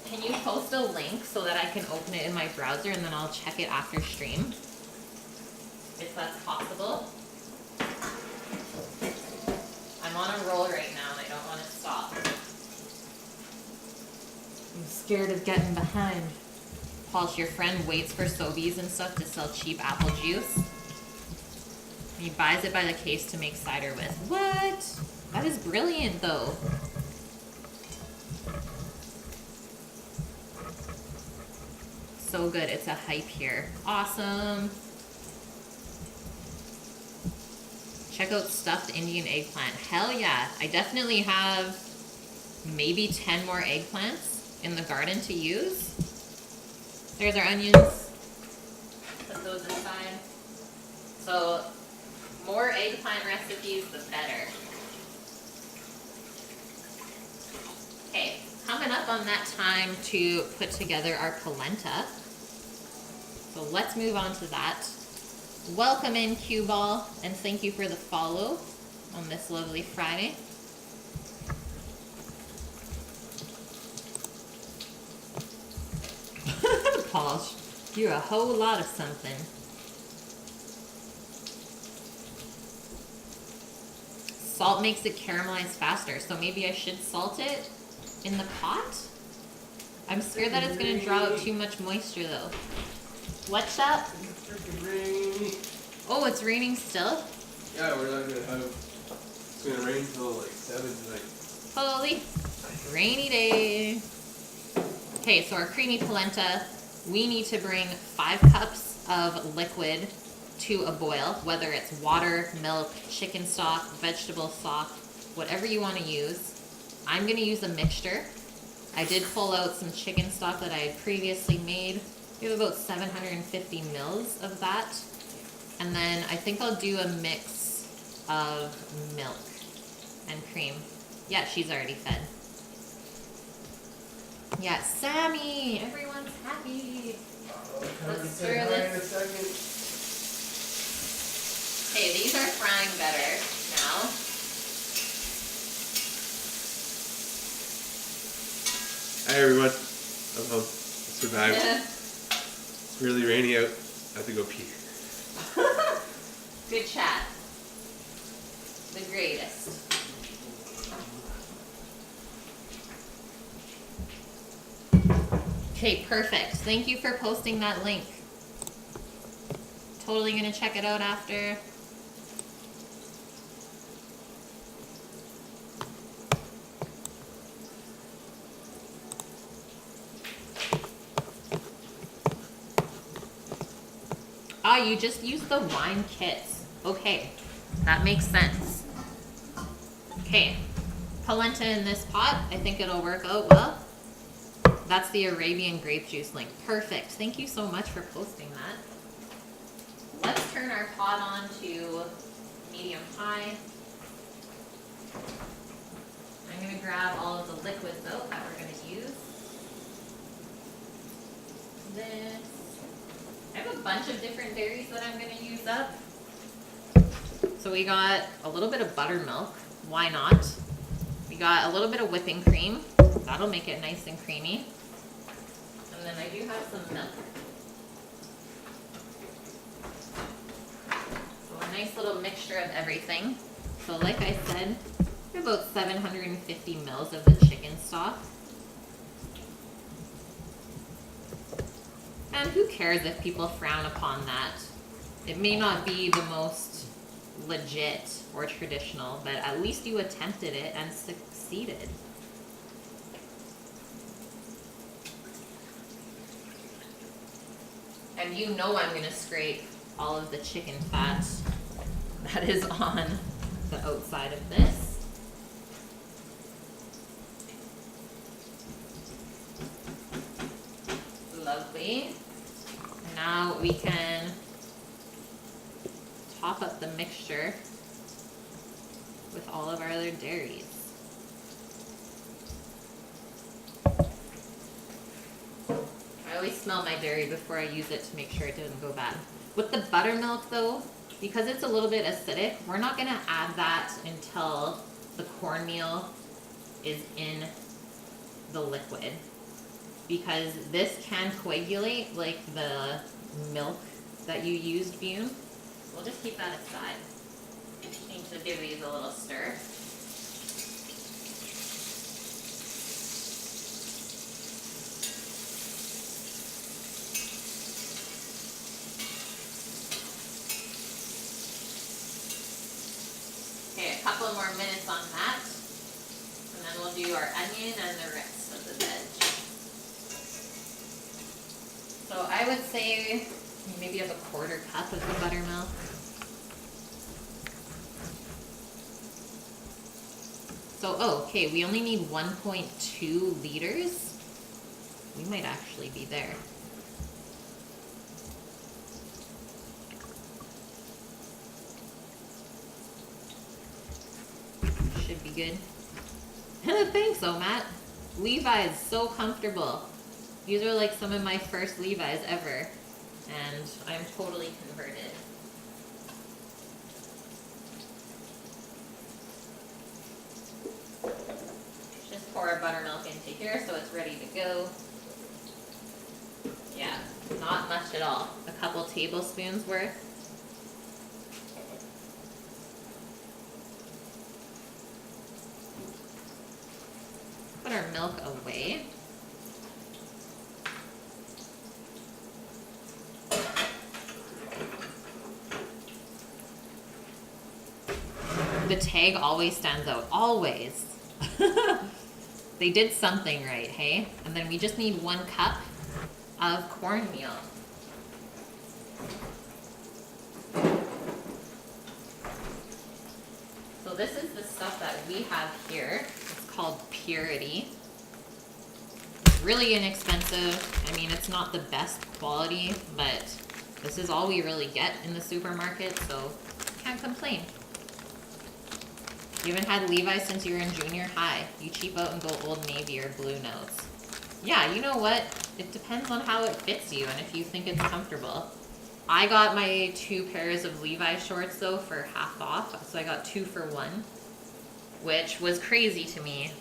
S1: Can you post a link so that I can open it in my browser and then I'll check it after stream? If that's possible. I'm on a roll right now and I don't want to stop. I'm scared of getting behind. Paul's your friend waits for Sobeys and stuff to sell cheap apple juice. He buys it by the case to make cider with. What? That is brilliant though. So good. It's a hype here. Awesome. Check out stuffed Indian eggplant. Hell yeah. I definitely have maybe 10 more eggplants in the garden to use. There's our onions. Put those aside. So, more eggplant recipes, the better. Okay, coming up on that time to put together our polenta. So let's move on to that. Welcome in, Cue Ball, and thank you for the follow on this lovely Friday. Paul, you're a whole lot of something. Salt makes it caramelize faster, so maybe I should salt it in the pot? I'm scared that it's going to draw out too much moisture though. What's up? Oh, it's raining still?
S2: Yeah, we're not gonna have. It's gonna rain till like 7 tonight.
S1: Holy rainy day. Okay, so our creamy polenta, we need to bring 5 cups of liquid to a boil, whether it's water, milk, chicken stock, vegetable stock, whatever you want to use. I'm gonna use a mixture. I did pull out some chicken stock that I had previously made. We have about 750 mils of that. And then I think I'll do a mix of milk and cream. Yeah, she's already fed. Yeah, Sammy! Everyone's happy. Let's stir this. Okay, these are frying better now.
S2: Hi everyone. I'm home. I survived.
S1: Yeah.
S2: It's really rainy out. I have to go pee.
S1: Good chat. The greatest. Okay, perfect. Thank you for posting that link. Totally gonna check it out after. Ah, you just use the wine kits. Okay, that makes sense. Okay, polenta in this pot. I think it'll work out well. That's the Arabian grape juice link. Perfect. Thank you so much for posting that. Let's turn our pot on to medium high. I'm going to grab all of the liquids out that we're going to use. This. I have a bunch of different dairies that I'm going to use up. So we got a little bit of buttermilk. Why not? We got a little bit of whipping cream. That'll make it nice and creamy. And then I do have some milk. nice little mixture of everything. So like I said, about 750 mils of the chicken stock. And who cares if people frown upon that? It may not be the most legit or traditional, but at least you attempted it and succeeded. And you know I'm gonna scrape all of the chicken fat that is on the outside of this. Lovely. Now we can top up the mixture with all of our other dairies. I always smell my dairy before I use it to make sure it doesn't go bad. With the buttermilk though, because it's a little bit acidic, we're not gonna add that until the cornmeal is in the liquid. Because this can coagulate like the milk that you used, Bune. We'll just keep that aside. Need to give these a little stir. Okay, a couple more minutes on that, and then we'll do our onion and the rest of the veg. So I would say maybe have a 1/4 cup of the buttermilk. So, oh, okay, we only need 1.2 liters. We might actually be there. Should be good. Thanks, so Matt. Levi's, so comfortable. These are like some of my first Levi's ever, and I'm totally converted. Just pour our buttermilk into here so it's ready to go. Yeah, not much at all. A couple tablespoons worth. Put our milk away. The tag always stands out, always. They did something right, hey? And then we just need 1 cup of cornmeal. So this is the stuff that we have here. It's called Purity. It's really inexpensive. I mean, it's not the best quality, but this is all we really get in the supermarket, so can't complain. You haven't had Levi's since you were in junior high. You cheap out and go Old Navy or Blue Notes. Yeah, you know what? It depends on how it fits you and if you think it's comfortable. I got my 2 pairs of Levi's shorts though for half off, so I got 2 for 1, which was crazy to me.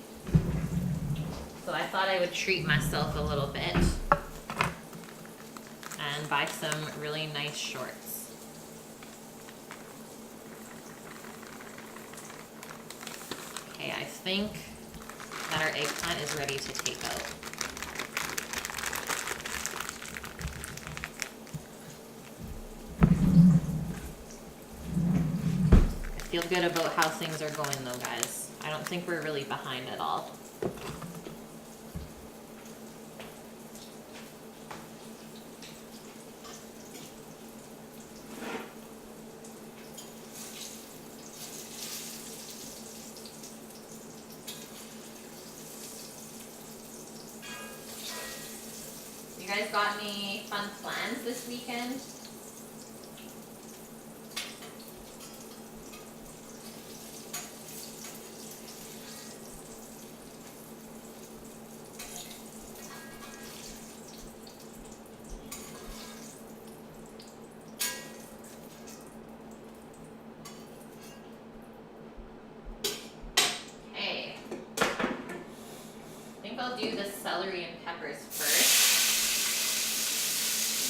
S1: So I thought I would treat myself a little bit and buy some really nice shorts. Okay, I think that our eggplant is ready to take out. I feel good about how things are going though, guys. I don't think we're really behind at all. You guys got any fun plans this weekend? Okay. I think I'll do the celery and peppers first.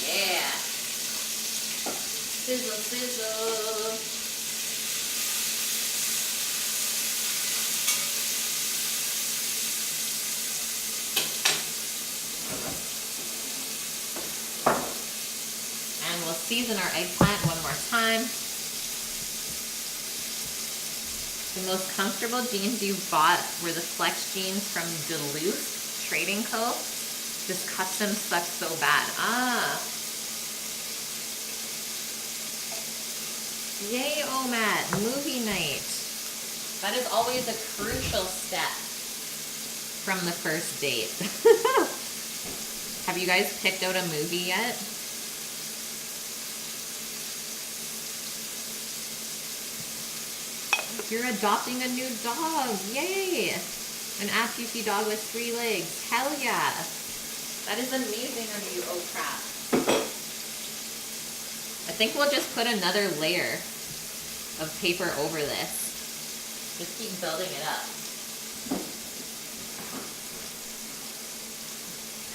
S1: Yeah. Sizzle, sizzle. season our eggplant one more time. The most comfortable jeans you bought were the Flex jeans from Duluth Trading Co. This custom sucks so bad. Ah. Yay, OMAT, movie night. That is always a crucial step from the first date. Have you guys picked out a movie yet? You're adopting a new dog. Yay! An amputee dog with 3 legs. Hell yeah! That is amazing of you, oh crap. I think we'll just put another layer of paper over this. Just keep building it up.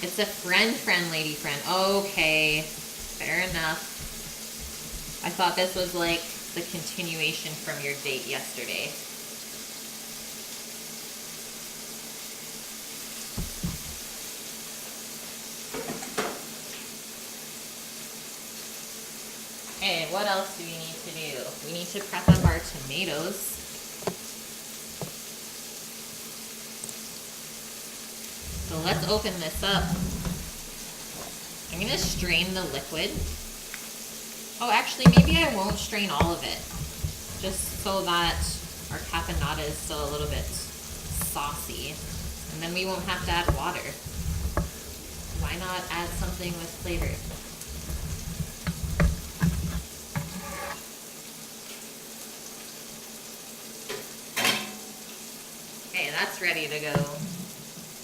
S1: It's a friend, lady friend. Okay, fair enough. I thought this was like the continuation from your date yesterday. Okay, what else do we need to do? We need to prep up our tomatoes. So let's open this up. I'm gonna strain the liquid. Oh, actually, maybe I won't strain all of it, just so that our caponata is still a little bit saucy, and then we won't have to add water. Why not add something with flavor? Okay, that's ready to go.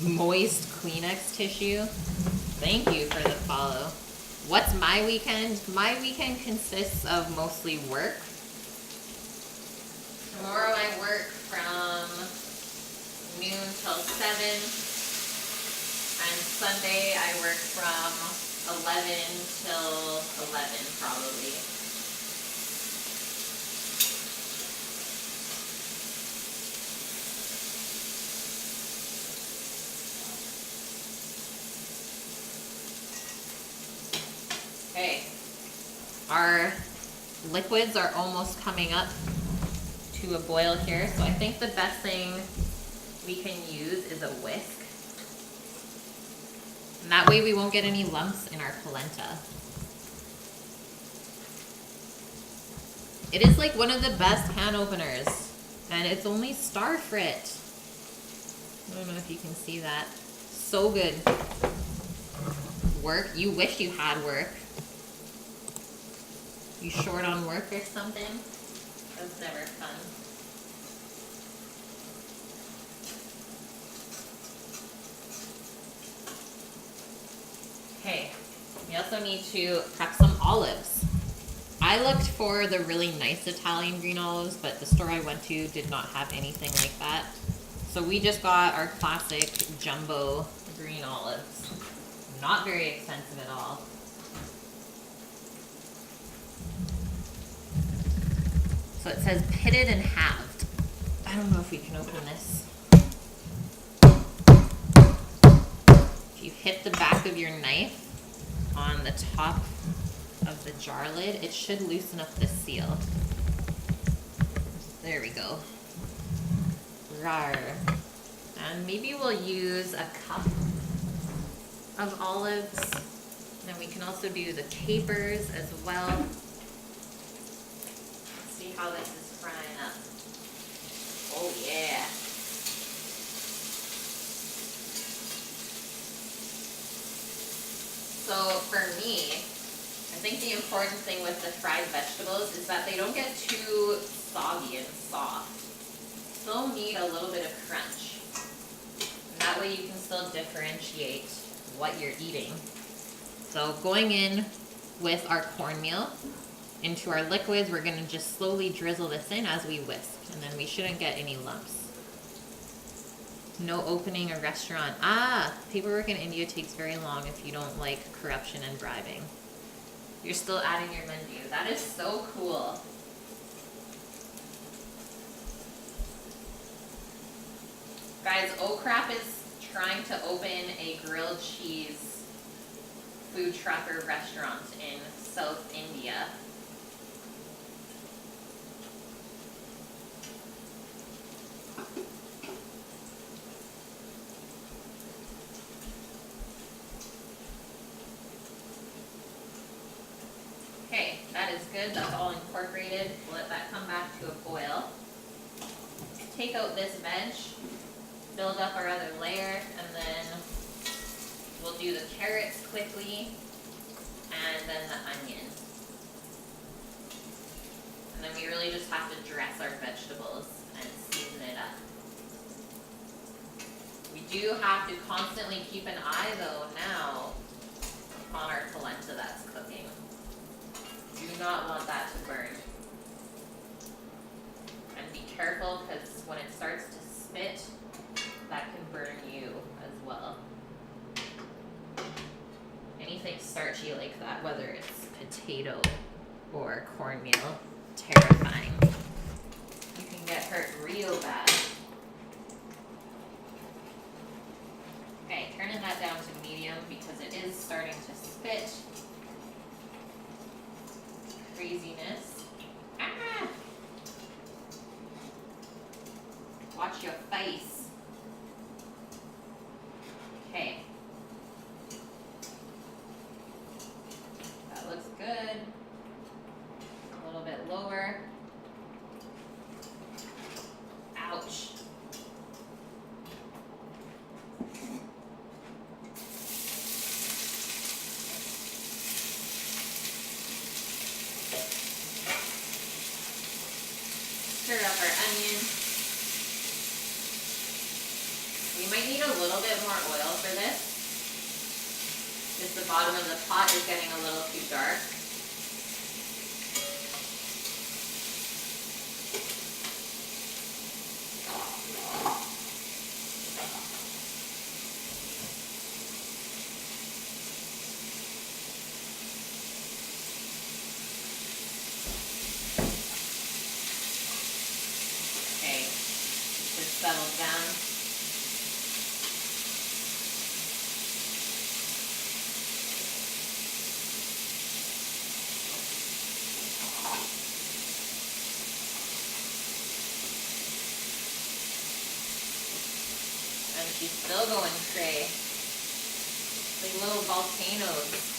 S1: Moist Kleenex tissue. Thank you for the follow. What's my weekend? My weekend consists of mostly work. Tomorrow I work from noon till 7. And Sunday I work from 11 till 11 probably. Okay, our liquids are almost coming up to a boil here, so I think the best thing we can use is a whisk. And that way we won't get any lumps in our polenta. It is like one of the best can openers, and it's only star frit. I don't know if you can see that. So good. Work, you wish you had work. You short on work or something? That's never fun. Okay, we also need to prep some olives. I looked for the really nice Italian green olives, but the store I went to did not have anything like that. So we just got our classic jumbo green olives. Not very expensive at all. So it says pitted and halved. I don't know if we can open this. If you hit the back of your knife on the top of the jar lid, it should loosen up the seal. There we go. Rawr. And maybe we'll use a cup of olives. Then we can also do the capers as well. See how this is frying up. Oh yeah. So for me, I think the important thing with the fried vegetables is that they don't get too soggy and soft. Still need a little bit of crunch. And that way you can still differentiate what you're eating. So going in with our cornmeal into our liquids, we're gonna just slowly drizzle this in as we whisk, and then we shouldn't get any lumps. No opening a restaurant. Ah, paperwork in India takes very long if you don't like corruption and bribing. You're still adding your menu. That is so cool. Guys, Oh Crap is trying to open a grilled cheese food truck or restaurant in South India. Okay, that is good. That's all incorporated. We'll let that come back to a boil. Take out this veg, build up our other layer, and then we'll do the carrots quickly, and then the onion. And then we really just have to dress our vegetables and season it up. We do have to constantly keep an eye though now on our polenta that's cooking. Do not want that to burn. And be careful because when it starts to spit, that can burn you as well. Anything starchy like that, whether it's potato or cornmeal, terrifying. You can get hurt real bad. Okay, turning that down to medium because it is starting to spit. Craziness. Ah! Watch your face. Okay. That looks good. A little bit lower. Ouch. Stir up our onion. We might need a little bit more oil for this, because the bottom of the pot is getting a little too dark. Okay, just settle down. And she's still going cray. Like little volcanoes.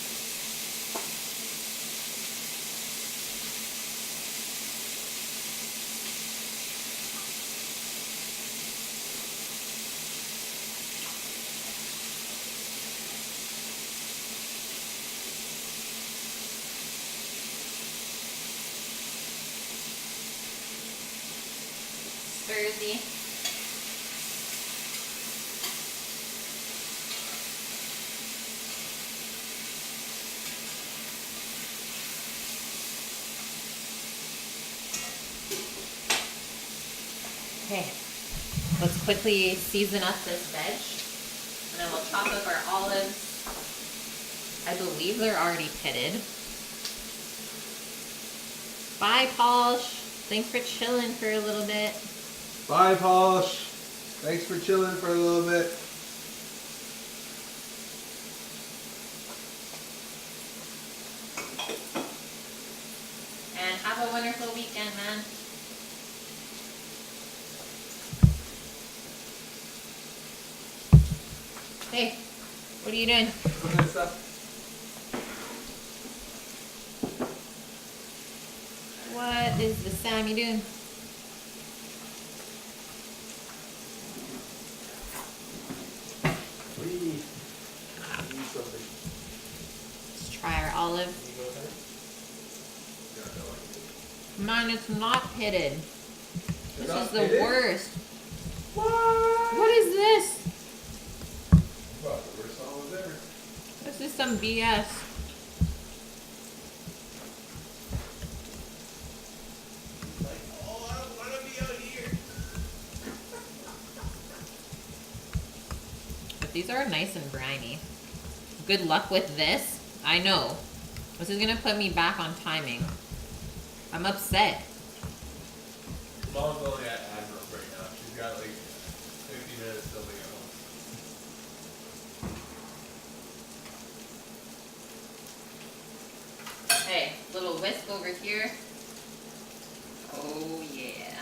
S1: Spursy. Okay, let's quickly season up this veg, and then we'll chop up our olives. I believe they're already pitted. Bye, Polish. Thanks for chilling for a little bit.
S2: Bye, Polish. Thanks for chilling for a little bit.
S1: And have a wonderful weekend, man. Hey, what are you doing?
S2: What kind of stuff?
S1: What is the Sammy doing?
S2: We need something.
S1: Let's try our olive.
S2: Can you go ahead?
S1: Man, it's not pitted. This
S2: not
S1: is the
S2: pitted?
S1: worst.
S2: What?
S1: What is this?
S2: Well, the worst olive ever.
S1: This is some BS.
S2: Like, oh, I don't want to be out here.
S1: But these are nice and briny. Good luck with this. I know. This is gonna put me back on timing. I'm upset.
S2: Mom's only at Admiral right now. She's got like 50 minutes filming at home.
S1: Little whisk over here. Oh yeah.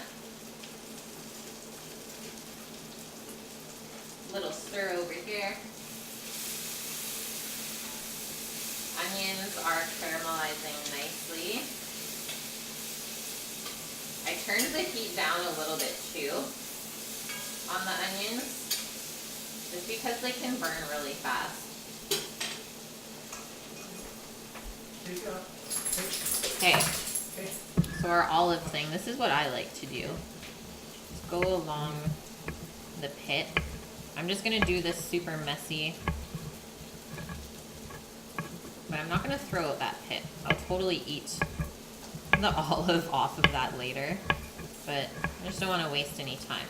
S1: Little stir over here. Onions are caramelizing nicely. I turned the heat down a little bit too on the onions, just because they can burn really fast. Okay, so our olive thing, this is what I like to do. Just go along the pit. I'm just gonna do this super messy, but I'm not gonna throw out that pit. I'll totally eat the olive off of that later, but I just don't want to waste any time.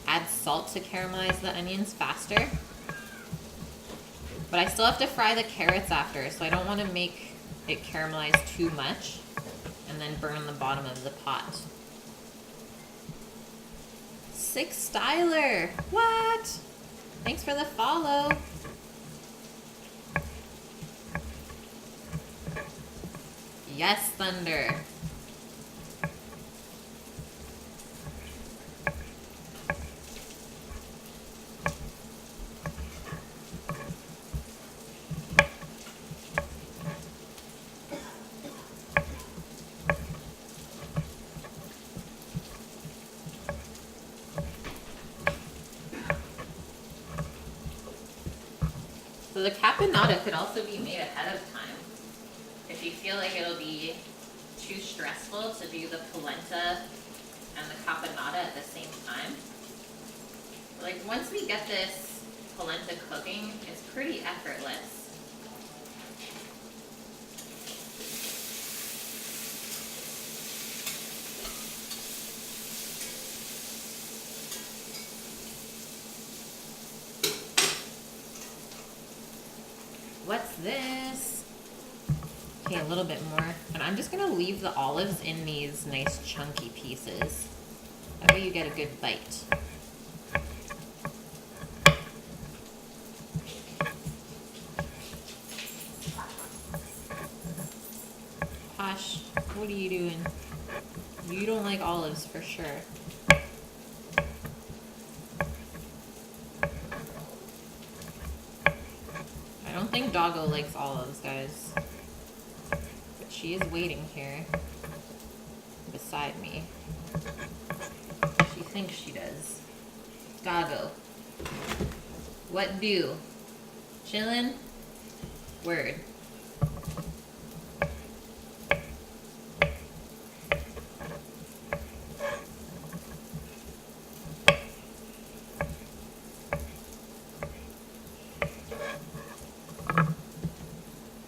S1: Add salt to caramelize the onions faster, but I still have to fry the carrots after, so I don't want to make it caramelize too much and then burn the bottom of the pot. 6 Styler, what? Thanks for the follow. Yes, Thunder. So the caponata could also be made ahead of time. If you feel like it'll be too stressful to do the polenta and the caponata at the same time. Like once we get this polenta cooking, it's pretty effortless. What's this? Okay, a little bit more. And I'm just gonna leave the olives in these nice chunky pieces. That way you get a good bite. Posh, what are you doing? You don't like olives for sure. I don't think Doggo likes olives, guys. But she is waiting here beside me. She thinks she does. Doggo. What do? Chillin'? Word.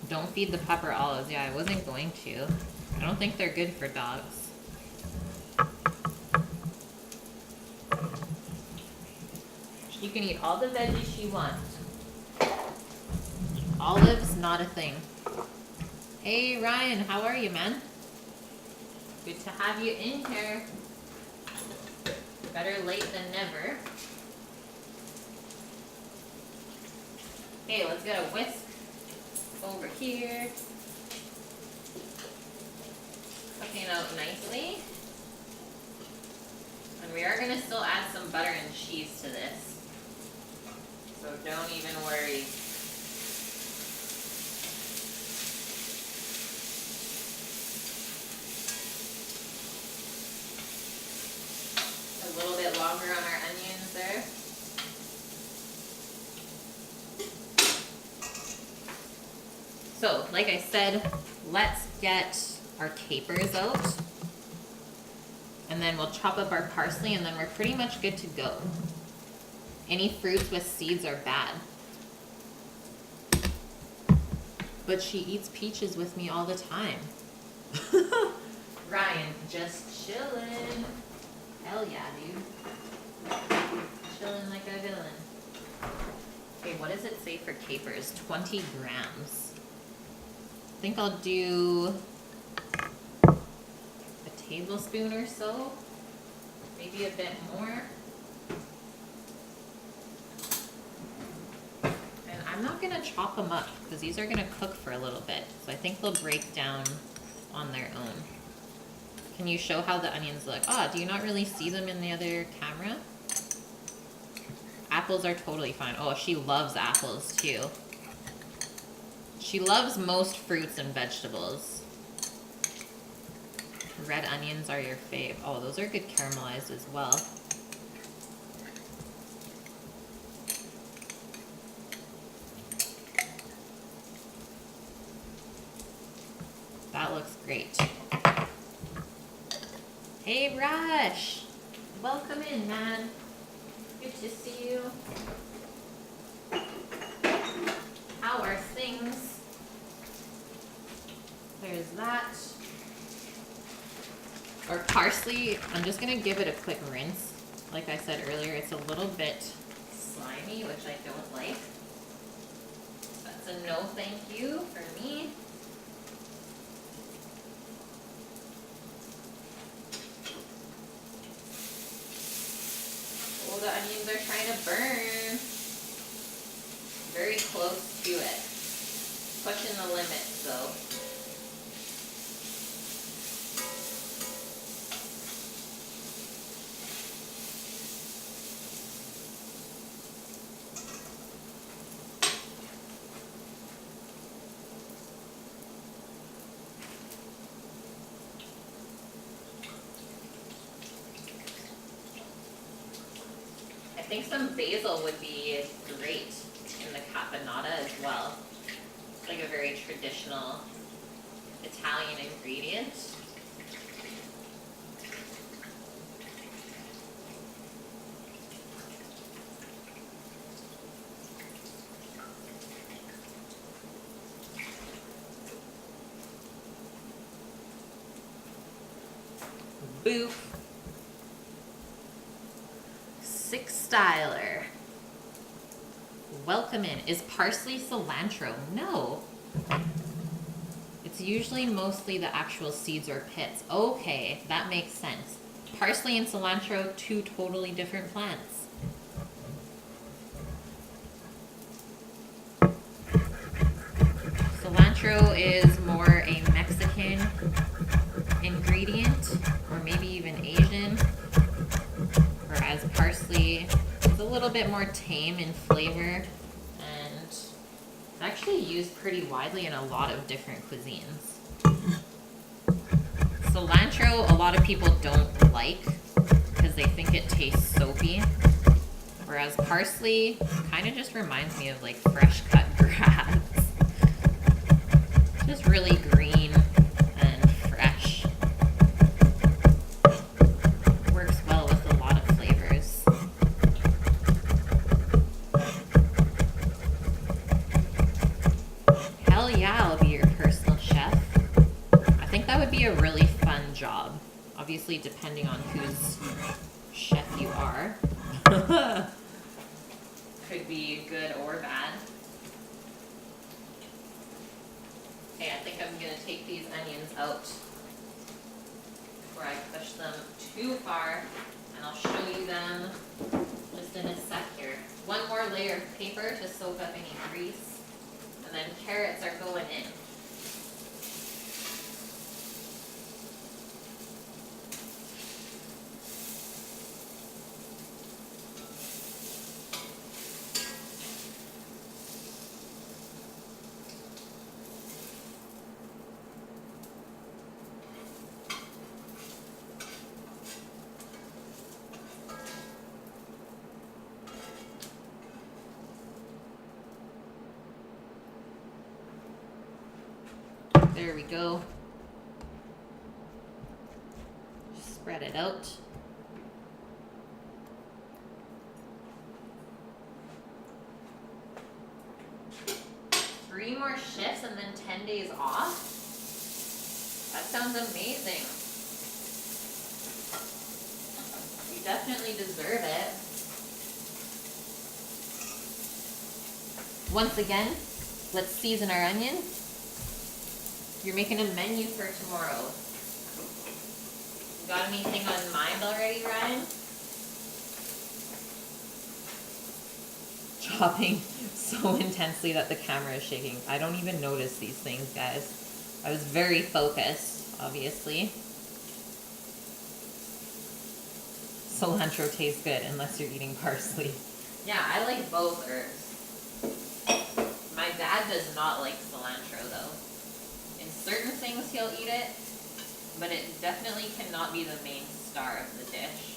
S1: Don't feed the pepper olives. Yeah, I wasn't going to. I don't think they're good for dogs. She can eat all the veggies she wants. Olives, not a thing. Hey Ryan, how are you, man? Good to have you in here. Better late than never. Okay, let's get a whisk over here. Cooking out nicely. And we are gonna still add some butter and cheese to this. So don't even worry. A little bit longer on our onions there. So, like I said, let's get our capers out. And then we'll chop up our parsley and then we're pretty much good to go. Any fruits with seeds are bad. But she eats peaches with me all the time. Ryan, just chillin'. Hell yeah, dude. Chillin' like a villain. Okay, what does it say for capers? 20 grams. I think I'll do a tablespoon or so. Maybe a bit more. And I'm I'm not gonna chop them up because these are gonna cook for a little bit. So I think they'll break down on their own. Can you show how the onions look? Ah, do you not really see them in the other camera? Apples are totally fine. Oh, she loves apples too. She loves most fruits and vegetables. Red onions are your fave. Oh, those are good caramelized as well. That looks great. Hey, Rush! Welcome in, man. Good to see you. How are things? There's that. Our parsley, I'm just gonna give it a quick rinse. Like I said earlier, it's a little bit slimy, which I don't like. That's a no thank you for me. Oh, the onions are trying to burn. Very close to it. Pushing the limits though. I think some basil would be great in the caponata as well. It's like a very traditional Italian ingredient. Boop. Six Styler. Welcome in. Is parsley cilantro? No. It's usually mostly the actual seeds or pits. Okay, that makes sense. Parsley and cilantro, two totally different plants. Cilantro is more a Mexican ingredient, or maybe even Asian. Whereas parsley is a little bit more tame in flavor and it's actually used pretty widely in a lot of different cuisines. Cilantro, a lot of people don't like because they think it tastes soapy. Whereas parsley kind of just reminds me of like fresh cut grass. Just really green and fresh. Works well with a lot of flavors. Hell yeah, I'll be your personal chef. I think that would be a really fun job. Obviously, depending on whose chef you are. Could be good or bad. Okay, I think I'm going to take these onions out before I push them too far, and I'll show you them just in a sec here. One more layer of paper to soak up any grease, and then carrots are going in. There we go. Spread it out. Three more shifts and then 10 days off? That sounds amazing. You definitely deserve it. Once again, let's season our onions. You're making a menu for tomorrow. You got anything on mind already, Ryan? Chopping so intensely that the camera is shaking. I don't even notice these things, guys. I was very focused, obviously. Cilantro tastes good unless you're eating parsley. Yeah, I like both herbs. My dad does not like cilantro though. In certain things he'll eat it, but it definitely cannot be the main star of the dish.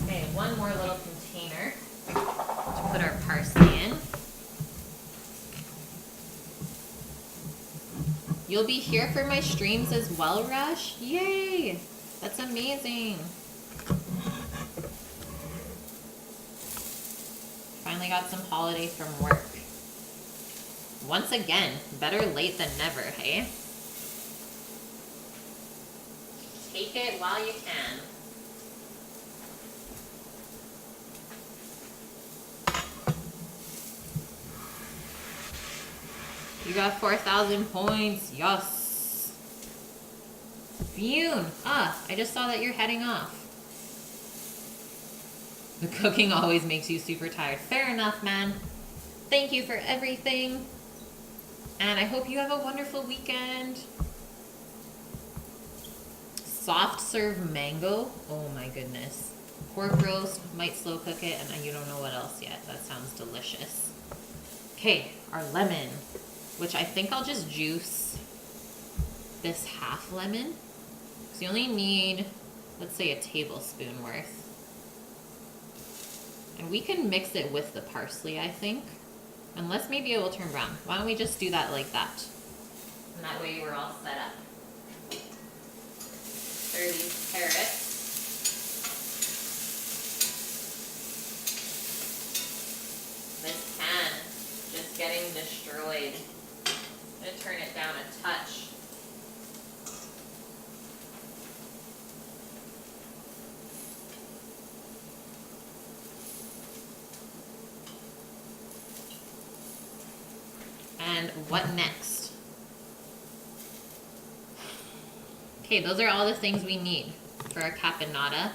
S1: Okay, one more little container to put our parsley in. You'll be here for my streams as well, Rush? Yay! That's amazing. Finally got some holiday from work. Once again, better late than never, hey? Take it while you can. You got 4,000 points. Yes. Fune. Ah, I just saw that you're heading off. The cooking always makes you super tired. Fair enough, man. Thank you for everything. And I hope you have a wonderful weekend. Soft serve mango. Oh my goodness. Pork roast. Might slow cook it. And you don't know what else yet. That sounds delicious. Okay, our lemon. Which I think I'll just juice this half lemon. Because you only need, let's say, a tablespoon worth. And we can mix it with the parsley, I think. Unless maybe it will turn brown. Why don't we just do that like that? And that way we're all set up. There are these carrots. This pan just getting destroyed. I'm going to turn it down a touch. And what next? Okay, those are all the things we need for our caponata.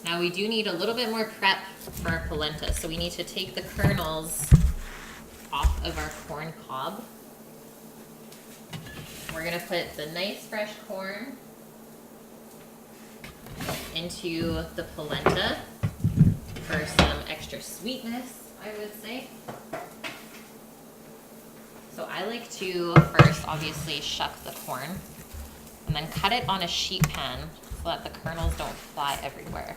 S1: Now we do need a little bit more prep for our polenta. So we need to take the kernels off of our corn cob. We're gonna put the nice fresh corn into the polenta for some extra sweetness, I would say. So I like to first obviously shuck the corn and then cut it on a sheet pan so that the kernels don't fly everywhere.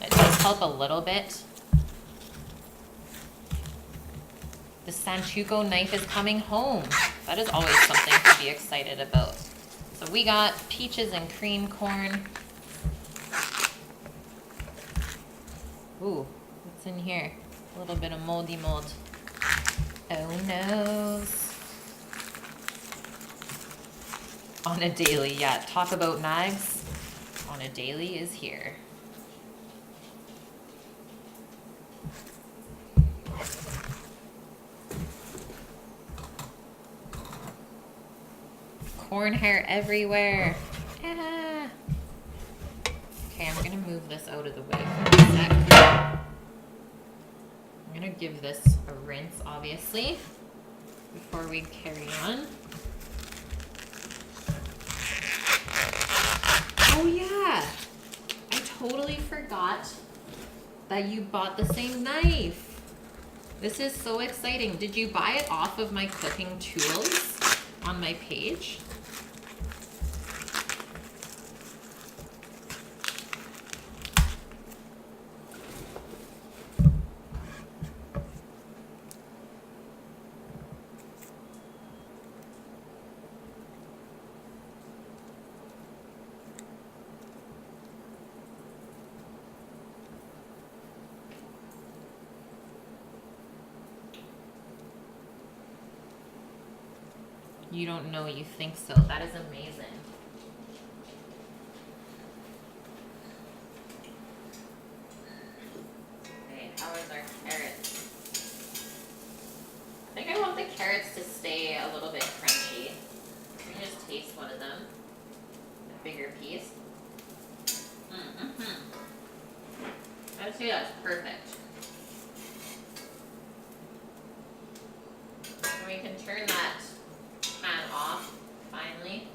S1: It does help a little bit. The Sanchuco knife is coming home. That is always something to be excited about. So we got peaches and cream corn. Ooh, what's in here? A little bit of moldy mold. Oh no. On a daily, yeah. Talk about knives. On a daily is here. Corn hair everywhere. Ah. Okay, I'm gonna move this out of the way for a sec. I'm gonna give this a rinse, obviously, before we carry on. Oh yeah, I totally forgot that you bought the same knife. This is so exciting. Did you buy it off of my cooking tools on my page? You don't know, you think so. That is amazing. Okay, how is our carrots? I think I want the carrots to stay a little bit crunchy. Let me just taste one of them. bigger piece. Mm-hmm. I'd say that's perfect. And we can turn that pan off finally.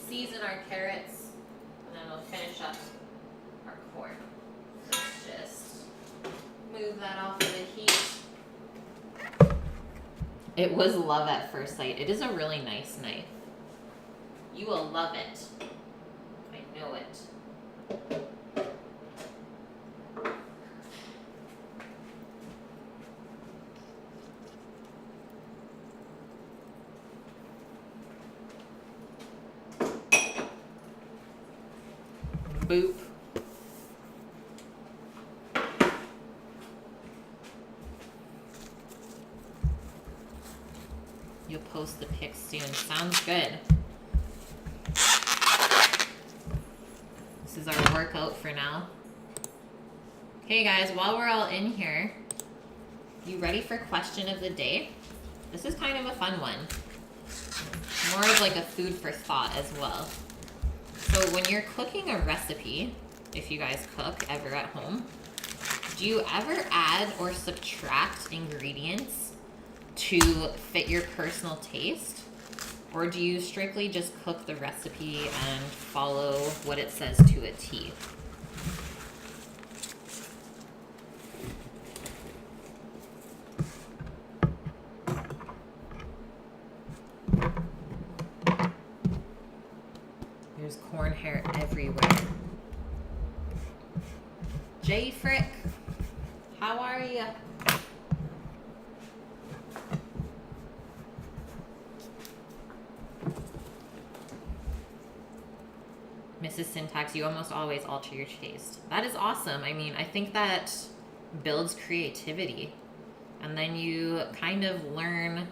S1: Season our carrots, and then we'll finish up our corn. Let's just move that off of the heat. It was love at first sight. It is a really nice knife. You will love it. I know it. Boop. You'll post the pics soon. Sounds good. This is our workout for now. Okay guys, while we're all in here, you ready for question of the day? This is kind of a fun one. More of like a food for thought as well. So when you're cooking a recipe, if you guys cook ever at home, do you ever add or subtract ingredients to fit your personal taste? Or do you strictly just cook the recipe and follow what it says to a T? There's corn hair everywhere. Jay Frick, how are you? Mrs. Syntax, you almost always alter your taste. That is awesome. I mean, I think that builds creativity. And then you kind of learn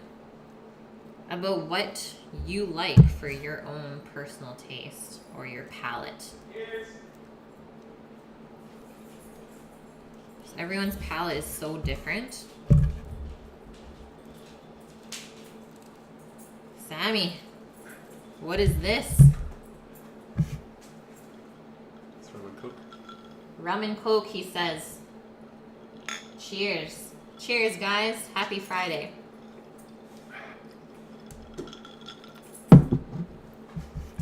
S1: about what you like for your own personal taste or your palate.
S2: Cheers.
S1: Everyone's palate is so different. Sammy, what is this?
S2: It's rum and coke.
S1: Rum and Coke, he says. Cheers. Cheers, guys. Happy Friday.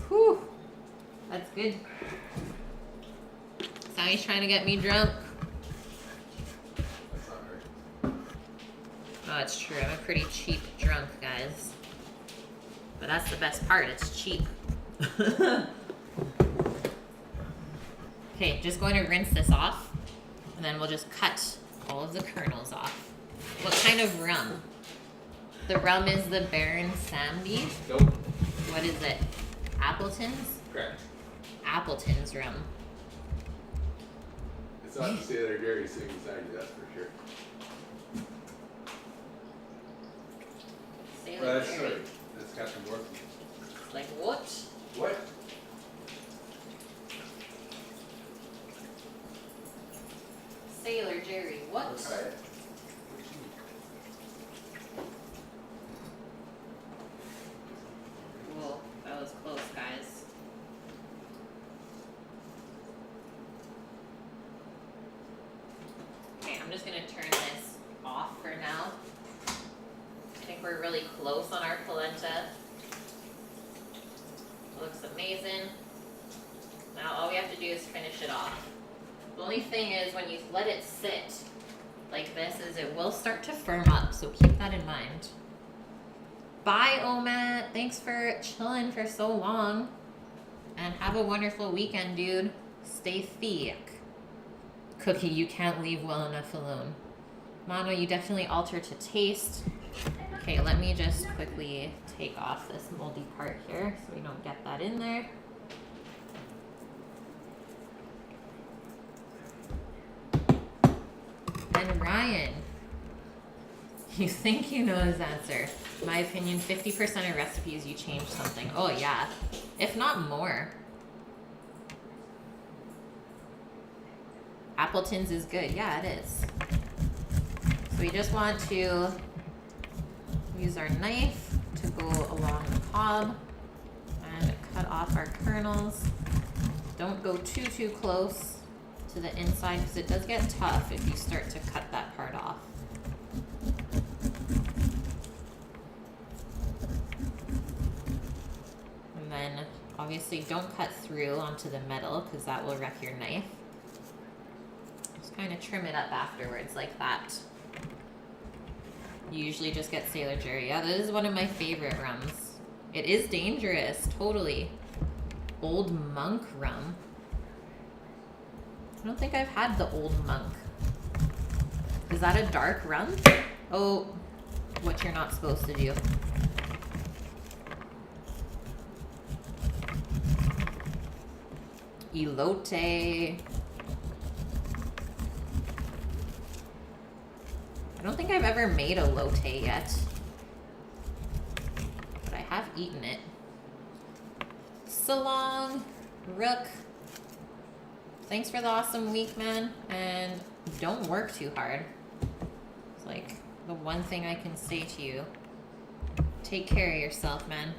S1: Whew. That's good. Sammy's trying to get me drunk.
S2: That's not right.
S1: Oh, it's true. I'm a pretty cheap drunk, guys. But that's the best part. It's cheap. Okay, just going to rinse this off. And then we'll just cut all of the kernels off. What kind of rum? The rum is the Baron Samedi.
S2: Nope.
S1: What is it? Appleton's?
S2: Correct.
S1: Appleton's rum.
S2: It's not the Sailor Jerry singing Saturday, that's for sure.
S1: Sailor
S2: Well, that's
S1: Jerry.
S2: That's Captain Morgan.
S1: Like what?
S2: What?
S1: Sailor Jerry, what?
S2: Okay.
S1: Whoa, that was close, guys. Okay, I'm just gonna turn this off for now. I think we're really close on our polenta. It looks amazing. Now all we have to do is finish it off. The only thing is when you let it sit like this is it will start to firm up, so keep that in mind. Bye, Omat. Thanks for chilling for so long. And have a wonderful weekend, dude. Stay thick. Cookie, you can't leave well enough alone. Mano, you definitely alter to taste. Okay, let me just quickly take off this moldy part here so we don't get that in there. And Ryan, you think you know his answer. My opinion, 50% of recipes you change something. Oh yeah, if not more. Appleton's is good. Yeah, it is. So we just want to use our knife to go along the cob and cut off our kernels. Don't go too close to the inside because it does get tough if you start to cut that part off. And then obviously don't cut through onto the metal because that will wreck your knife. Just kind of trim it up afterwards like that. You usually just get Sailor Jerry. Yeah, this is one of my favorite rums. It is dangerous, totally. Old Monk rum. I don't think I've had the Old Monk. Is that a dark rum? Oh, what you're not supposed to do. Elote. I don't think I've ever made a elote yet, but I have eaten it. So long, Rook. Thanks for the awesome week, man, and don't work too hard. It's like the one thing I can say to you. Take care of yourself, man.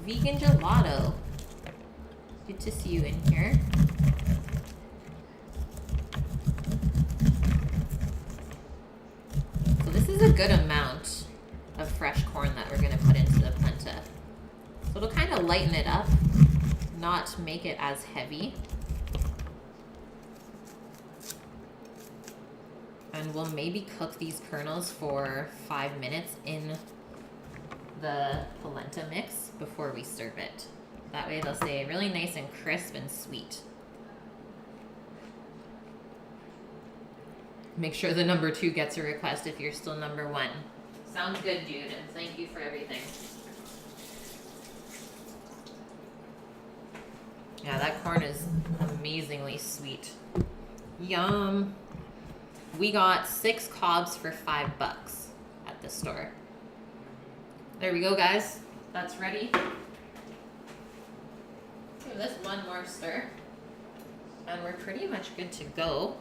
S1: Vegan gelato. Good to see you in here. So this is a good amount of fresh corn that we're gonna put into the polenta. So it'll kind of lighten it up, not make it as heavy. And we'll maybe cook these kernels for 5 minutes in the polenta mix before we serve it. That way they'll stay really nice and crisp and sweet. Make sure the number 2 gets a request if you're still number 1. Sounds good, dude, and thank you for everything. Yeah, that corn is amazingly sweet. Yum. We got 6 cobs for $5 at the store. There we go, guys. That's ready. Give this one more stir. And we're pretty much good to go.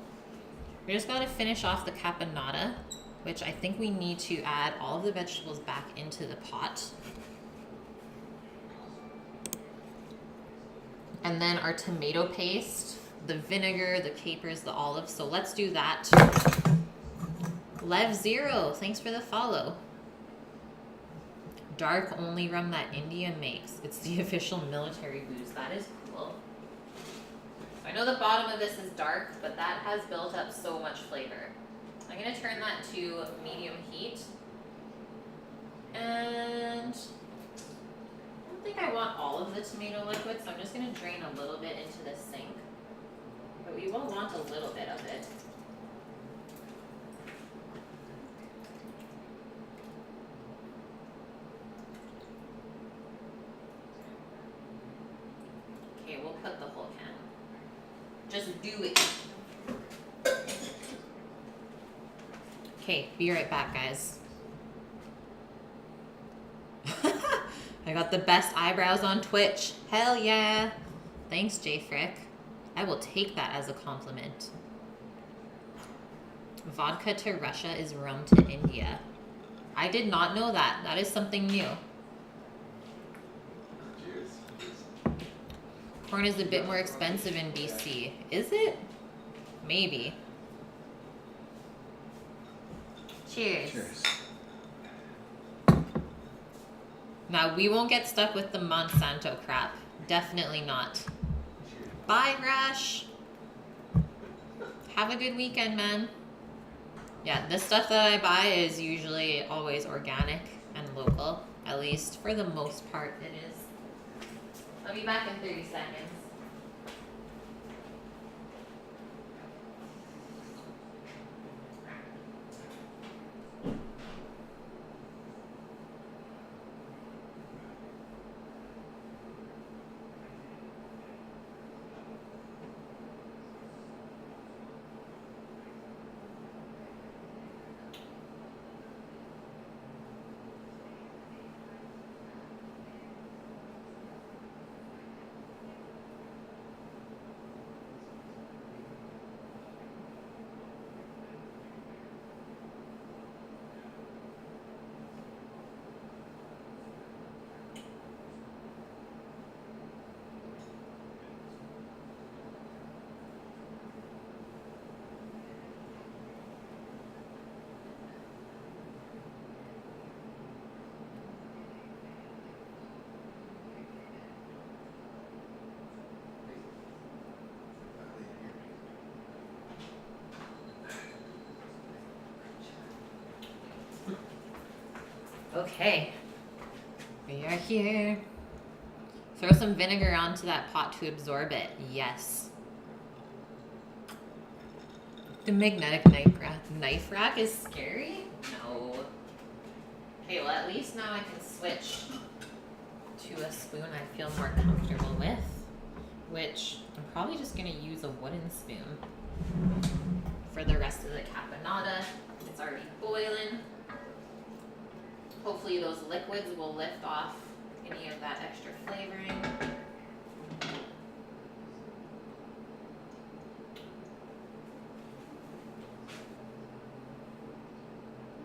S1: We just gotta finish off the caponata, which I think we need to add all of the vegetables back into the pot. And then our tomato paste, the vinegar, the capers, the olives. So let's do that. Lev Zero, thanks for the follow. Dark only rum that India makes. It's the official military booze. That is cool. I know the bottom of this is dark, but that has built up so much flavor. I'm gonna turn that to medium heat. And I don't think I want all of the tomato liquid, so I'm just gonna drain a little bit into the sink. But we will want a little bit of it. Okay, we'll put the whole can. Just do it. Okay, be right back, guys. I got the best eyebrows on Twitch. Hell yeah. Thanks, J Frick. I will take that as a compliment. Vodka to Russia is rum to India. I did not know that. That is something new.
S2: Cheers.
S1: Corn is a bit more expensive in BC. Is it? Maybe. Cheers.
S3: Cheers.
S1: Now, we won't get stuck with the Monsanto crap. Definitely not. Bye, Rush. Have a good weekend, man. Yeah, the stuff that I buy is usually always organic and local. At least for the most part, it is. I'll be back in 30 seconds. Okay, we are here. Throw some vinegar onto that pot to absorb it. Yes. The magnetic knife rack is scary? No. Okay, well at least now I can switch to a spoon I feel more comfortable with, which I'm probably just gonna use a wooden spoon for the rest of the caponata. It's already boiling. Hopefully those liquids will lift off any of that extra flavoring.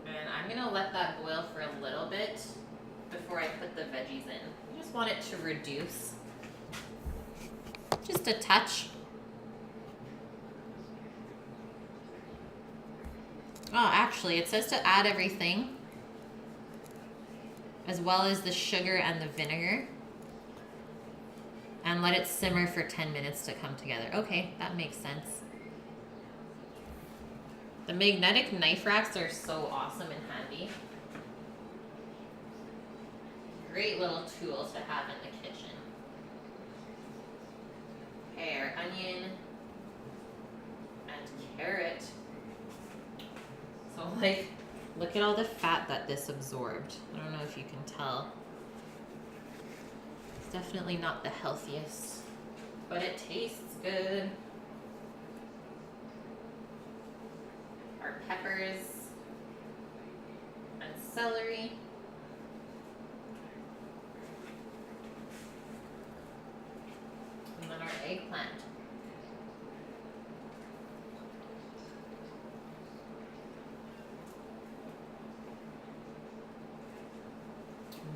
S1: And I'm gonna let that boil for a little bit before I put the veggies in. I just want it to reduce just a touch. Oh, actually, it says to add everything, as well as the sugar and the vinegar, and let it simmer for 10 minutes to come together. Okay, that makes sense. The magnetic knife racks are so awesome and handy. Great little tools to have in the kitchen. Okay, our onion and carrot. So like, look at all the fat that this absorbed. I don't know if you can tell. It's definitely not the healthiest, but it tastes good. Our peppers and celery. And then our eggplant.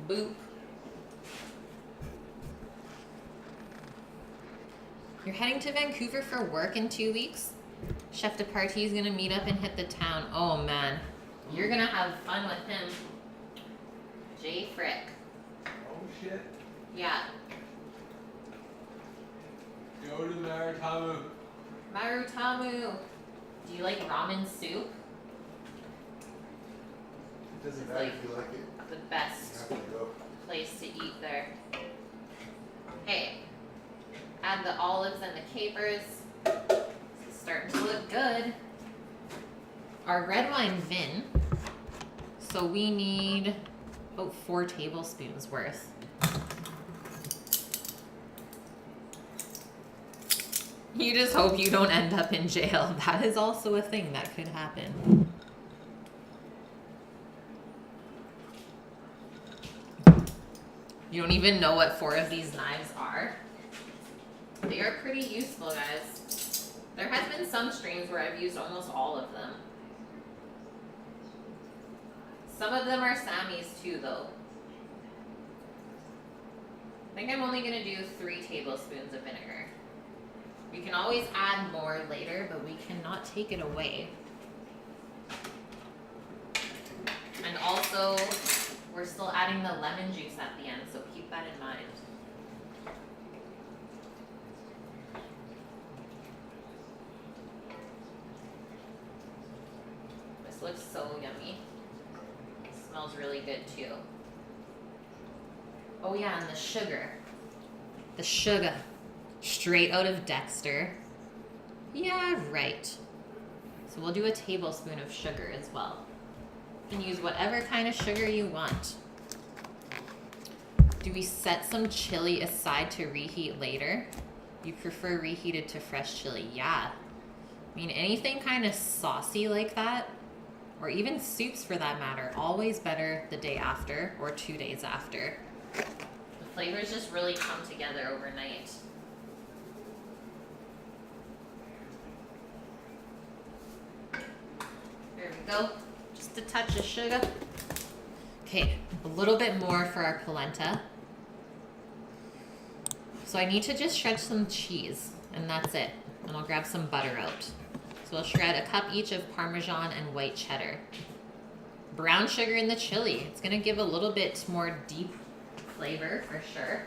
S1: Boop. You're heading to Vancouver for work in 2 weeks? Chef de Partie is gonna meet up and hit the town. Oh man, you're gonna have fun with him. Jay Frick.
S2: Oh shit.
S1: Yeah.
S2: Go to Maritamu.
S1: Marutamu. Do you like ramen soup?
S3: It doesn't
S1: It's
S3: matter
S1: like
S3: if you like it.
S1: the
S3: You
S1: best
S3: have to go.
S1: place to eat there. Hey, add the olives and the capers. It's starting to look good. Our red wine vin. So we need about 4 tablespoons worth. You just hope you don't end up in jail. That is also a thing that could happen. You don't even know what 4 of these knives are. They are pretty useful, guys. There has been some streams where I've used almost all of them. Some of them are Sammy's too, though. I think I'm only gonna do 3 tablespoons of vinegar. We can always add more later, but we cannot take it away. And also, we're still adding the lemon juice at the end, so keep that in mind. This looks so yummy. It smells really good too. Oh yeah, and the sugar. The sugar. Straight out of Dexter. Yeah, right. So we'll do a tablespoon of sugar as well. You can use whatever kind of sugar you want. Do we set some chili aside to reheat later? You prefer reheated to fresh chili? Yeah. I mean, anything kind of saucy like that, or even soups for that matter, always better the day after or 2 days after. The flavors just really come together overnight. There we go. Just a touch of sugar. Okay, a little bit more for our polenta. So I need to just shred some cheese, and that's it. And I'll grab some butter out. So we'll shred a cup each of Parmesan and white cheddar. Brown sugar in the chili. It's gonna give a little bit more deep flavor for sure.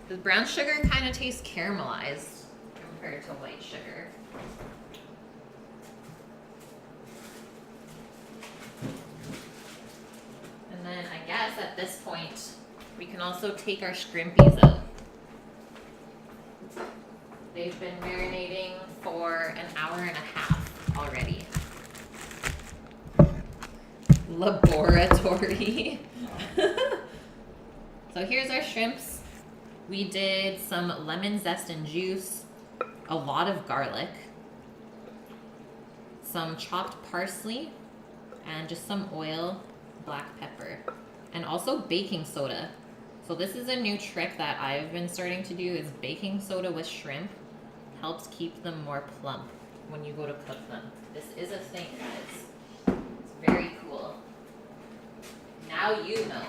S1: The brown sugar kind of tastes caramelized compared to white sugar. We can also take our shrimpies out. They've been marinating for an hour and a half already. Laboratory. So here's our shrimps. We did some lemon zest and juice, a lot of garlic, some chopped parsley, and just some oil, black pepper, and also baking soda. So this is a new trick that I've been starting to do, is baking soda with shrimp helps keep them more plump when you go to cook them. This is a thing, guys. It's very cool. Now you know.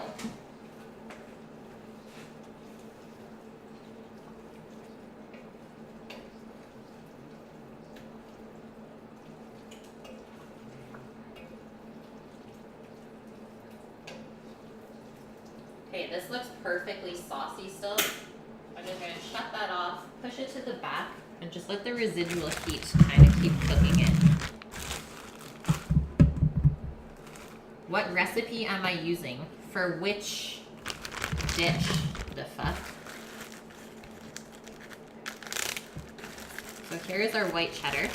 S1: Okay, this looks perfectly saucy still. I'm just gonna shut that off, push it to the back, and just let the residual heat kind of keep cooking it. What recipe am I using? For which dish? The fuck? So here's our white cheddar.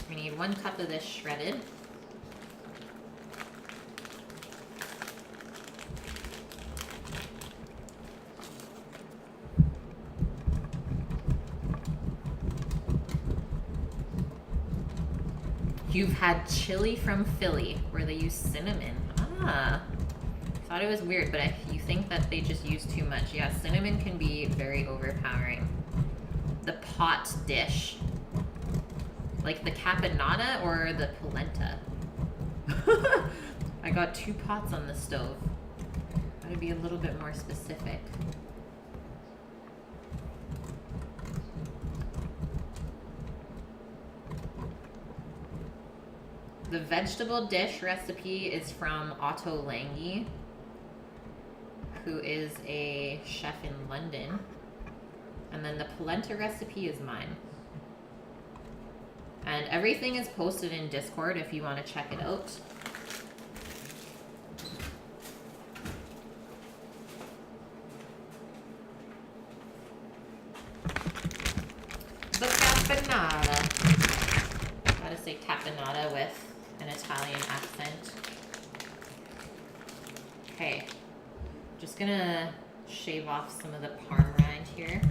S1: We need 1 cup of this shredded. You've had chili from Philly, where they use cinnamon. Ah, thought it was weird, but you think that they just use too much. Yeah, cinnamon can be very overpowering. The pot dish. Like the caponata or the polenta? I got 2 pots on the stove. Gotta be a little bit more specific. The vegetable dish recipe is from Otto Lange, who is a chef in London. And then the polenta recipe is mine. And everything is posted in Discord if you want to check it out. The caponata. Gotta say caponata with an Italian accent. Okay, just gonna shave off some of the parm rind here.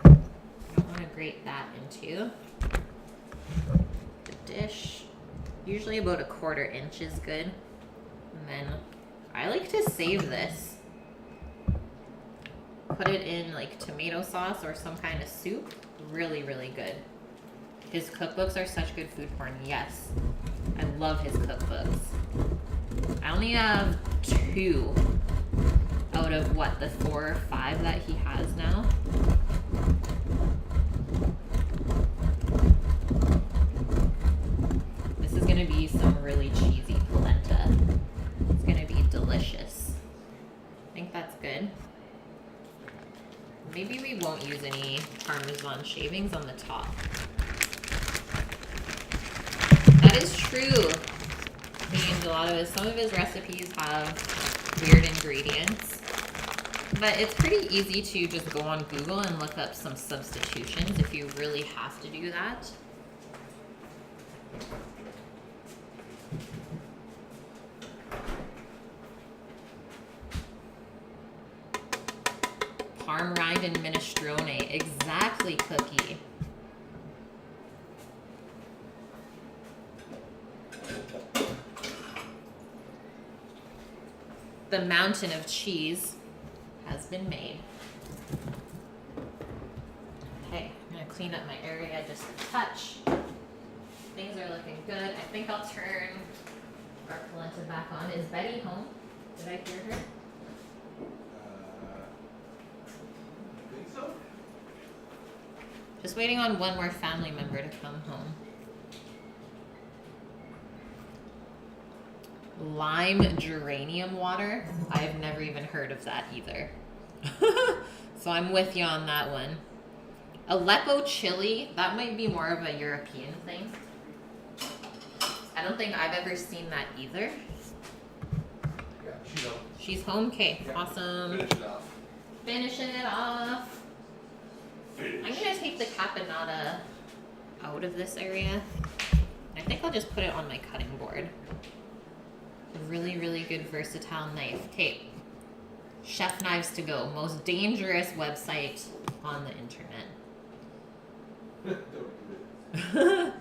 S1: I want to grate that into the dish. Usually about 1/4 inch is good. And then I like to save this. Put it in like tomato sauce or some kind of soup. Really, really good. His cookbooks are such good food porn. Yes, I love his cookbooks. I only have 2 out of what, the 4 or 5 that he has now. This is gonna be some really cheesy polenta. It's gonna be delicious. I think that's good. Maybe we won't use any Parmesan shavings on the top. That is true. Some of his recipes have weird ingredients, but it's pretty easy to just go on Google and look up some substitutions if you really have to do that. Parm rind and minestrone, exactly, Cookie. The mountain of cheese has been made. Okay, I'm gonna clean up my area just a touch. Things are looking good. I think I'll turn our polenta back on. Is Betty home? Did I hear her?
S2: I think so.
S1: Just waiting on one more family member to come home. Lime geranium water. I have never even heard of that either. So I'm with you on that one. Aleppo chili, that might be more of a European thing. I don't think I've ever seen that either.
S2: Yeah. she's home.
S1: She's home? Okay,
S2: Yeah.
S1: awesome.
S2: Finish it off.
S1: Finishing it off. I'm gonna take the caponata out of this area. I think I'll just put it on my cutting board. A really, really good versatile knife. Okay, Chef Knives to Go, most dangerous website on the internet.
S2: Don't do it.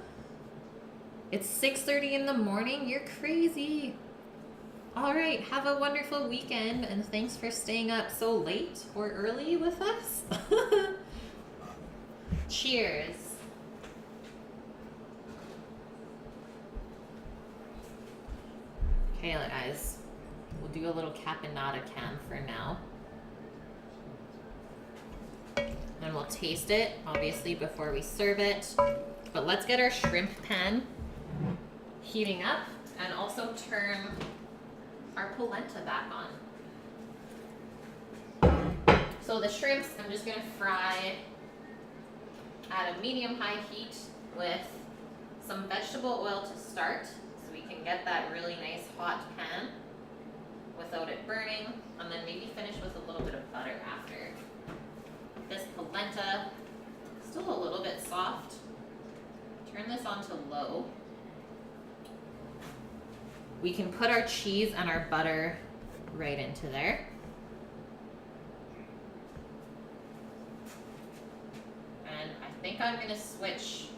S1: It's 6:30 in the morning. You're crazy. All right, have a wonderful weekend, and thanks for staying up so late or early with us. Cheers. Okay, guys, we'll do a little caponata cam for now. And we'll taste it, obviously, before we serve it. But let's get our shrimp pan heating up and also turn our polenta back on. So the shrimps, I'm just gonna fry at a medium-high heat with some vegetable oil to start, so we can get that really nice hot pan without it burning, and then maybe finish with a little bit of butter after. This polenta, still a little bit soft. Turn this on to low. We can put our cheese and our butter right into there. And I think I'm gonna switch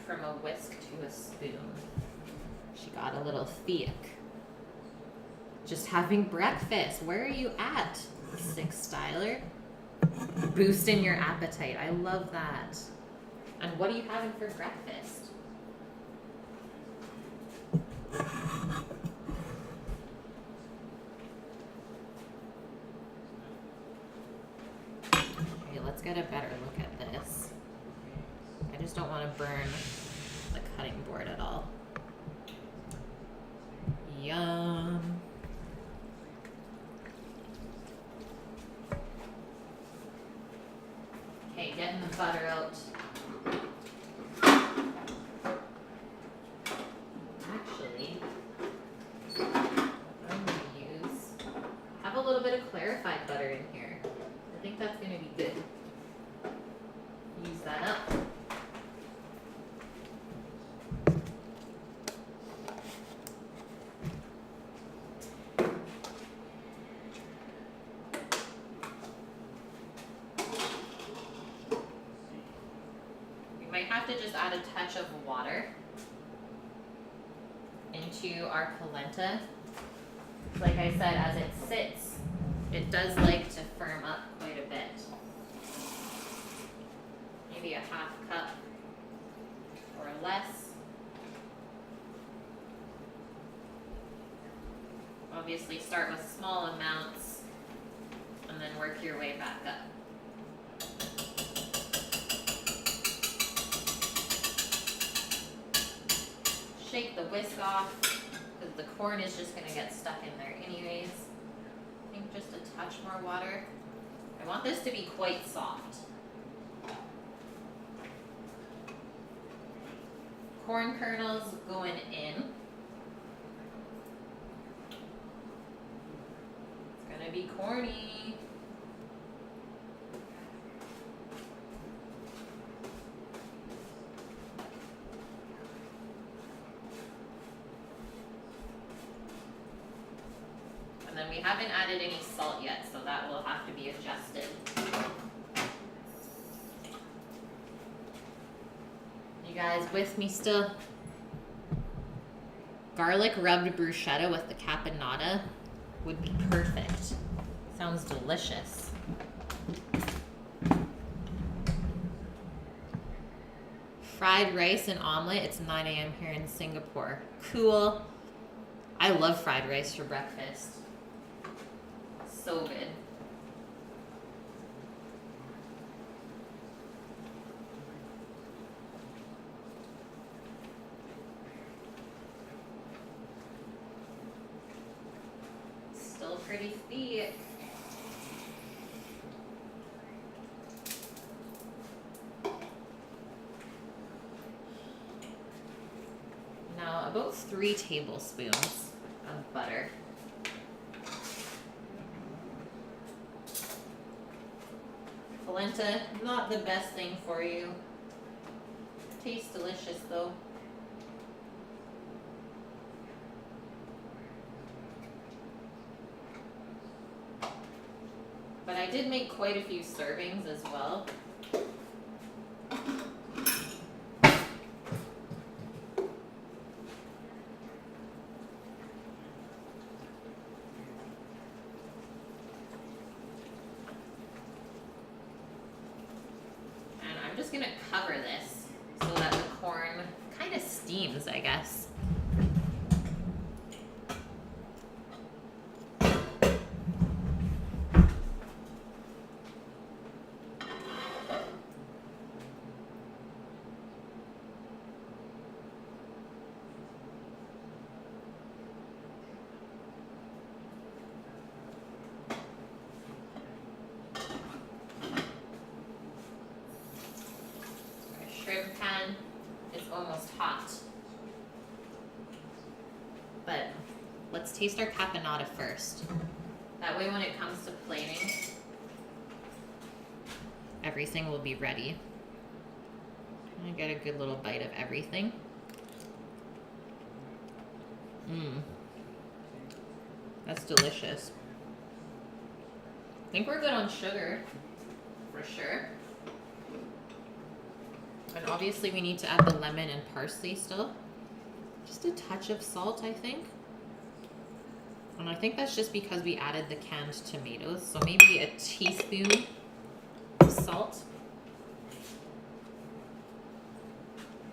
S1: from a whisk to a spoon. She got a little thick. Just having breakfast. Where are you at, Six Styler? Boosting your appetite. I love that. And what are you having for breakfast? Okay, let's get a better look at this. I just don't want to burn the cutting board at all. Yum. Okay, getting the butter out. Actually, what I'm gonna use, have a little bit of clarified butter in here. I think that's gonna be good. Use that up. Might have to just add a touch of water into our polenta. Like I said, as it sits, it does like to firm up quite a bit. Maybe a half cup or less. Obviously start with small amounts and then work your way back up. Shake the whisk off, because the corn is just going to get stuck in there anyways. I think just a touch more water. I want this to be quite soft. Corn kernels going in. It's going to be corny. And then we haven't added any salt yet, so that will have to be adjusted. You guys with me still? Garlic rubbed bruschetta with the caponata would be perfect. Sounds delicious. Fried rice and omelet. It's 9 a.m. here in Singapore. Cool. I love fried rice for breakfast. So good. Still pretty thick. Now about 3 tablespoons of butter. polenta, not the best thing for you. Tastes delicious though. But I did make quite a few servings as well. And I'm just gonna cover this so that the corn kind of steams, I guess. Shrimp pan is almost hot. But let's taste our caponata first. That way when it comes to plating, everything will be ready. I get a good little bite of everything. That's delicious. I think we're good on sugar, for sure. And obviously we need to add the lemon and parsley still. Just a touch of salt, I think. And I think that's just because we added the canned tomatoes. So maybe a teaspoon of salt.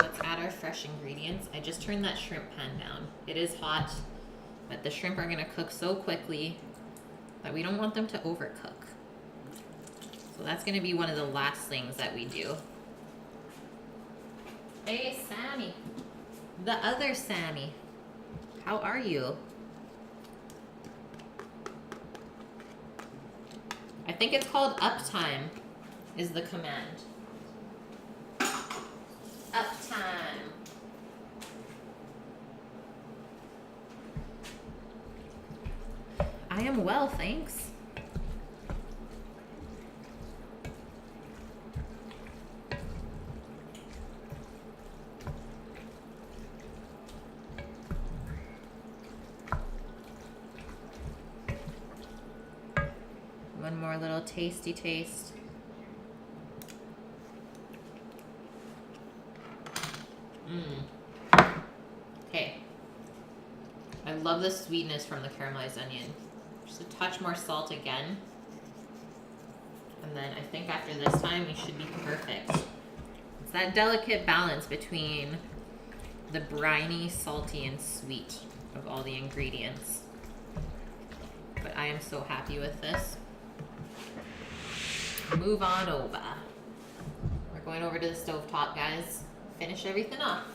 S1: Let's add our fresh ingredients. I just turned that shrimp pan down. It is hot, but the shrimp are gonna cook so quickly that we don't want them to overcook. So that's gonna be one of the last things that we do. Hey, Sammy. The other Sammy. How are you? I think it's called uptime is the command. Uptime. I am well, thanks. One more little tasty taste. Okay. I love the sweetness from the caramelized onion. Just a touch more salt again. And then I think after this time we should be perfect. It's that delicate balance between the briny, salty, and sweet of all the ingredients. But I am so happy with this. Move on over. We're going over to the stovetop, guys. Finish everything off.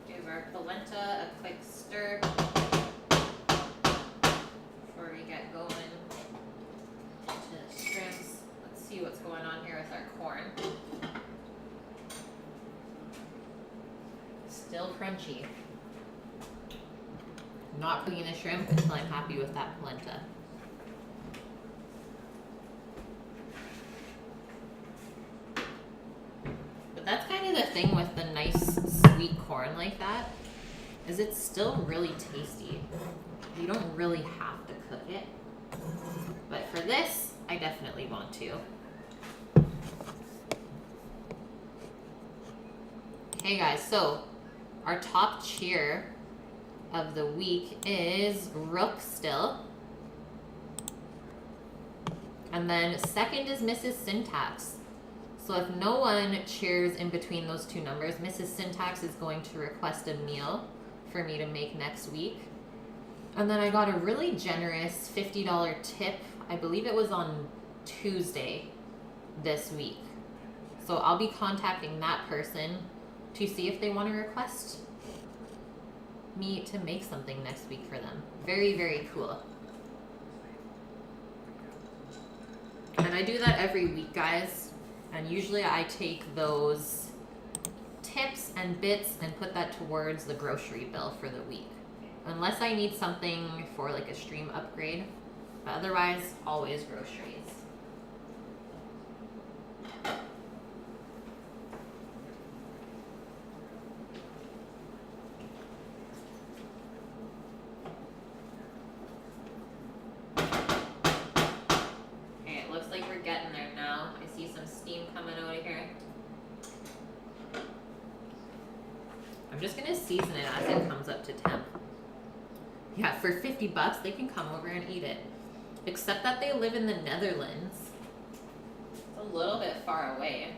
S1: Give our polenta a quick stir before we get going into the shrimps. Let's see what's going on here with our corn. Still crunchy. Not cooking the shrimp until I'm happy with that polenta. But that's kind of the thing with the nice sweet corn like that, is it's still really tasty. You don't really have to cook it. But for this, I definitely want to. Okay guys, so our top cheer of the week is Rook still. And then second is Mrs. Syntax. So if no one cheers in between those two numbers, Mrs. Syntax is going to request a meal for me to make next week. And then I got a really generous $50 tip. I believe it was on Tuesday this week. So I'll be contacting that person to see if they want to request me to make something next week for them. Very, very cool. And And I do that every week, guys. And usually I take those tips and bits and put that towards the grocery bill for the week. Unless I need something for like a stream upgrade. But otherwise, always groceries. Okay, it looks like we're getting there now. I see some steam coming out of here. I'm just gonna season it as it comes up to temp. Yeah, for 50 bucks, they can come over and eat it. Except that they live in the Netherlands. It's a little bit far away.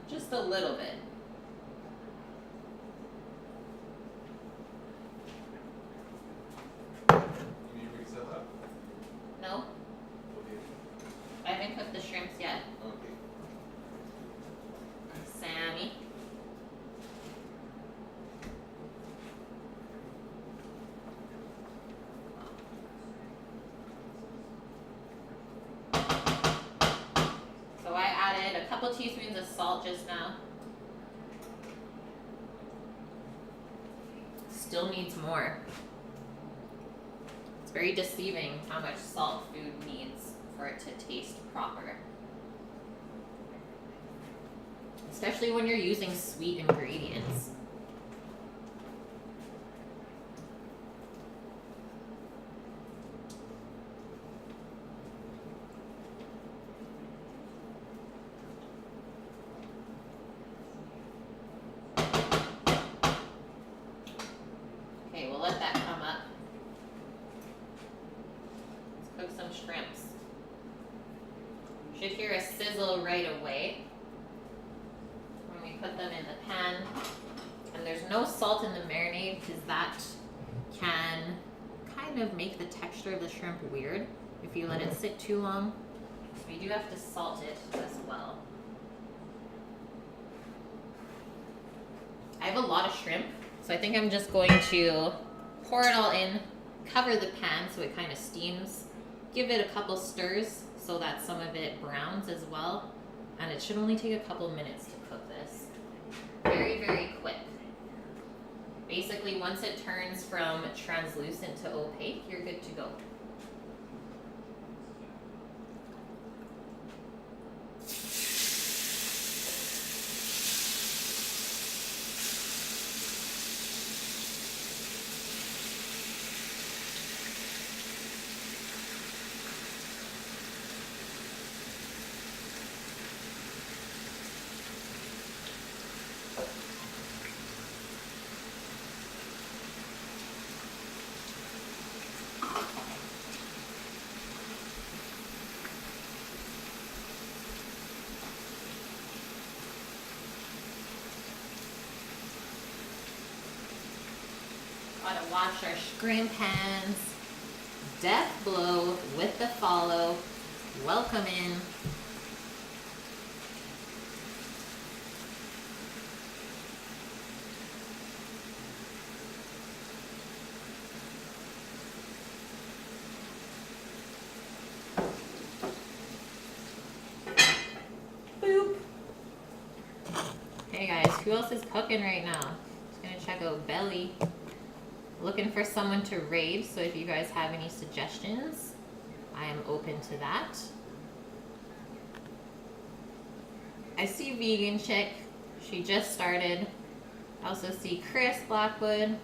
S1: Just a little bit.
S2: You need to mix that up?
S1: No,
S2: Okay.
S1: I haven't cooked the shrimps yet.
S2: Okay.
S1: Sammy. So I added a couple teaspoons of salt just now. Still needs more. It's very deceiving how much salt food needs for it to taste proper. Especially when you're using sweet ingredients. Okay, we'll let that come up. Let's cook some shrimps. Should hear a sizzle right away when we put them in the pan. And there's no salt in the marinade because that can kind of make the texture of the shrimp weird if you let it sit too long. So you do have to salt it as well. I have a lot of shrimp, so I think I'm just going to pour it all in, cover the pan so it kind of steams, give it a couple stirs so that some of it browns as well, and it should only take a couple minutes to cook this. Very, very quick. Basically, once it turns from translucent to opaque, you're good to go. Gotta wash our scrim pans. Death blow with the follow. Welcome in. Boop. Hey guys, who else is cooking right now? Just gonna check out Belly. Looking for someone to raid, so if you guys have any suggestions, I am open to that. I see Vegan Chick. She just started. I also see Chris Blackwood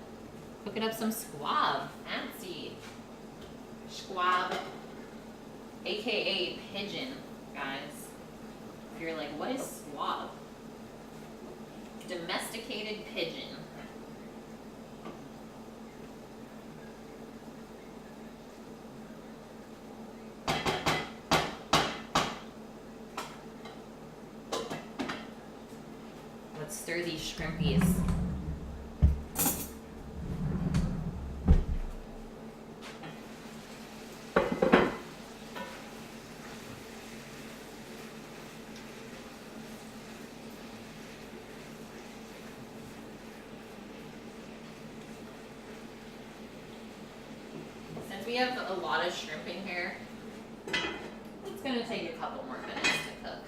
S1: cooking up some squab. Fancy. Squab, aka pigeon, guys. If you're like, what is squab? Domesticated pigeon. Let's stir these shrimpies. Since we have a lot of shrimp in here, gonna take a couple more minutes to cook.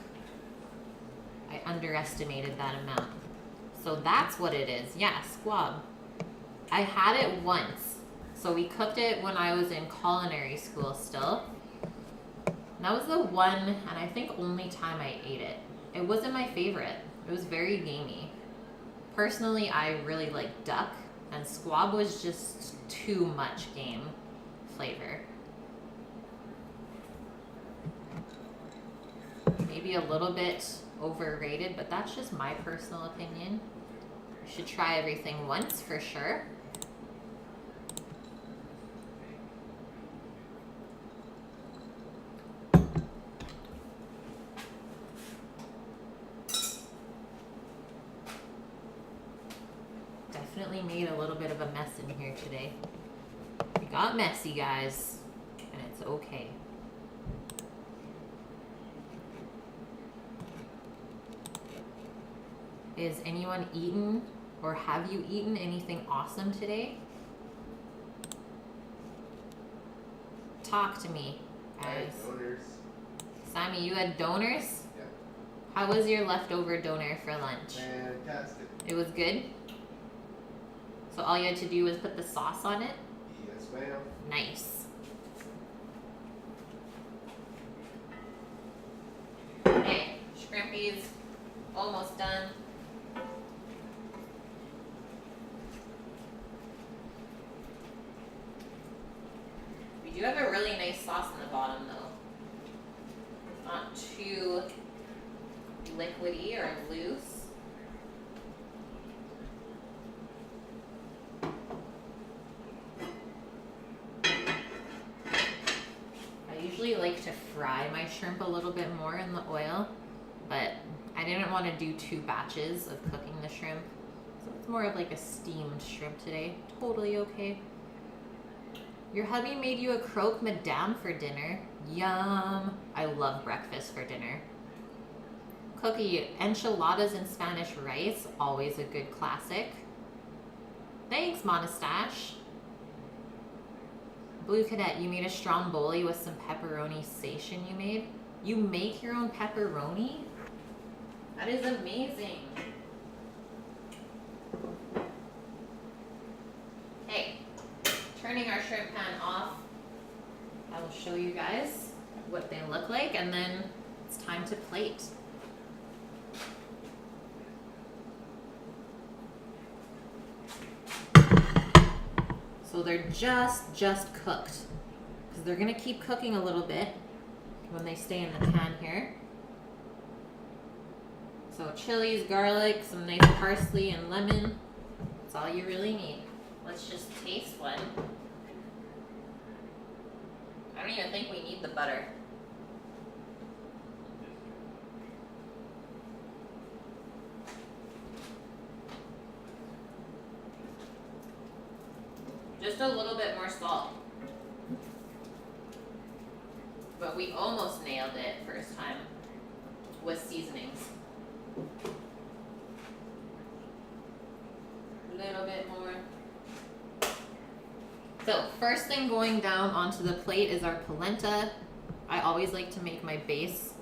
S1: I underestimated that amount. So that's what it is. Yeah, squab. I had it once. So we cooked it when I was in culinary school still. And that was the one, and I think only time I ate it. It wasn't my favorite. It was very gamey. Personally, I really like duck, and squab was just too much game flavor. Maybe a little bit overrated, but that's just my personal opinion. You should try everything once for sure. Definitely made a little bit of a mess in here today. We got messy, guys, and it's okay. Is anyone eaten or have you eaten anything awesome today? Talk to me, guys.
S3: Donors.
S1: Sammy, you had donors?
S3: Yeah.
S1: How was your leftover donor for lunch?
S3: Fantastic.
S1: It was good? So all you had to do was put the sauce on it?
S3: Yes, ma'am.
S1: Nice. Okay, shrimpies almost done. We do have a really nice sauce in the bottom though. It's not too liquidy or loose. I usually like to fry my shrimp a little bit more in the oil, but I didn't want to do 2 batches of cooking the shrimp. So it's more of like a steamed shrimp today. Totally okay. Your hubby made you a croque madame for dinner. Yum. I love breakfast for dinner. Cookie, enchiladas and Spanish rice. Always a good classic. Thanks, Monastache. Blue Cadet, you made a stromboli with some pepperoni sation you made. You make your own pepperoni? That is amazing. Hey, turning our shrimp pan off, I will show you guys what they look like, and then it's time to plate. So they're just cooked, because they're gonna keep cooking a little bit when they stay in the pan here. So chilies, garlic, some nice parsley and lemon. That's all you really need. Let's just taste one. I don't even think we need the butter. Just a little bit more salt. But we almost nailed it first time with seasonings. A little bit more. So first thing going down onto the plate is our polenta. I always like to make my base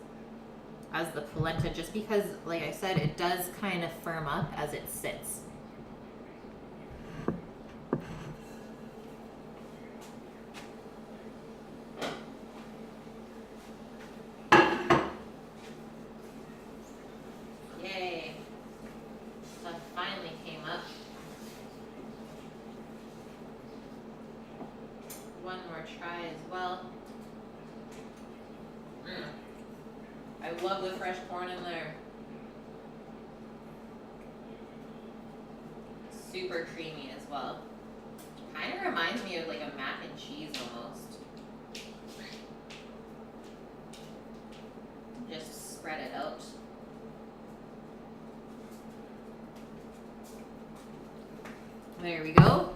S1: as the polenta just because, like I said, it does kind of firm up as it sits. Yay. Stuff finally came up. One more try as well. I love the fresh corn in there. Super creamy as well. Kind of reminds me of like a mac and cheese almost. Just spread it out. There we go.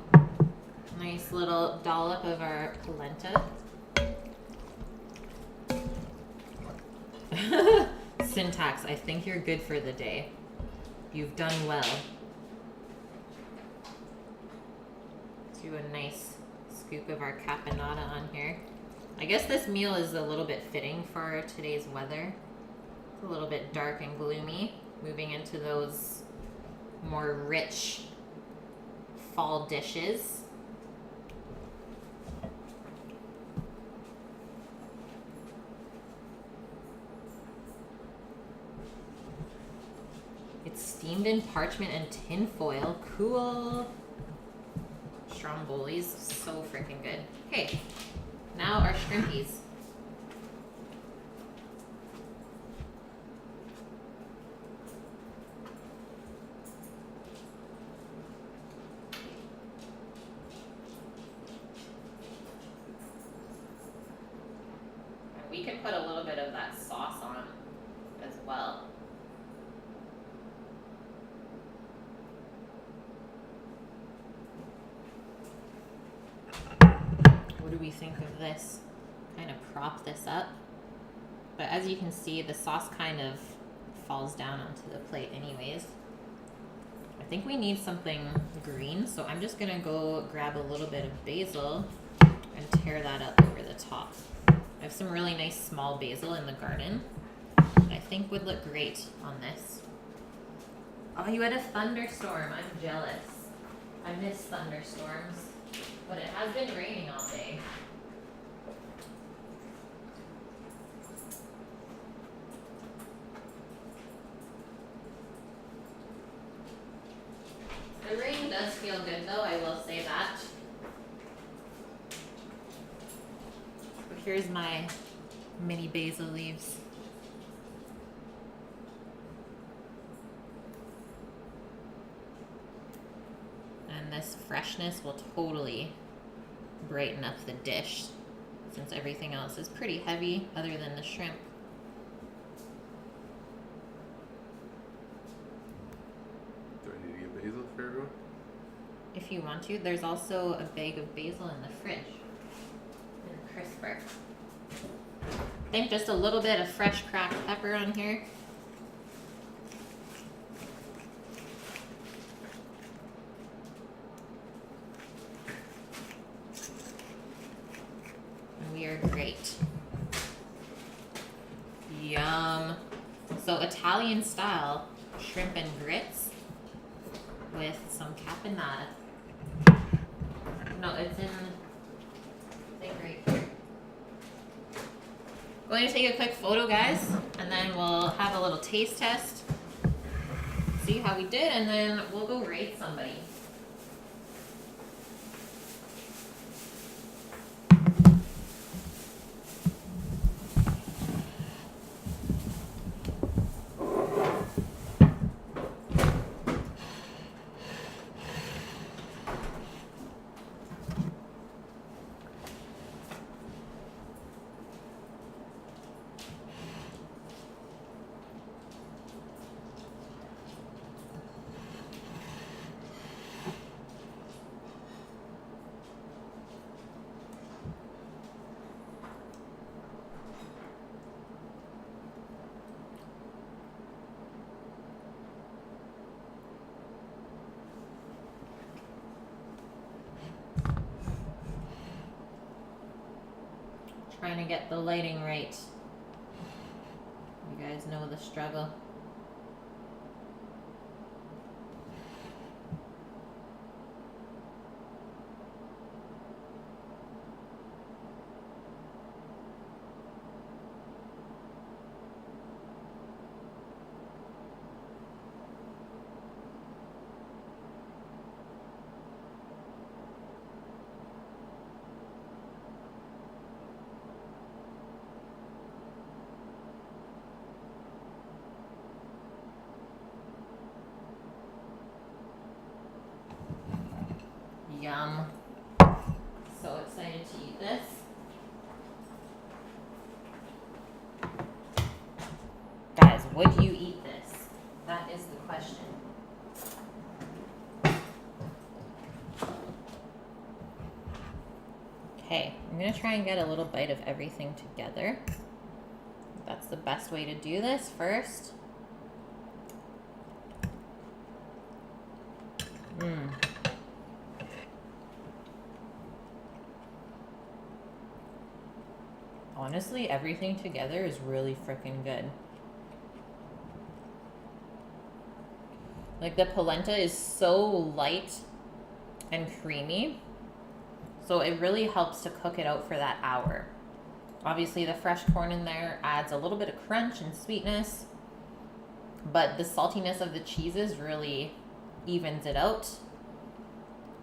S1: Nice little dollop of our polenta. Syntax, I think you're good for the day. You've done well. Do a nice scoop of our caponata on here. I guess this meal is a little bit fitting for today's weather. It's a little bit dark and gloomy, moving into those more rich fall dishes. It's steamed in parchment and tin foil. Cool. Strombolis, so freaking good. Okay, now our shrimpies. And we can put a little bit of that sauce on as well. What do we think of this? Kind of prop this up. But as you can see, the sauce kind of falls down onto the plate anyways. I think we need something green, so I'm just gonna go grab a little bit of basil and tear that up over the top. I have some really nice small basil in the garden that I think would look great on this. Oh, you had a thunderstorm. I'm jealous. I miss thunderstorms. But it has been raining all day. The rain does feel good though, I will say that. But here's my mini basil leaves. And this freshness will totally brighten up the dish since everything else is pretty heavy other than the shrimp.
S2: Do I need to get basil for everyone?
S1: If you want to, there's also a bag of basil in the fridge. And crisper. I think just a little bit of fresh cracked pepper on here. And we are great. Yum. So Italian style shrimp and grits with some caponata. No, it's in the thing right here. Going to take a quick photo, guys, and then we'll have a little taste test, see how we did, and then we'll go rate somebody. Trying to get the lighting right. You guys know the struggle. Yum. So excited to eat this. Guys, would you eat this? That is the question. Okay, I'm gonna try and get a little bite of everything together. That's the best way to do this first. Honestly, everything together is really freaking good. Like the polenta is so light and creamy. So it really helps to cook it out for that hour. Obviously the fresh corn in there adds a little bit of crunch and sweetness, but the saltiness of the cheeses really evens it out.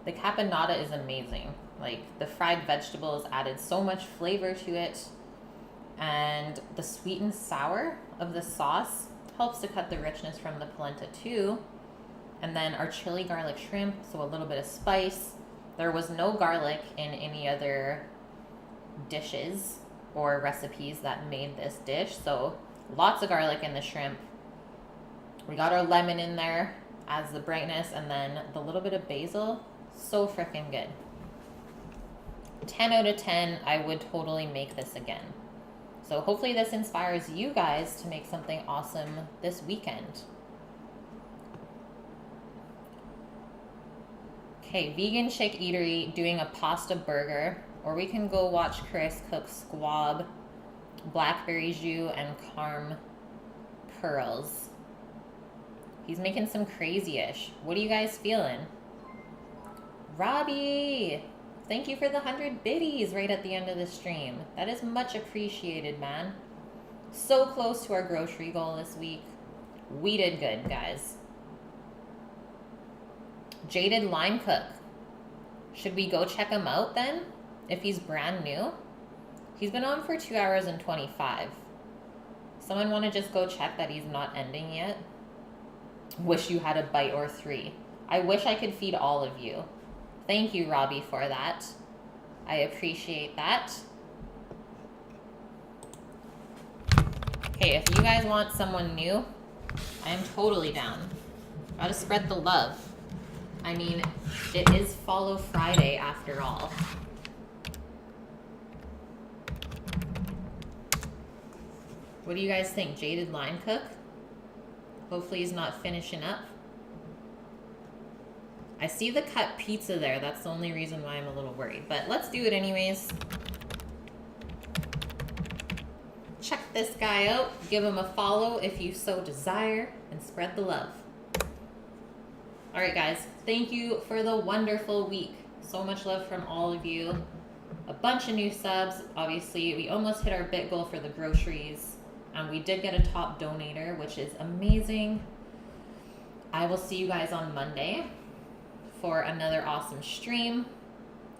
S1: The caponata is amazing. Like the fried vegetables added so much flavor to it, and the sweet and sour of the sauce helps to cut the richness from the polenta too. And then our chili garlic shrimp, so a little bit of spice. There was no garlic in any other dishes or recipes that made this dish, so lots of garlic in the shrimp. We got our lemon in there as the brightness, and then the little bit of basil. So freaking good. 10 out of 10. I would totally make this again. So hopefully this inspires you guys to make something awesome this weekend. Okay, Vegan Chick Eatery doing a pasta burger, or we can go watch Chris cook squab, blackberry jus, and carm pearls. He's making some crazy-ish. What are you guys feeling? Robbie, thank you for the 100 biddies right at the end of the stream. That is much appreciated, man. So close to our grocery goal this week. We did good, guys. Jaded Line Cook. Should we go check him out then? If he's brand new? He's been on for 2 hours and 25. Someone want to just go check that he's not ending yet? Wish you had a bite or 3. I wish I could feed all of you. Thank you, Robbie, for that. I appreciate that. Okay, if you guys want someone new, I am totally down. Gotta spread the love. I mean, it is Follow Friday after all. What do you guys think? Jaded Line Cook? Hopefully he's not finishing up. I see the cut pizza there. That's the only reason why I'm a little worried. But let's do it anyways. Check this guy out. Give him a follow if you so desire. And spread the love. Alright guys. Thank you for the wonderful week. So much love from all of you. A bunch of new subs. Obviously, we almost hit our bit goal for the groceries. And we did get a top donator, which is amazing. I will see you guys on Monday for another awesome stream,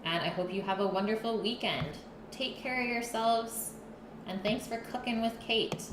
S1: and I hope you have a wonderful weekend. Take care of yourselves, and thanks for cooking with Kate.